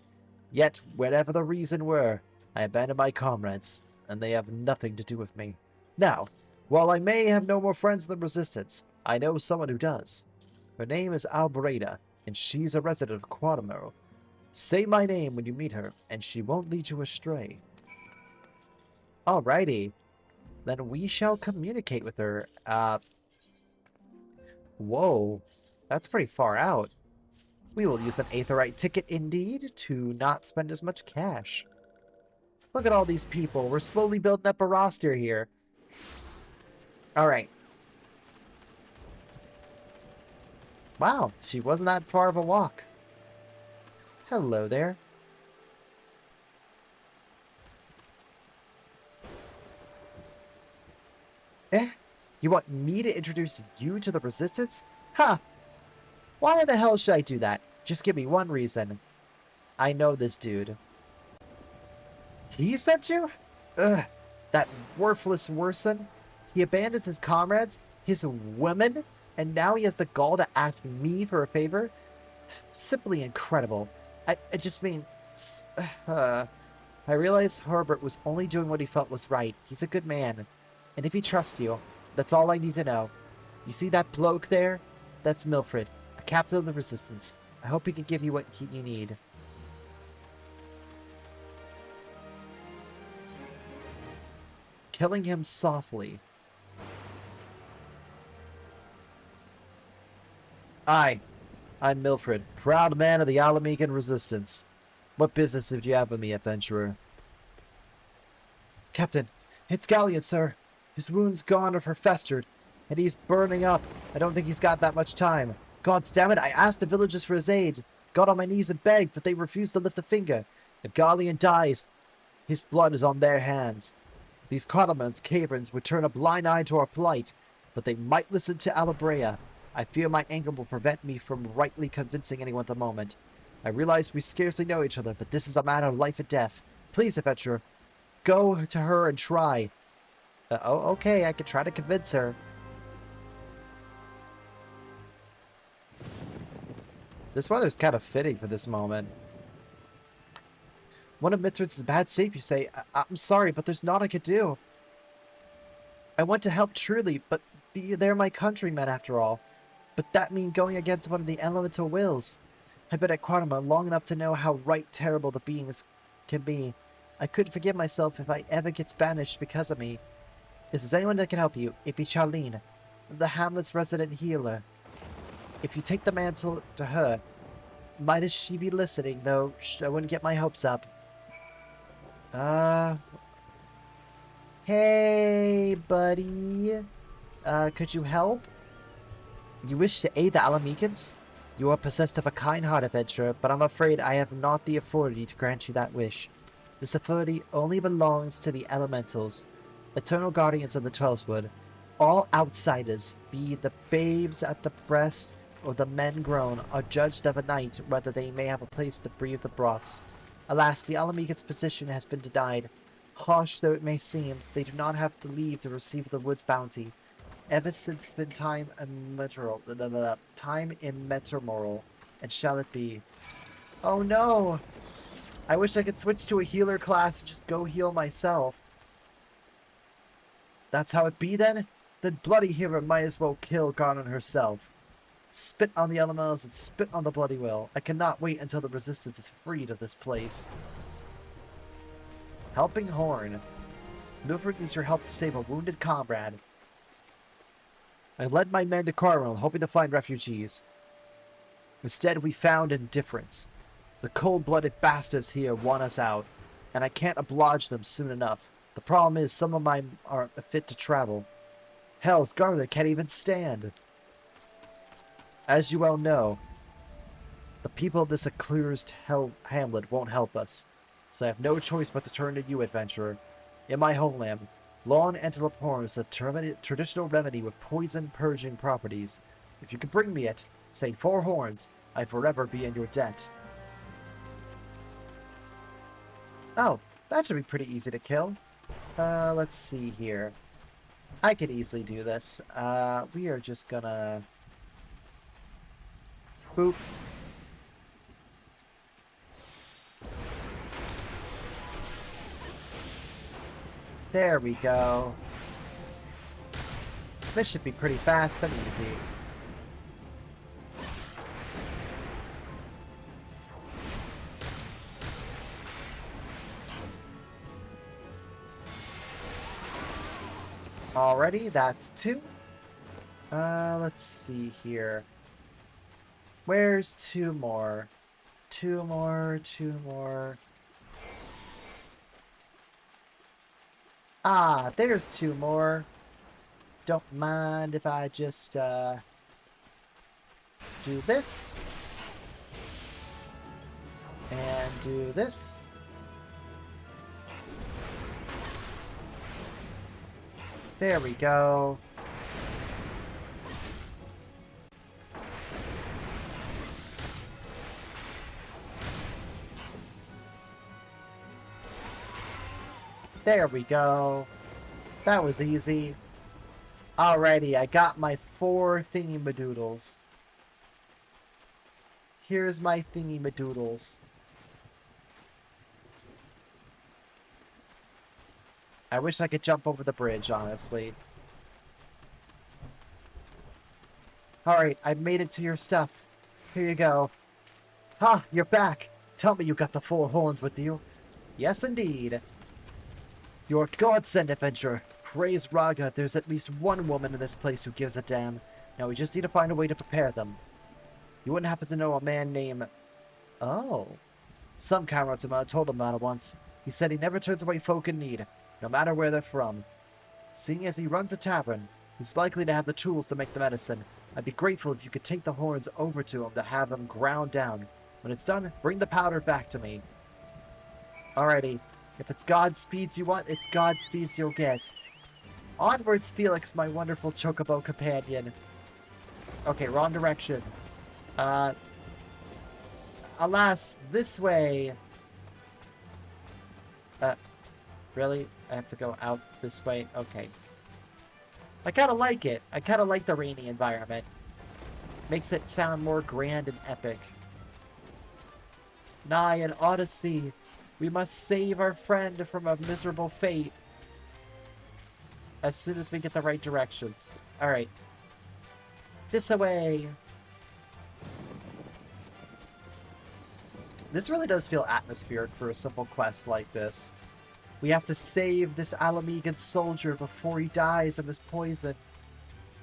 Yet, whatever the reason were, I abandoned my comrades, and they have nothing to do with me. Now, while I may have no more friends in the Resistance, I know someone who does. Her name is Albreda, and she's a resident of Quatamero. Say my name when you meet her, and she won't lead you astray. Alrighty. Then we shall communicate with her. Whoa. That's pretty far out. We will use an Aetherite ticket indeed to not spend as much cash. Look at all these people. We're slowly building up a roster here. Alright. Wow, she wasn't that far of a walk. Hello there. Eh? You want me to introduce you to the Resistance? Ha! Why the hell should I do that? Just give me one reason. I know this dude. He sent you? Ugh. That worthless Worsen. He abandons his comrades, his women, and now he has the gall to ask me for a favor? Simply incredible. I just mean... I realize Herbert was only doing what he felt was right. He's a good man. And if he trusts you, that's all I need to know. You see that bloke there? That's Milfred, a captain of the Resistance. I hope he can give you what you need. Killing him softly. I'm Milfred, proud man of the Alamecan Resistance. What business did you have with me, adventurer? Captain, it's Galleon, sir. His wound's gone or festered, and he's burning up. I don't think he's got that much time. God damn it, I asked the villagers for his aid. Got on my knees and begged, but they refused to lift a finger. If Galleon dies, his blood is on their hands. These Cottlemans, caverns, would turn a blind eye to our plight, but they might listen to Alabrea. I fear my anger will prevent me from rightly convincing anyone at the moment. I realize we scarcely know each other, but this is a matter of life and death. Please, adventurer, go to her and try. Okay, I could try to convince her. This weather's kind of fitting for this moment. One of Mithrid's in bad shape, you say. I'm sorry, but there's naught I could do. I want to help truly, but they're my countrymen after all. But that means going against one of the elemental wills. I've been at Quaterma long enough to know how right terrible the beings can be. I couldn't forgive myself if I ever gets banished because of me. If there's anyone that can help you, it'd be Charlene, the hamlet's resident healer. If you take the mantle to her, might as she be listening, though I wouldn't get my hopes up. Hey, buddy. Could you help? You wish to aid the Alamecans? You are possessed of a kind heart, adventurer, but I'm afraid I have not the authority to grant you that wish. This authority only belongs to the elementals, eternal guardians of the Twelveswood. All outsiders, be the babes at the breast or the men grown, are judged of a night whether they may have a place to breathe the broths. Alas, the Alamecans' position has been denied. Harsh though it may seem, they do not have to leave to receive the wood's bounty. Ever since it's been time immeasurable, and shall it be. Oh no! I wish I could switch to a healer class and just go heal myself. That's how it be then? The bloody hero might as well kill Garnon herself. Spit on the elementals and spit on the bloody will. I cannot wait until the resistance is freed of this place. Helping Horn. Milford needs your help to save a wounded comrade. I led my men to Carmel, hoping to find refugees. Instead, we found indifference. The cold-blooded bastards here want us out, and I can't oblige them soon enough. The problem is some of mine aren't fit to travel. Hell's Garland can't even stand. As you well know, the people of this accused hamlet won't help us, so I have no choice but to turn to you, adventurer. In my homeland, Lawn Antelope Horn is a traditional remedy with poison-purging properties. If you could bring me it, say 4 horns, I'd forever be in your debt. Oh, that should be pretty easy to kill. Let's see here. I could easily do this. We are just gonna... Boop. There we go. This should be pretty fast and easy. Alrighty, that's 2. Let's see here. Where's 2 more? 2 more, 2 more. Ah, there's 2 more. Don't mind if I just, do this. And do this. There we go. There we go. That was easy. Alrighty, I got my 4 thingy-madoodles. Here's my thingy-madoodles. I wish I could jump over the bridge, honestly. Alright, I made it to your stuff. Here you go. Ha! You're back! Tell me you got the 4 horns with you. Yes, indeed. You're a godsend, adventurer. Praise Raga, there's at least one woman in this place who gives a damn. Now we just need to find a way to prepare them. You wouldn't happen to know a man named... Oh. Some comrades of mine told him about it once. He said he never turns away folk in need, no matter where they're from. Seeing as he runs a tavern, he's likely to have the tools to make the medicine. I'd be grateful if you could take the horns over to him to have them ground down. When it's done, bring the powder back to me. Alrighty. If it's Godspeeds you want, it's Godspeeds you'll get. Onwards, Felix, my wonderful chocobo companion. Okay, wrong direction. Alas, this way. Really? I have to go out this way? Okay. I kind of like it. I kind of like the rainy environment. Makes it sound more grand and epic. Nigh an odyssey. We must save our friend from a miserable fate. As soon as we get the right directions. Alright. This away. This really does feel atmospheric for a simple quest like this. We have to save this Alamegan soldier before he dies of his poison.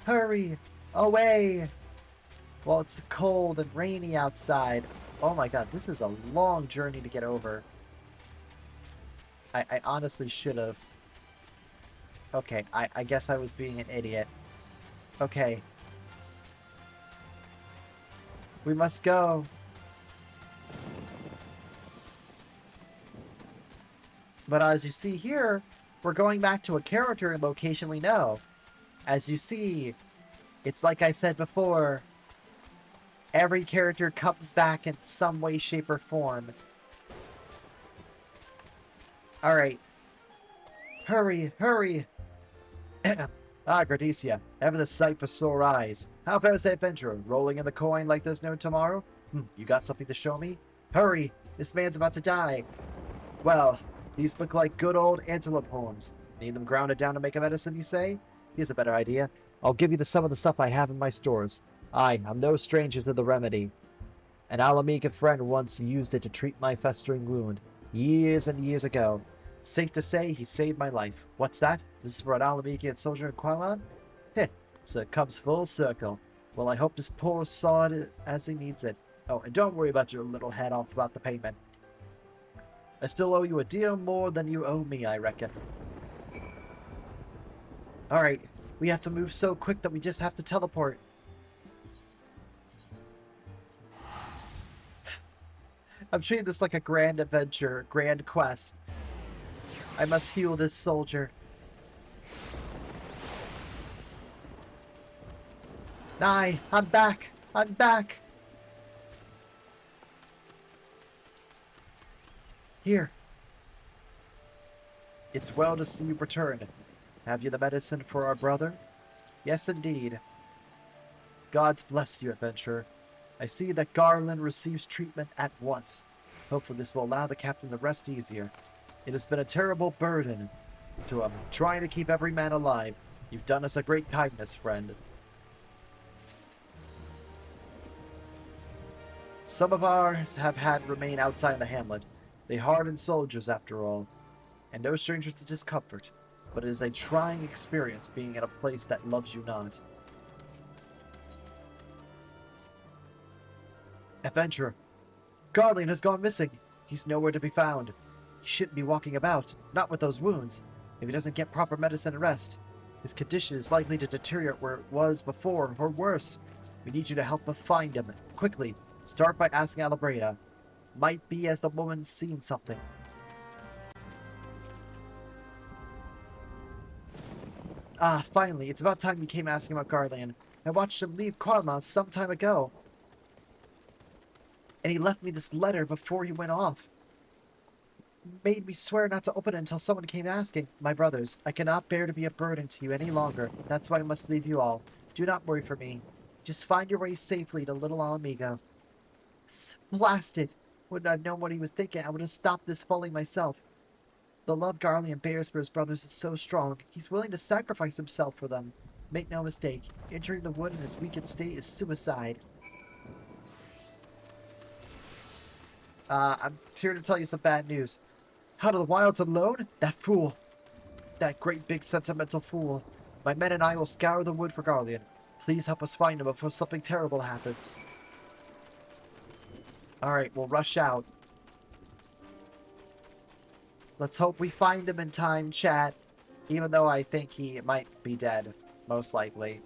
Hurry! Away! Well, it's cold and rainy outside. Oh my god, this is a long journey to get over. I honestly should have. Okay, I guess I was being an idiot. Okay. We must go. But as you see here, we're going back to a character and location we know. As you see, it's like I said before, every character comes back in some way, shape, or form. Alright. Hurry, hurry! Gradoss, ever the sight for sore eyes. How fares the adventurer? Rolling in the coin like there's no tomorrow? You got something to show me? Hurry! This man's about to die. Well, these look like good old antelope horns. Need them grounded down to make a medicine, you say? Here's a better idea. I'll give you some of the stuff I have in my stores. I'm no stranger to the remedy. An Alamegan friend once used it to treat my festering wound. Years and years ago. Safe to say, he saved my life. What's that? This is for an Alamegan soldier in Qualan? Heh, so it comes full circle. Well, I hope this poor saw it as he needs it. Oh, and don't worry about your little head off about the payment. I still owe you a deal more than you owe me, I reckon. Alright, we have to move so quick that we just have to teleport. I'm treating this like a grand adventure, grand quest. I must heal this soldier. Nye, I'm back! I'm back! Here. It's well to see you return. Have you the medicine for our brother? Yes, indeed. Gods bless you, adventurer. I see that Garland receives treatment at once. Hopefully this will allow the captain to rest easier. It has been a terrible burden to him, trying to keep every man alive. You've done us a great kindness, friend. Some of ours have had remain outside the hamlet. They hardened soldiers, after all. And no strangers to discomfort. But it is a trying experience being in a place that loves you not. Adventurer, Garland has gone missing. He's nowhere to be found. He shouldn't be walking about, not with those wounds. If he doesn't get proper medicine and rest, his condition is likely to deteriorate where it was before, or worse. We need you to help us find him. Quickly, start by asking Alabreda. Might be as the woman's seen something. Ah, finally, it's about time you came asking about Garland. I watched him leave Karma some time ago. And he left me this letter before he went off. Made me swear not to open it until someone came asking. My brothers, I cannot bear to be a burden to you any longer. That's why I must leave you all. Do not worry for me. Just find your way safely to Little Alamigo. Blasted! Wouldn't I've known what he was thinking, I would have stopped this folly myself. The love Garland bears for his brothers is so strong, he's willing to sacrifice himself for them. Make no mistake, entering the wood in his weakened state is suicide. I'm here to tell you some bad news. Out of the wilds alone? That fool. That great big sentimental fool. My men and I will scour the wood for Garland. Please help us find him before something terrible happens. Alright, we'll rush out. Let's hope we find him in time, chat. Even though I think he might be dead. Most likely.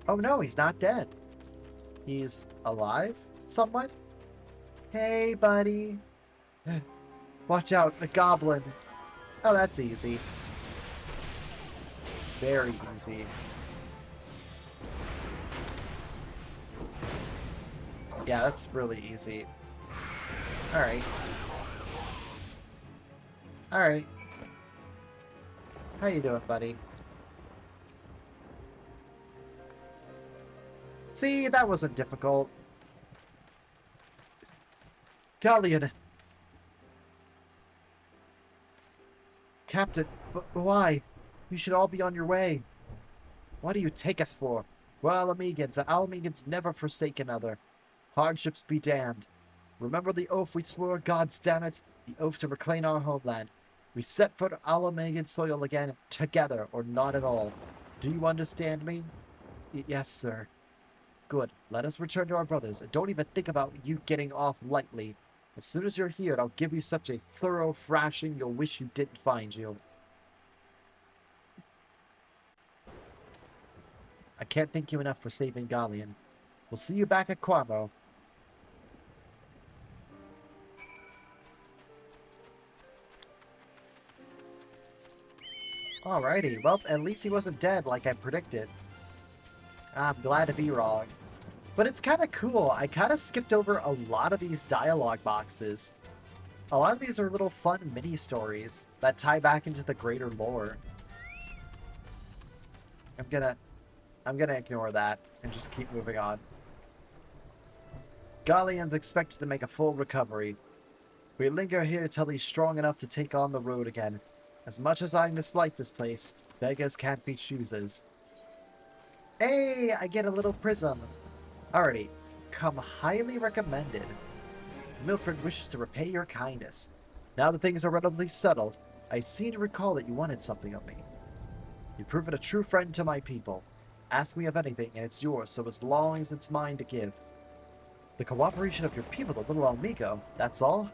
Oh no, he's not dead. He's alive? Somewhat? Hey, buddy. Watch out, the goblin. Oh, that's easy. Very easy. Yeah, that's really easy. Alright. Alright. How you doing, buddy? See, that wasn't difficult. Galleon. Captain, but why? You should all be on your way. What do you take us for? We're Alamegans, and Alamegans never forsake another. Hardships be damned. Remember the oath we swore, gods damn it, the oath to reclaim our homeland. We set foot on Alamegan soil again, together, or not at all. Do you understand me? Yes, sir. Good. Let us return to our brothers, and don't even think about you getting off lightly. As soon as you're here, I'll give you such a thorough thrashing you'll wish you didn't find you. I can't thank you enough for saving Galleon. We'll see you back at Quamo. Alrighty, well, at least he wasn't dead like I predicted. I'm glad to be wrong. But it's kind of cool. I kind of skipped over a lot of these dialogue boxes. A lot of these are little fun mini-stories that tie back into the greater lore. I'm gonna ignore that and just keep moving on. Galleon's expected to make a full recovery. We linger here till he's strong enough to take on the road again. As much as I mislike this place, beggars can't be choosers. Hey, I get a little prism. Alrighty, come highly recommended. Milfred wishes to repay your kindness. Now that things are relatively settled, I seem to recall that you wanted something of me. You've proven a true friend to my people. Ask me of anything, and it's yours, so as long as it's mine to give. The cooperation of your people, the little Almigo, that's all?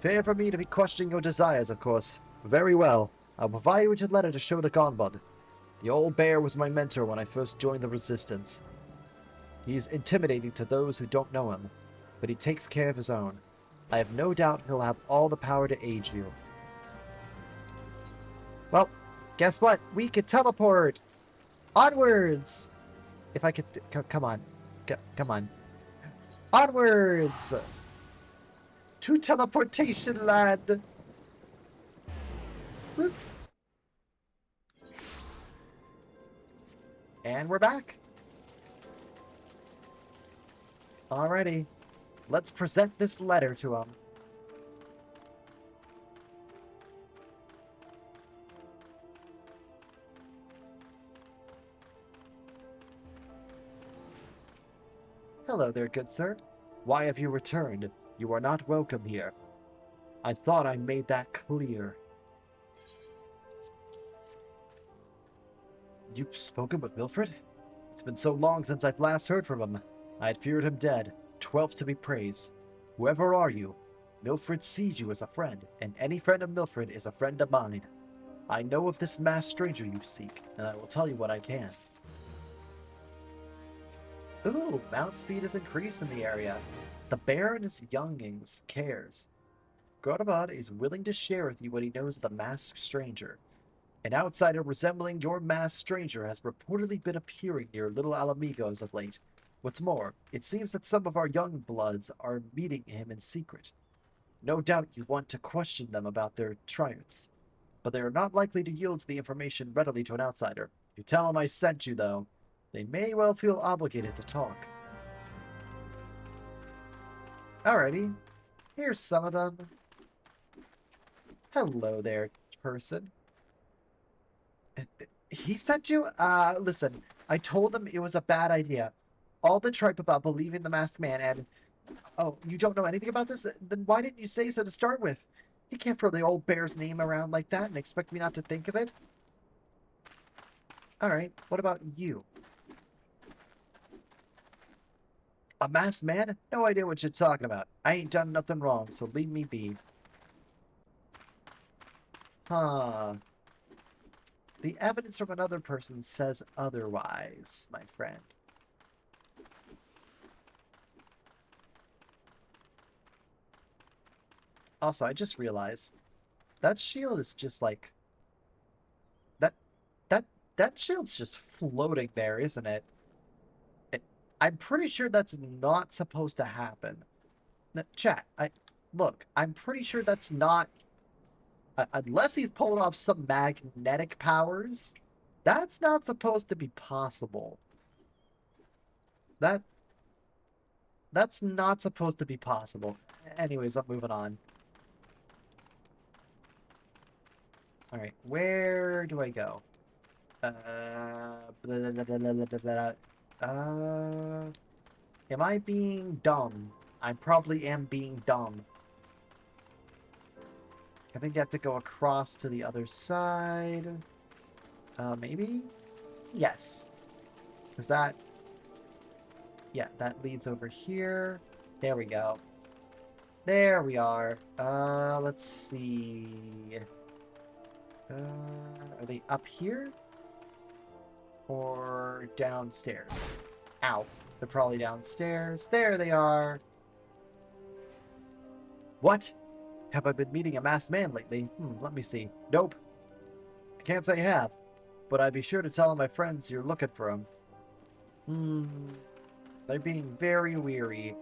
Fair for me to be questioning your desires, of course. Very well. I'll provide you with a letter to show to Gonbud. The old bear was my mentor when I first joined the Resistance. He's intimidating to those who don't know him, but he takes care of his own. I have no doubt he'll have all the power to aid you. Well, guess what? We could teleport! Onwards! If I could... come on. Come on. Onwards! To teleportation land! Whoop. And we're back. Alrighty. Let's present this letter to him. Hello there, good sir. Why have you returned? You are not welcome here. I thought I made that clear. You've spoken with Milfred? It's been so long since I've last heard from him. I had feared him dead, 12th to be praised. Whoever are you, Milfred sees you as a friend, and any friend of Milfred is a friend of mine. I know of this masked stranger you seek, and I will tell you what I can. Ooh, mount speed is increased in the area. The bear and his youngings cares. Gradoss VOD is willing to share with you what he knows of the masked stranger. An outsider resembling your masked stranger has reportedly been appearing near Little Alamigo as of late. What's more, it seems that some of our young bloods are meeting him in secret. No doubt you want to question them about their triumphs, but they are not likely to yield the information readily to an outsider. If you tell them I sent you, though, they may well feel obligated to talk. Alrighty, here's some of them. Hello there, person. He sent you? Listen, I told him it was a bad idea. All the tripe about believing the masked man and... Oh, you don't know anything about this? Then why didn't you say so to start with? He can't throw the old bear's name around like that and expect me not to think of it. Alright, what about you? A masked man? No idea what you're talking about. I ain't done nothing wrong, so leave me be. Huh. The evidence from another person says otherwise, my friend. Also, I just realized that shield is just like that shield's just floating there, isn't it? I'm pretty sure that's not supposed to happen. Now, chat, look, I'm pretty sure that's not unless he's pulling off some magnetic powers, that's not supposed to be possible. That's not supposed to be possible. Anyways, I'm moving on. Alright, where do I go? Am I being dumb? I probably am being dumb. I think you have to go across to the other side. Maybe? Yes. Is that... Yeah, that leads over here. There we go. There we are. Let's see. Are they up here? Or downstairs? Ow. They're probably downstairs. There they are. What? Have I been meeting a masked man lately? Let me see. Nope. I can't say I have, but I'd be sure to tell my friends you're looking for him. They're being very weary.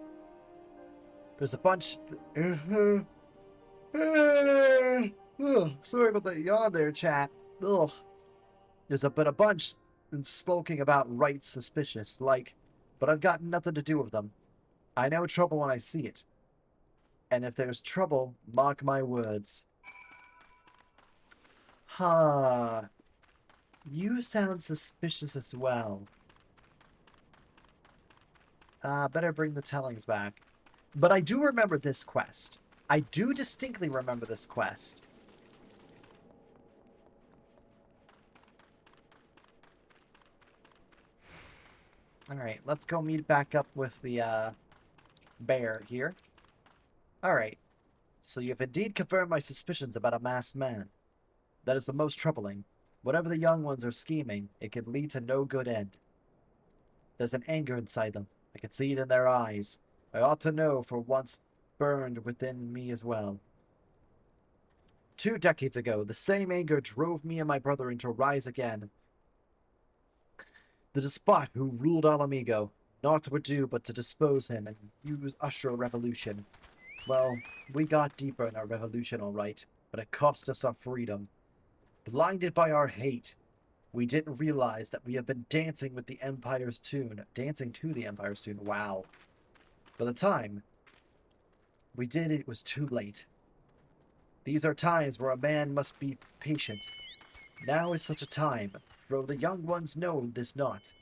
There's a bunch... Sorry about that yawn there, chat. Ugh. There's been a bunch skulking about right suspicious, like, but I've got nothing to do with them. I know trouble when I see it. And if there's trouble, mark my words. Huh. You sound suspicious as well. Better bring the tellings back. But I do remember this quest. I do distinctly remember this quest. Alright, let's go meet back up with the, bear here. Alright, so you've indeed confirmed my suspicions about a masked man. That is the most troubling. Whatever the young ones are scheming, it can lead to no good end. There's an anger inside them. I can see it in their eyes. I ought to know, for once burned within me as well. 2 decades ago, the same anger drove me and my brother into rise again. The despot who ruled Alamigo, naught would do but to dispose him and usher a revolution. Well, we got deeper in our revolution, all right, but it cost us our freedom. Blinded by our hate, we didn't realize that we have been dancing with the Empire's tune. Dancing to the Empire's tune, wow. By the time we did, it was too late. These are times where a man must be patient. Now is such a time, for the young ones know this not.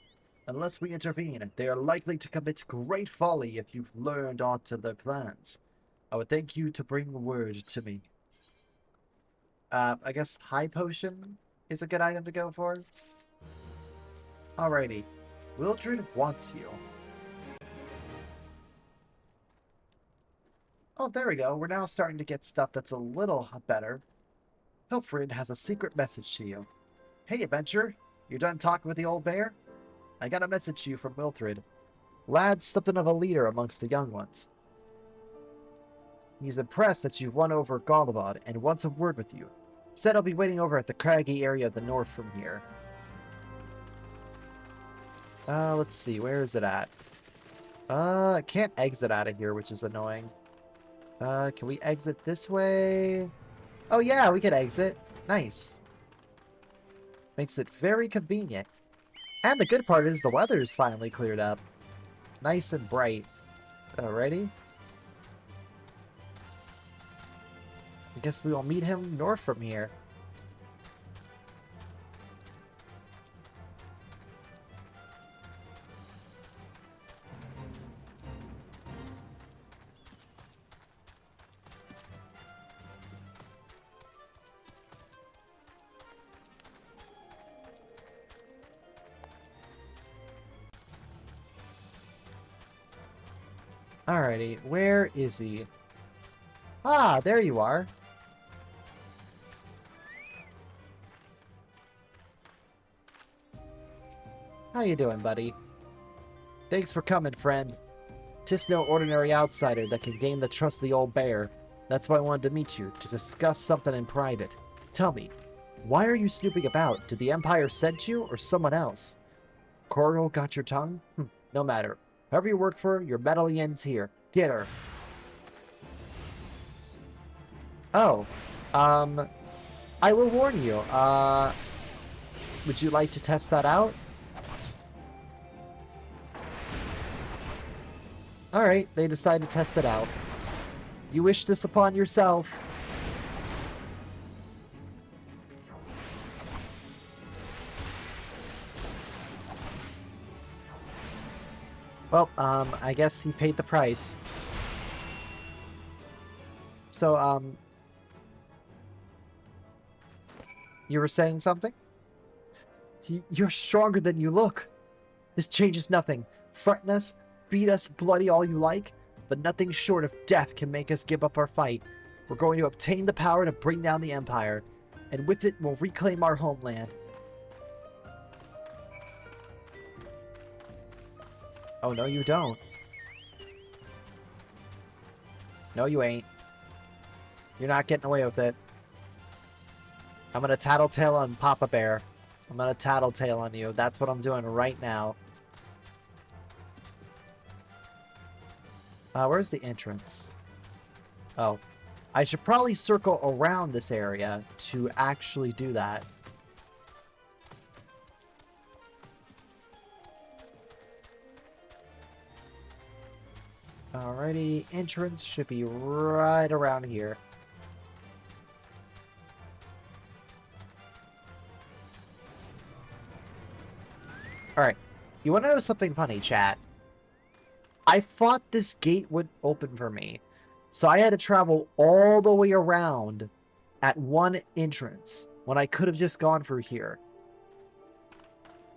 Unless we intervene, they are likely to commit great folly if you've learned aught of their plans. I would thank you to bring word to me. I guess High Potion is a good item to go for. Alrighty. Wildred wants you. Oh, there we go. We're now starting to get stuff that's a little better. Hilfrid has a secret message to you. Hey, adventurer. You done talking with the old bear? I got a message to you from Wildred. Lad's something of a leader amongst the young ones. He's impressed that you've won over Gollivod and wants a word with you. Said he'll be waiting over at the craggy area of the north from here. Let's see, where is it at? I can't exit out of here, which is annoying. Can we exit this way? Oh yeah, we can exit. Nice. Makes it very convenient. And the good part is the weather's finally cleared up. Nice and bright. Alrighty. I guess we will meet him north from here. Alrighty, where is he? Ah, there you are. How you doing, buddy? Thanks for coming, friend. Just no ordinary outsider that can gain the trust of the old bear. That's why I wanted to meet you, to discuss something in private. Tell me, why are you snooping about? Did the Empire send you, or someone else? Coral got your tongue? No matter. Whoever you work for, your meddling ends here. Get her. Oh. I will warn you. Would you like to test that out? Alright, they decide to test it out. You wish this upon yourself. Well, I guess he paid the price. So, you were saying something? You're stronger than you look. This changes nothing. Threaten us, beat us bloody all you like, but nothing short of death can make us give up our fight. We're going to obtain the power to bring down the Empire, and with it, we'll reclaim our homeland. Oh, no, you don't. No, you ain't. You're not getting away with it. I'm gonna tattletale on Papa Bear. I'm gonna tattletale on you. That's what I'm doing right now. Where's the entrance? Oh. I should probably circle around this area to actually do that. Alrighty, entrance should be right around here. Alright, you want to know something funny, chat? I thought this gate would open for me, so I had to travel all the way around at one entrance when I could have just gone through here.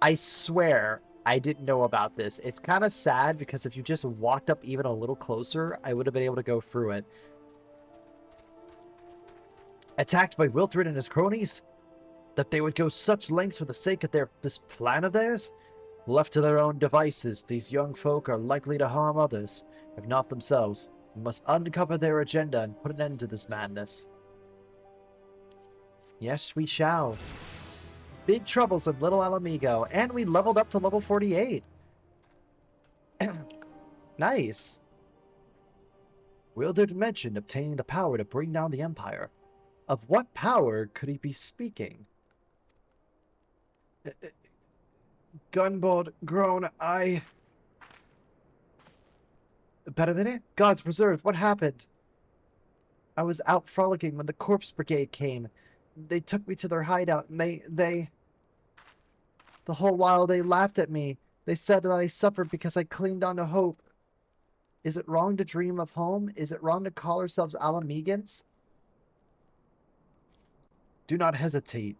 I swear I didn't know about this. It's kind of sad because if you just walked up even a little closer, I would have been able to go through it. Attacked by Wiltred and his cronies? That they would go such lengths for the sake of this plan of theirs? Left to their own devices, these young folk are likely to harm others, if not themselves. We must uncover their agenda and put an end to this madness. Yes, we shall. Big troubles in Little Alamigo, and we leveled up to level 48. Nice. Wildred mentioned obtaining the power to bring down the Empire. Of what power could he be speaking? Gunbold groan, Better than it? Gods preserved, what happened? I was out frolicking when the Corpse Brigade came. They took me to their hideout, and they... The whole while they laughed at me. They said that I suffered because I clinged on to hope. Is it wrong to dream of home? Is it wrong to call ourselves Alamegans? Do not hesitate.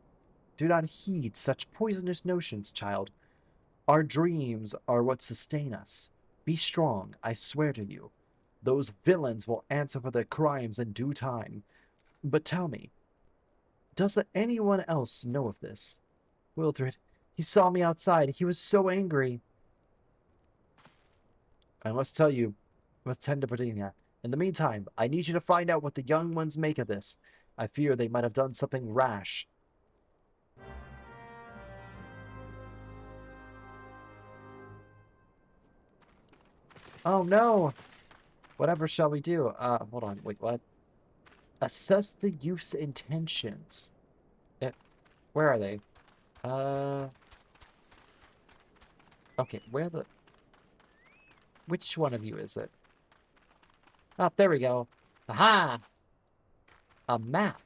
Do not heed such poisonous notions, child. Our dreams are what sustain us. Be strong, I swear to you. Those villains will answer for their crimes in due time. But tell me, does anyone else know of this? Wildred, he saw me outside. He was so angry. I must tell you, must tend to Britannia. In the meantime, I need you to find out what the young ones make of this. I fear they might have done something rash. Oh no! Whatever shall we do? Hold on, wait, what? Assess the youth's intentions. Where are they? Okay, where the... Which one of you is it? Oh, there we go. Aha! A map.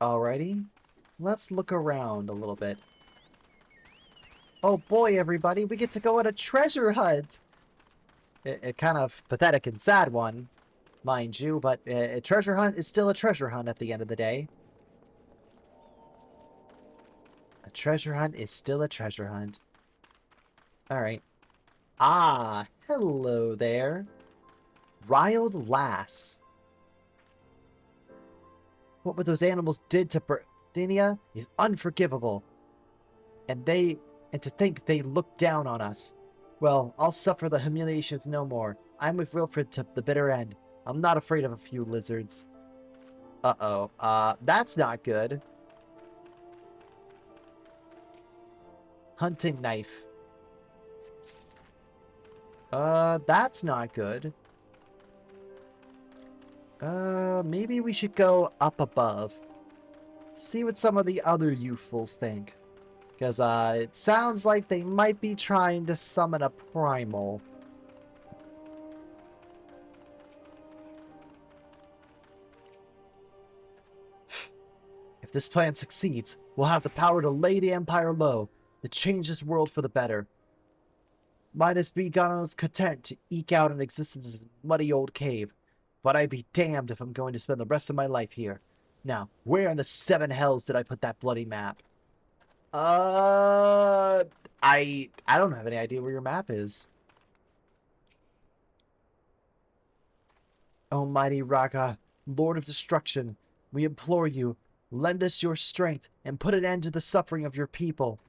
Alrighty. Let's look around a little bit. Oh boy, everybody, we get to go on a treasure hunt! A kind of pathetic and sad one, mind you, but a treasure hunt is still a treasure hunt at the end of the day. A treasure hunt is still a treasure hunt. Alright. Ah, hello there. Riled Lass. What those animals did to Britannia is unforgivable. And to think they looked down on us. Well, I'll suffer the humiliations no more. I'm with Wilfred to the bitter end. I'm not afraid of a few lizards. Uh-oh. That's not good. Hunting knife. That's not good. Maybe we should go up above. See what some of the other youthfuls think. Because, it sounds like they might be trying to summon a primal. If this plan succeeds, we'll have the power to lay the Empire low, to change this world for the better. Midas be Gradoss content to eke out an existence in a muddy old cave, but I'd be damned if I'm going to spend the rest of my life here. Now, where in the seven hells did I put that bloody map? I don't have any idea where your map is. Almighty Raga, Lord of Destruction, we implore you, lend us your strength and put an end to the suffering of your people.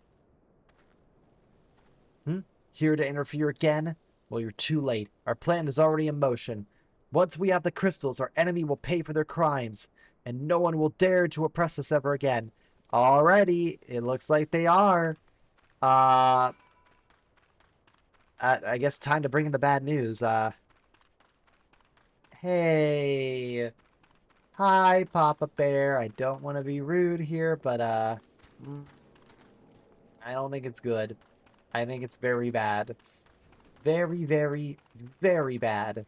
Here to interfere again? Well, you're too late. Our plan is already in motion. Once we have the crystals, our enemy will pay for their crimes, and no one will dare to oppress us ever again. Alrighty, it looks like they are. I guess time to bring in the bad news. Hey. Hi, Papa Bear. I don't want to be rude here, but, I don't think it's good. I think it's very bad. Very, very, very bad.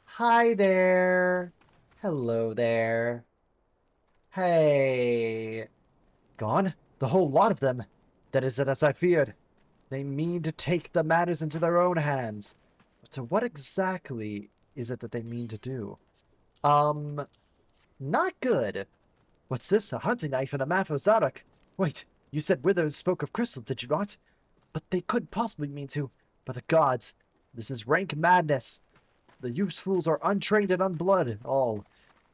Hi there. Hello there. Hey. Gone? The whole lot of them. That is it, as I feared. They mean to take the matters into their own hands. But to what exactly is it that they mean to do? Not good. What's this? A hunting knife and a map of Zadok. Wait, you said Withers spoke of crystal, did you not? But they couldn't possibly mean to. By the gods, this is rank madness. The youthfuls are untrained and unblooded, all.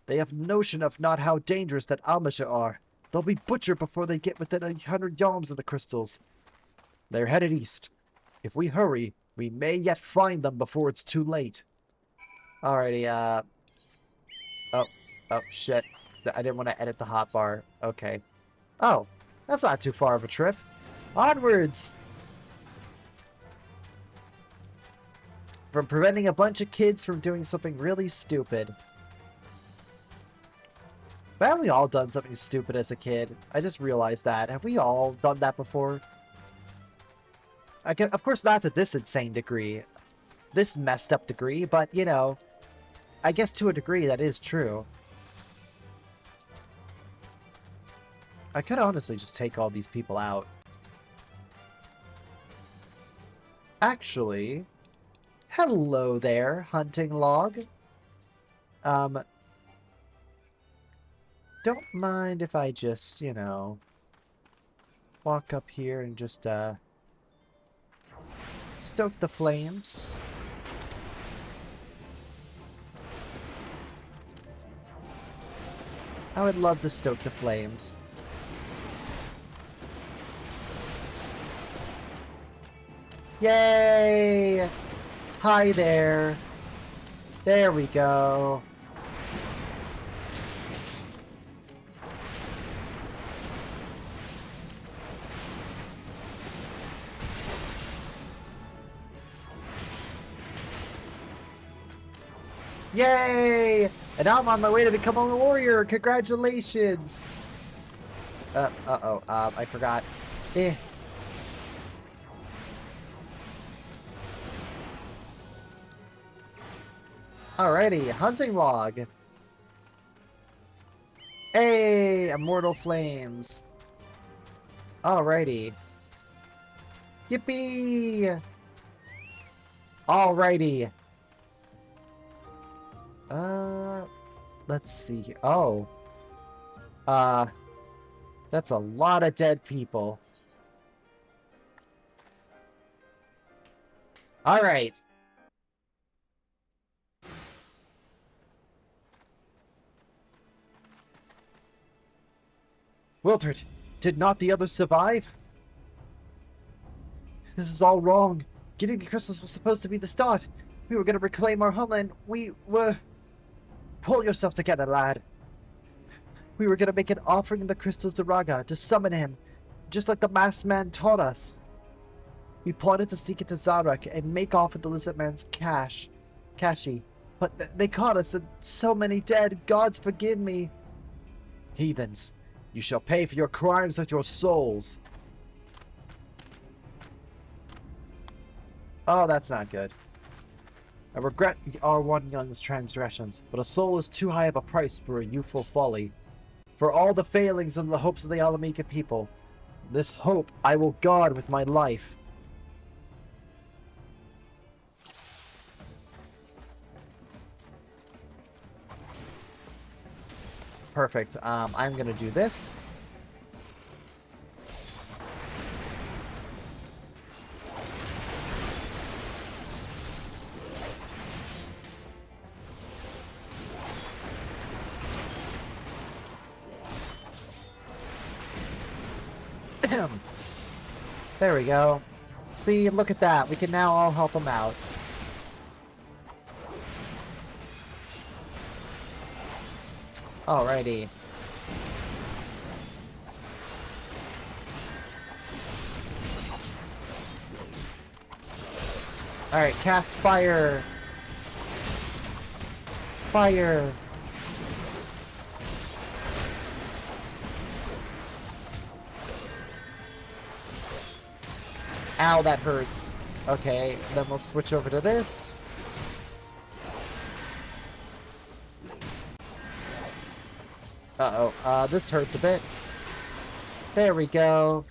They have notion of not how dangerous that Almasha are. They'll be butchered before they get within 100 yalms of the crystals. They're headed east. If we hurry, we may yet find them before it's too late. Alrighty, Oh, shit. I didn't want to edit the hotbar. Okay. Oh, that's not too far of a trip. Onwards! From preventing a bunch of kids from doing something really stupid. But haven't we all done something stupid as a kid? I just realized that. Have we all done that before? Of course not to this insane degree. This messed up degree, but, you know, I guess to a degree that is true. I could honestly just take all these people out. Actually, hello there, hunting log. Don't mind if I just, you know, walk up here and just, stoke the flames. I would love to stoke the flames. Yay! Hi there. There we go. Yay! And now I'm on my way to become a warrior. Congratulations. I forgot. Eh. Alrighty, hunting log. Hey, immortal flames. Alrighty. Yippee! Alrighty. Let's see here. Oh. That's a lot of dead people. Alright. Wiltord, did not the others survive? This is all wrong. Getting the crystals was supposed to be the start. We were going to reclaim our homeland. We were... Pull yourself together, lad. We were going to make an offering in the crystals to Raga to summon him, just like the masked man taught us. We plotted to sneak into Zarak and make off with the lizard man's Kashi. But they caught us and so many dead. Gods forgive me. Heathens, you shall pay for your crimes with your souls. Oh, that's not good. I regret our one young's transgressions, but a soul is too high of a price for a youthful folly. For all the failings and the hopes of the Alamika people, this hope I will guard with my life. Perfect. I'm gonna do this. There we go. See, look at that. We can now all help them out. Alrighty. Alright, cast fire. Fire. Ow, that hurts. Okay, then we'll switch over to this. Uh-oh, this hurts a bit. There we go.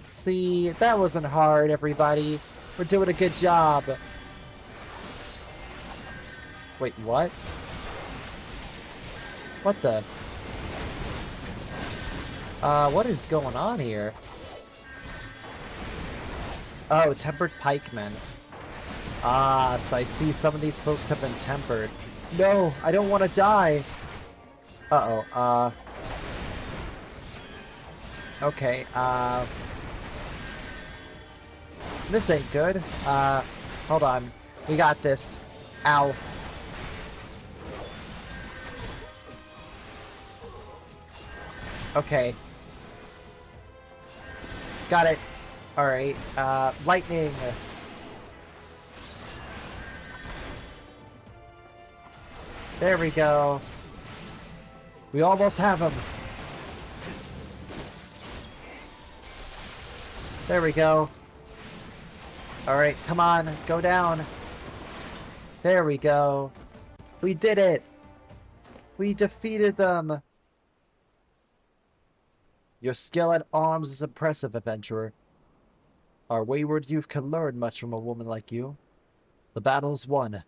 See, that wasn't hard, everybody. We're doing a good job. Wait, what? What the? What is going on here? Oh, tempered pikemen. Ah, so I see some of these folks have been tempered. No, I don't want to die. Uh-oh, okay, this ain't good. Hold on. We got this. Ow. Okay. Got it. Alright, lightning. There we go. We almost have him. There we go. Alright, come on, go down. There we go. We did it. We defeated them. Your skill at arms is impressive, adventurer. Our wayward youth can learn much from a woman like you. The battle's won.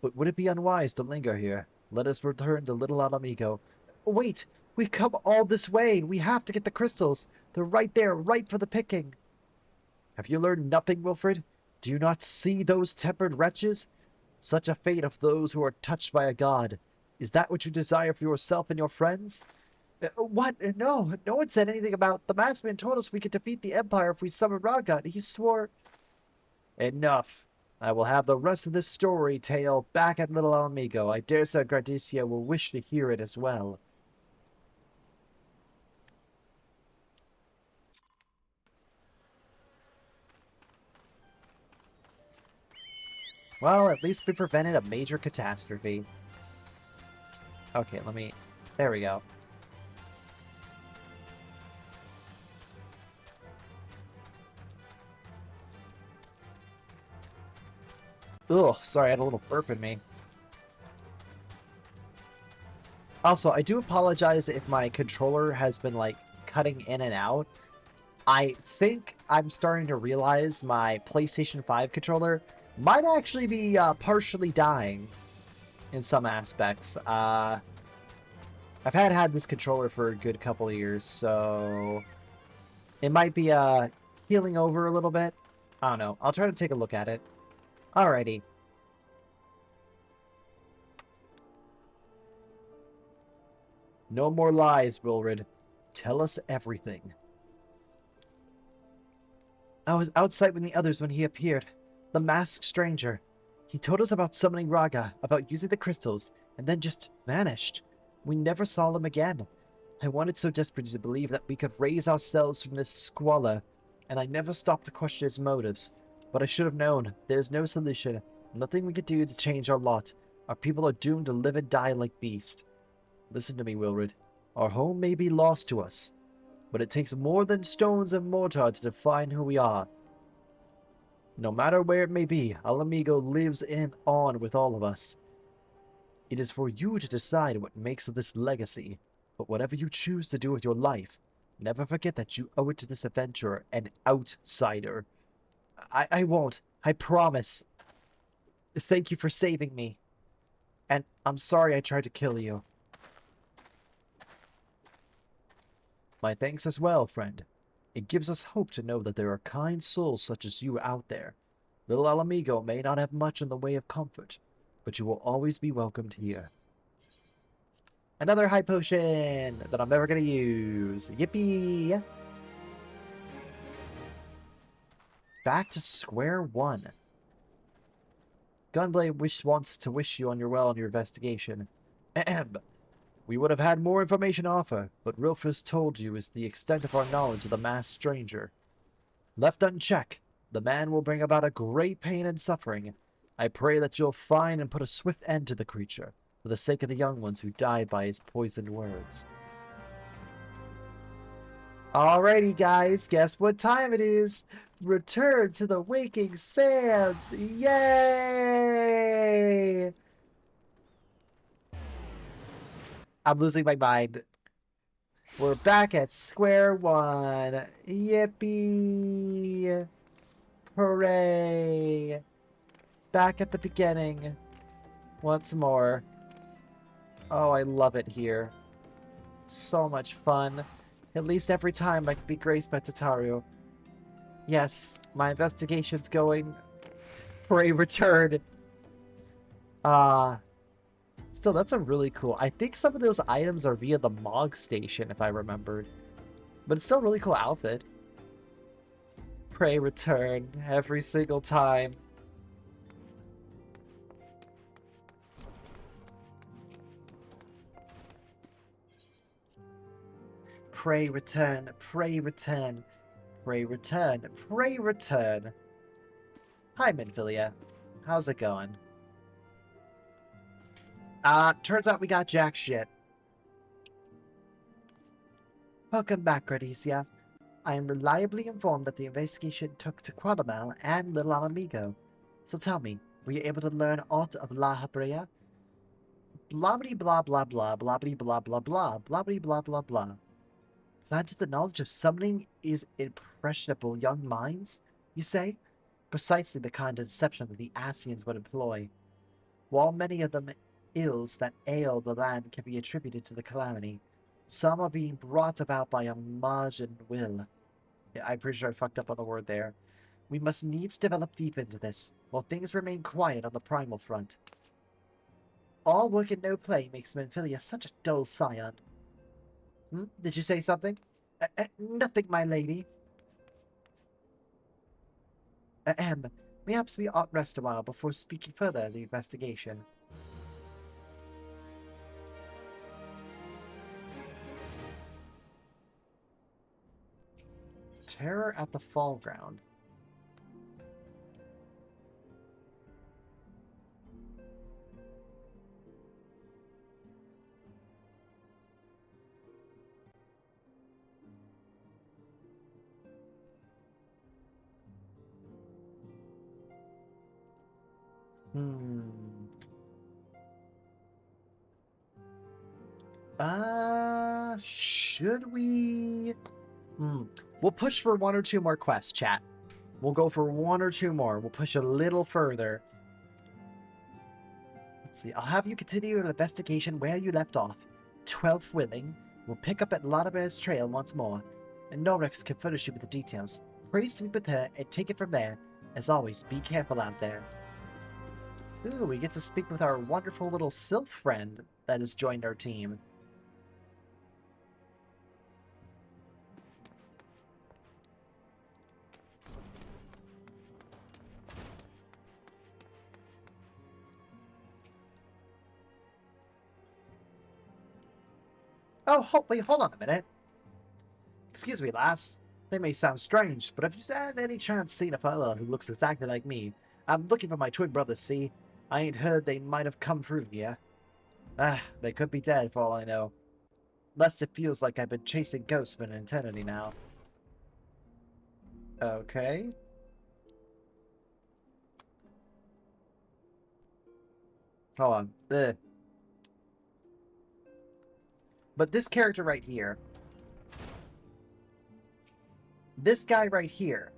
But would it be unwise to linger here? Let us return to Little Alamigo. Wait! We've come all this way! We have to get the crystals! They're right there, ripe for the picking! Have you learned nothing, Wilfred? Do you not see those tempered wretches? Such a fate of those who are touched by a god. Is that what you desire for yourself and your friends? What? No, no one said anything about the masked man told us we could defeat the Empire if we summoned Raga. He swore. Enough. I will have the rest of this story tale back at Little Amigo. I dare say Gradicia will wish to hear it as well. Well, at least we prevented a major catastrophe. Okay, let me... There we go. Ugh, sorry, I had a little burp in me. Also, I do apologize if my controller has been, like, cutting in and out. I think I'm starting to realize my PlayStation 5 controller might actually be partially dying in some aspects. I've had this controller for a good couple of years, so it might be healing over a little bit. I don't know. I'll try to take a look at it. Alrighty. No more lies, Wilrid. Tell us everything. I was outside with the others when he appeared. The masked stranger. He told us about summoning Raga, about using the crystals, and then just vanished. We never saw him again. I wanted so desperately to believe that we could raise ourselves from this squalor, and I never stopped to question his motives. But I should have known. There's no solution. Nothing we could do to change our lot. Our people are doomed to live and die like beasts. Listen to me, Wilrid. Our home may be lost to us, but it takes more than stones and mortar to define who we are. No matter where it may be, Alamigo lives on with all of us. It is for you to decide what makes of this legacy, but whatever you choose to do with your life, never forget that you owe it to this adventurer, an outsider. I won't. I promise. Thank you for saving me. And I'm sorry I tried to kill you. My thanks as well, friend. It gives us hope to know that there are kind souls such as you out there. Little Alamigo may not have much in the way of comfort, but you will always be welcomed here. Another high potion that I'm never going to use. Yippee! Back to square one. Gunblade wants to wish you on your well on your investigation. Ahem. We would have had more information to offer, but Rilfus told you is the extent of our knowledge of the masked stranger. Left unchecked, the man will bring about a great pain and suffering. I pray that you'll find and put a swift end to the creature, for the sake of the young ones who died by his poisoned words. Alrighty, guys, guess what time it is? Return to the waking sands! Yay! I'm losing my mind. We're back at square one. Yippee! Hooray! Back at the beginning. Once more. Oh, I love it here. So much fun. At least every time I can be graced by Tataru. Yes, my investigation's going. Pray return. Still, that's a really cool... I think some of those items are via the Mog Station, if I remembered. But it's still a really cool outfit. Pray return every single time. Pray return, pray return, pray return, pray return. Hi, Minfilia. How's it going? Turns out we got jack shit. Welcome back, Gradoss. I am reliably informed that the investigation took to Quadamel and Little Alamigo. So tell me, were you able to learn aught of La Habrea? Blobbity blah blah blah, blobbity blah blah blah, blobbity blah blah blah. Planted the knowledge of summoning is impressionable young minds, you say? Precisely the kind of deception that the Asians would employ. While many of them ills that ail the land can be attributed to the calamity, some are being brought about by a margin will. Yeah, I'm pretty sure I fucked up on the word there. We must needs develop deep into this, while things remain quiet on the primal front. All work and no play makes Minfilia such a dull scion. Hmm? Did you say something? Nothing, my lady. Perhaps we ought rest a while before speaking further of the investigation. Terror at the Fall Ground. Should we? We'll push for 1 or 2 more quests, chat. We'll go for 1 or 2 more. We'll push a little further. Let's see. I'll have you continue your investigation where you left off. 12th willing. We'll pick up at Lodabear's trail once more, and Norix can furnish you with the details. Pray speak with her and take it from there. As always, be careful out there. Ooh, we get to speak with our wonderful little sylph friend that has joined our team. Oh, wait, hold on a minute. Excuse me, lass. They may sound strange, but have you had any chance seen a fella who looks exactly like me? I'm looking for my twin brothers, see? I ain't heard they might have come through here. They could be dead for all I know. Less it feels like I've been chasing ghosts for an eternity now. Okay. Hold on. But this character right here, this guy right here,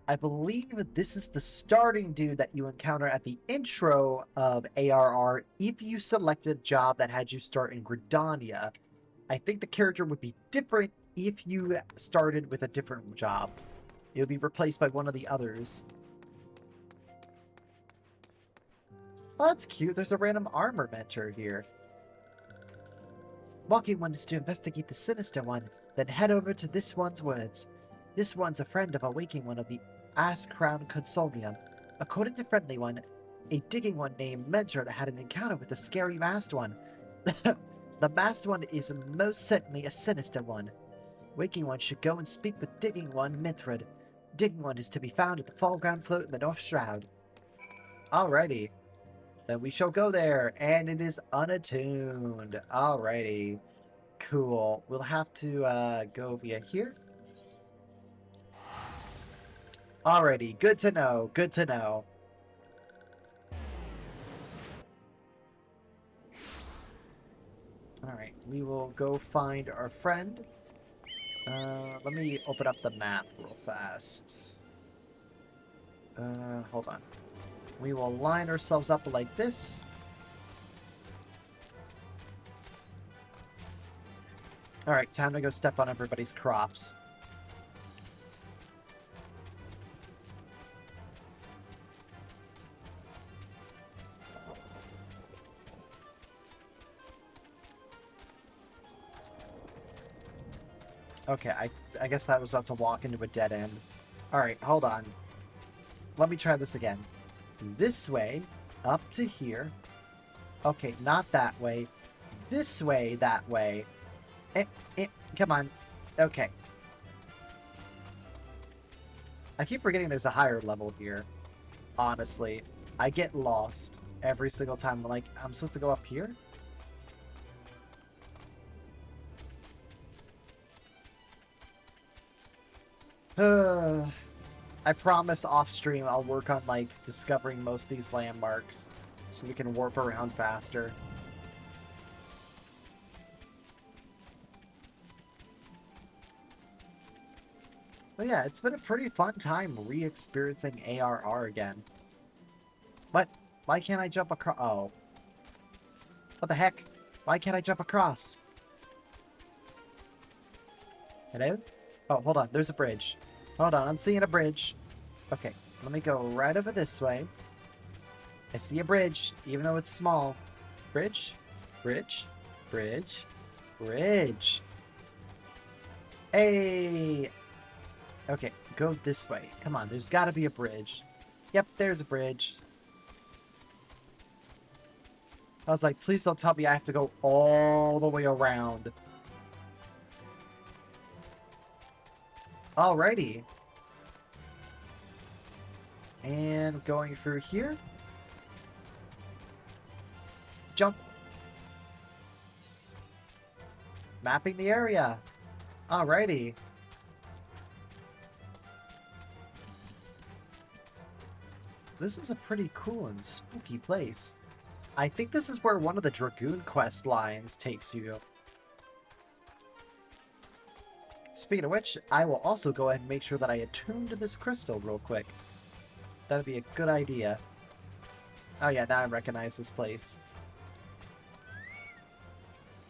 I believe this is the starting dude that you encounter at the intro of ARR if you selected a job that had you start in Gradonia. I think the character would be different if you started with a different job. It would be replaced by one of the others. Oh, that's cute. There's a random armor mentor here. Walking One is to investigate the Sinister One, then head over to this one's words. This one's a friend of a Waking One of the Ass Crown Consortium. According to Friendly One, a Digging One named Medjord had an encounter with the scary Masked One. The Masked One is most certainly a sinister one. Waking One should go and speak with Digging One Mithrid. Digging One is to be found at the Fall Ground Float in the North Shroud. Alrighty. Then we shall go there, and it is unattuned. Alrighty. Cool. We'll have to go via here. Alrighty, good to know, good to know. Alright, we will go find our friend. Let me open up the map real fast. Hold on. We will line ourselves up like this. Alright, time to go step on everybody's crops. Okay, I guess I was about to walk into a dead end. Alright, hold on. Let me try this again. This way, up to here. Okay, not that way. This way, that way. Come on. Okay. I keep forgetting there's a higher level here. Honestly. I get lost every single time. I'm like, I'm supposed to go up here? I promise off-stream I'll work on, like, discovering most of these landmarks so we can warp around faster. But yeah, it's been a pretty fun time re-experiencing ARR again. What? Why can't I jump across? Oh. What the heck? Why can't I jump across? Hello? Oh, hold on. There's a bridge. Hold on. I'm seeing a bridge. Okay. Let me go right over this way. I see a bridge, even though it's small. Bridge? Bridge? Bridge? bridge. Hey! Okay, go this way. Come on, there's gotta be a bridge. Yep, there's a bridge. I was like, please don't tell me I have to go all the way around. Alrighty. And going through here. Jump. Mapping the area. Alrighty. This is a pretty cool and spooky place. I think this is where one of the Dragoon quest lines takes you. Speaking of which, I will also go ahead and make sure that I attune to this crystal real quick. That'd be a good idea. Oh yeah, now I recognize this place.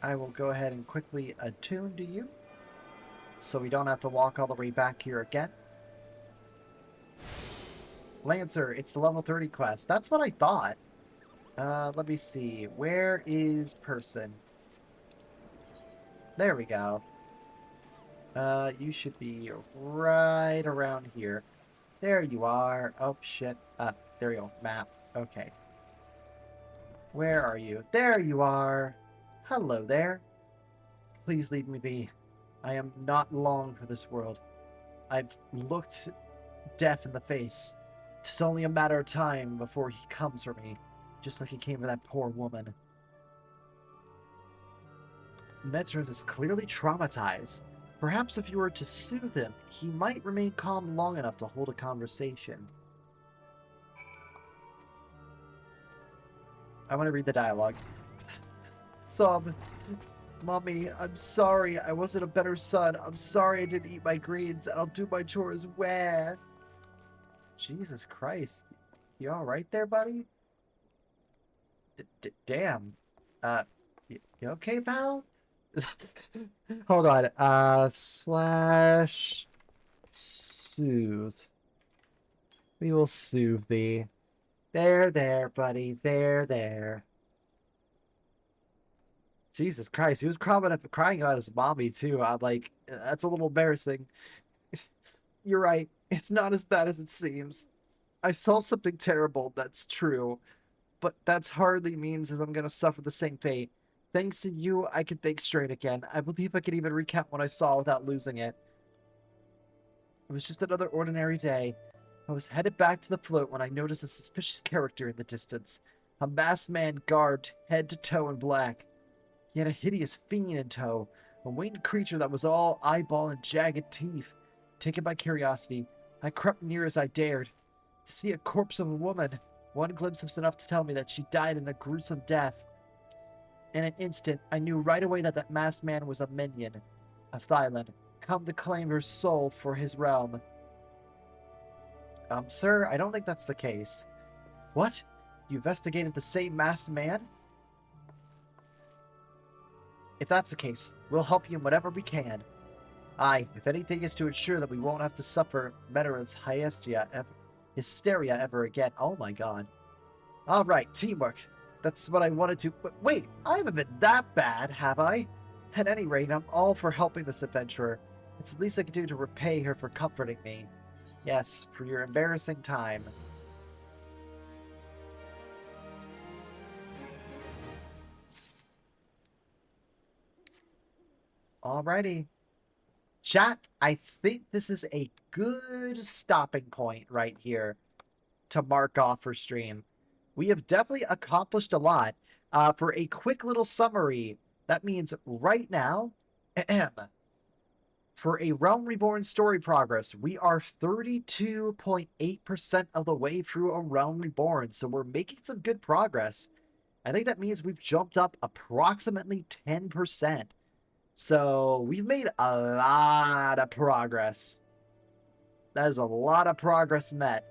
I will go ahead and quickly attune to you, so we don't have to walk all the way back here again. Lancer, it's the level 30 quest. That's what I thought. Let me see. Where is person? There we go. You should be right around here. There you are. Oh, shit. There you go. Map. Okay. Where are you? There you are. Hello there. Please leave me be. I am not long for this world. I've looked death in the face. 'Tis only a matter of time before he comes for me, just like he came for that poor woman. Metzrith is clearly traumatized. Perhaps if you were to soothe him, he might remain calm long enough to hold a conversation. I want to read the dialogue. Sob. Mommy, I'm sorry. I wasn't a better son. I'm sorry I didn't eat my greens. I don't do my chores. Where? Jesus Christ. You alright there, buddy? Damn. You okay, pal? Hold on. Slash soothe. We will soothe thee. There, buddy. There. Jesus Christ, he was crying out his mommy, too. I'm like, that's a little embarrassing. You're right. It's not as bad as it seems. I saw something terrible, that's true. But that's hardly means that I'm going to suffer the same fate. Thanks to you, I can think straight again. I believe I could even recount what I saw without losing it. It was just another ordinary day. I was headed back to the float when I noticed a suspicious character in the distance. A masked man garbed head to toe in black. He had a hideous fiend in tow, a winged creature that was all eyeball and jagged teeth. Taken by curiosity, I crept near as I dared. To see a corpse of a woman, one glimpse was enough to tell me that she died in a gruesome death. In an instant, I knew right away that that masked man was a minion of Thailand, come to claim her soul for his realm. Sir, I don't think that's the case. What? You investigated the same masked man? If that's the case, we'll help you in whatever we can. Aye, if anything is to ensure that we won't have to suffer Meteor's hysteria ever again. Oh my god. Alright, teamwork. That's what I wanted to... But wait, I haven't been that bad, have I? At any rate, I'm all for helping this adventurer. It's the least I can do to repay her for comforting me. Yes, for your embarrassing time. Alrighty. Chat, I think this is a good stopping point right here to mark off for stream. We have definitely accomplished a lot. For a quick little summary, that means right now, for a Realm Reborn story progress, we are 32.8% of the way through a Realm Reborn, so we're making some good progress. I think that means we've jumped up approximately 10%. So we've made a lot of progress. That is a lot of progress met.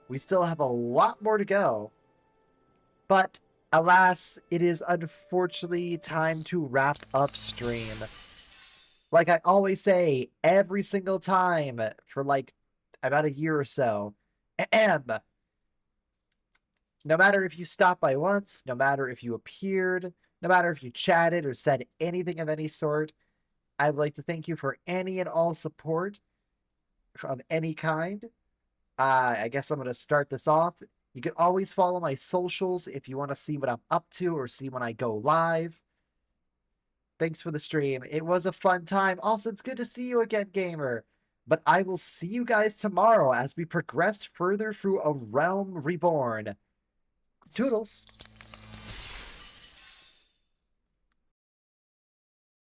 We still have a lot more to go. But alas, it is unfortunately time to wrap up stream. Like I always say, every single time for like about a year or so. No matter if you stopped by once, no matter if you appeared, No matter if you chatted or said anything of any sort, I would like to thank you for any and all support of any kind. I guess I'm going to start this off. You can always follow my socials if you want to see what I'm up to or see when I go live. Thanks for the stream. It was a fun time. Also, it's good to see you again, gamer. But I will see you guys tomorrow as we progress further through A Realm Reborn. Toodles.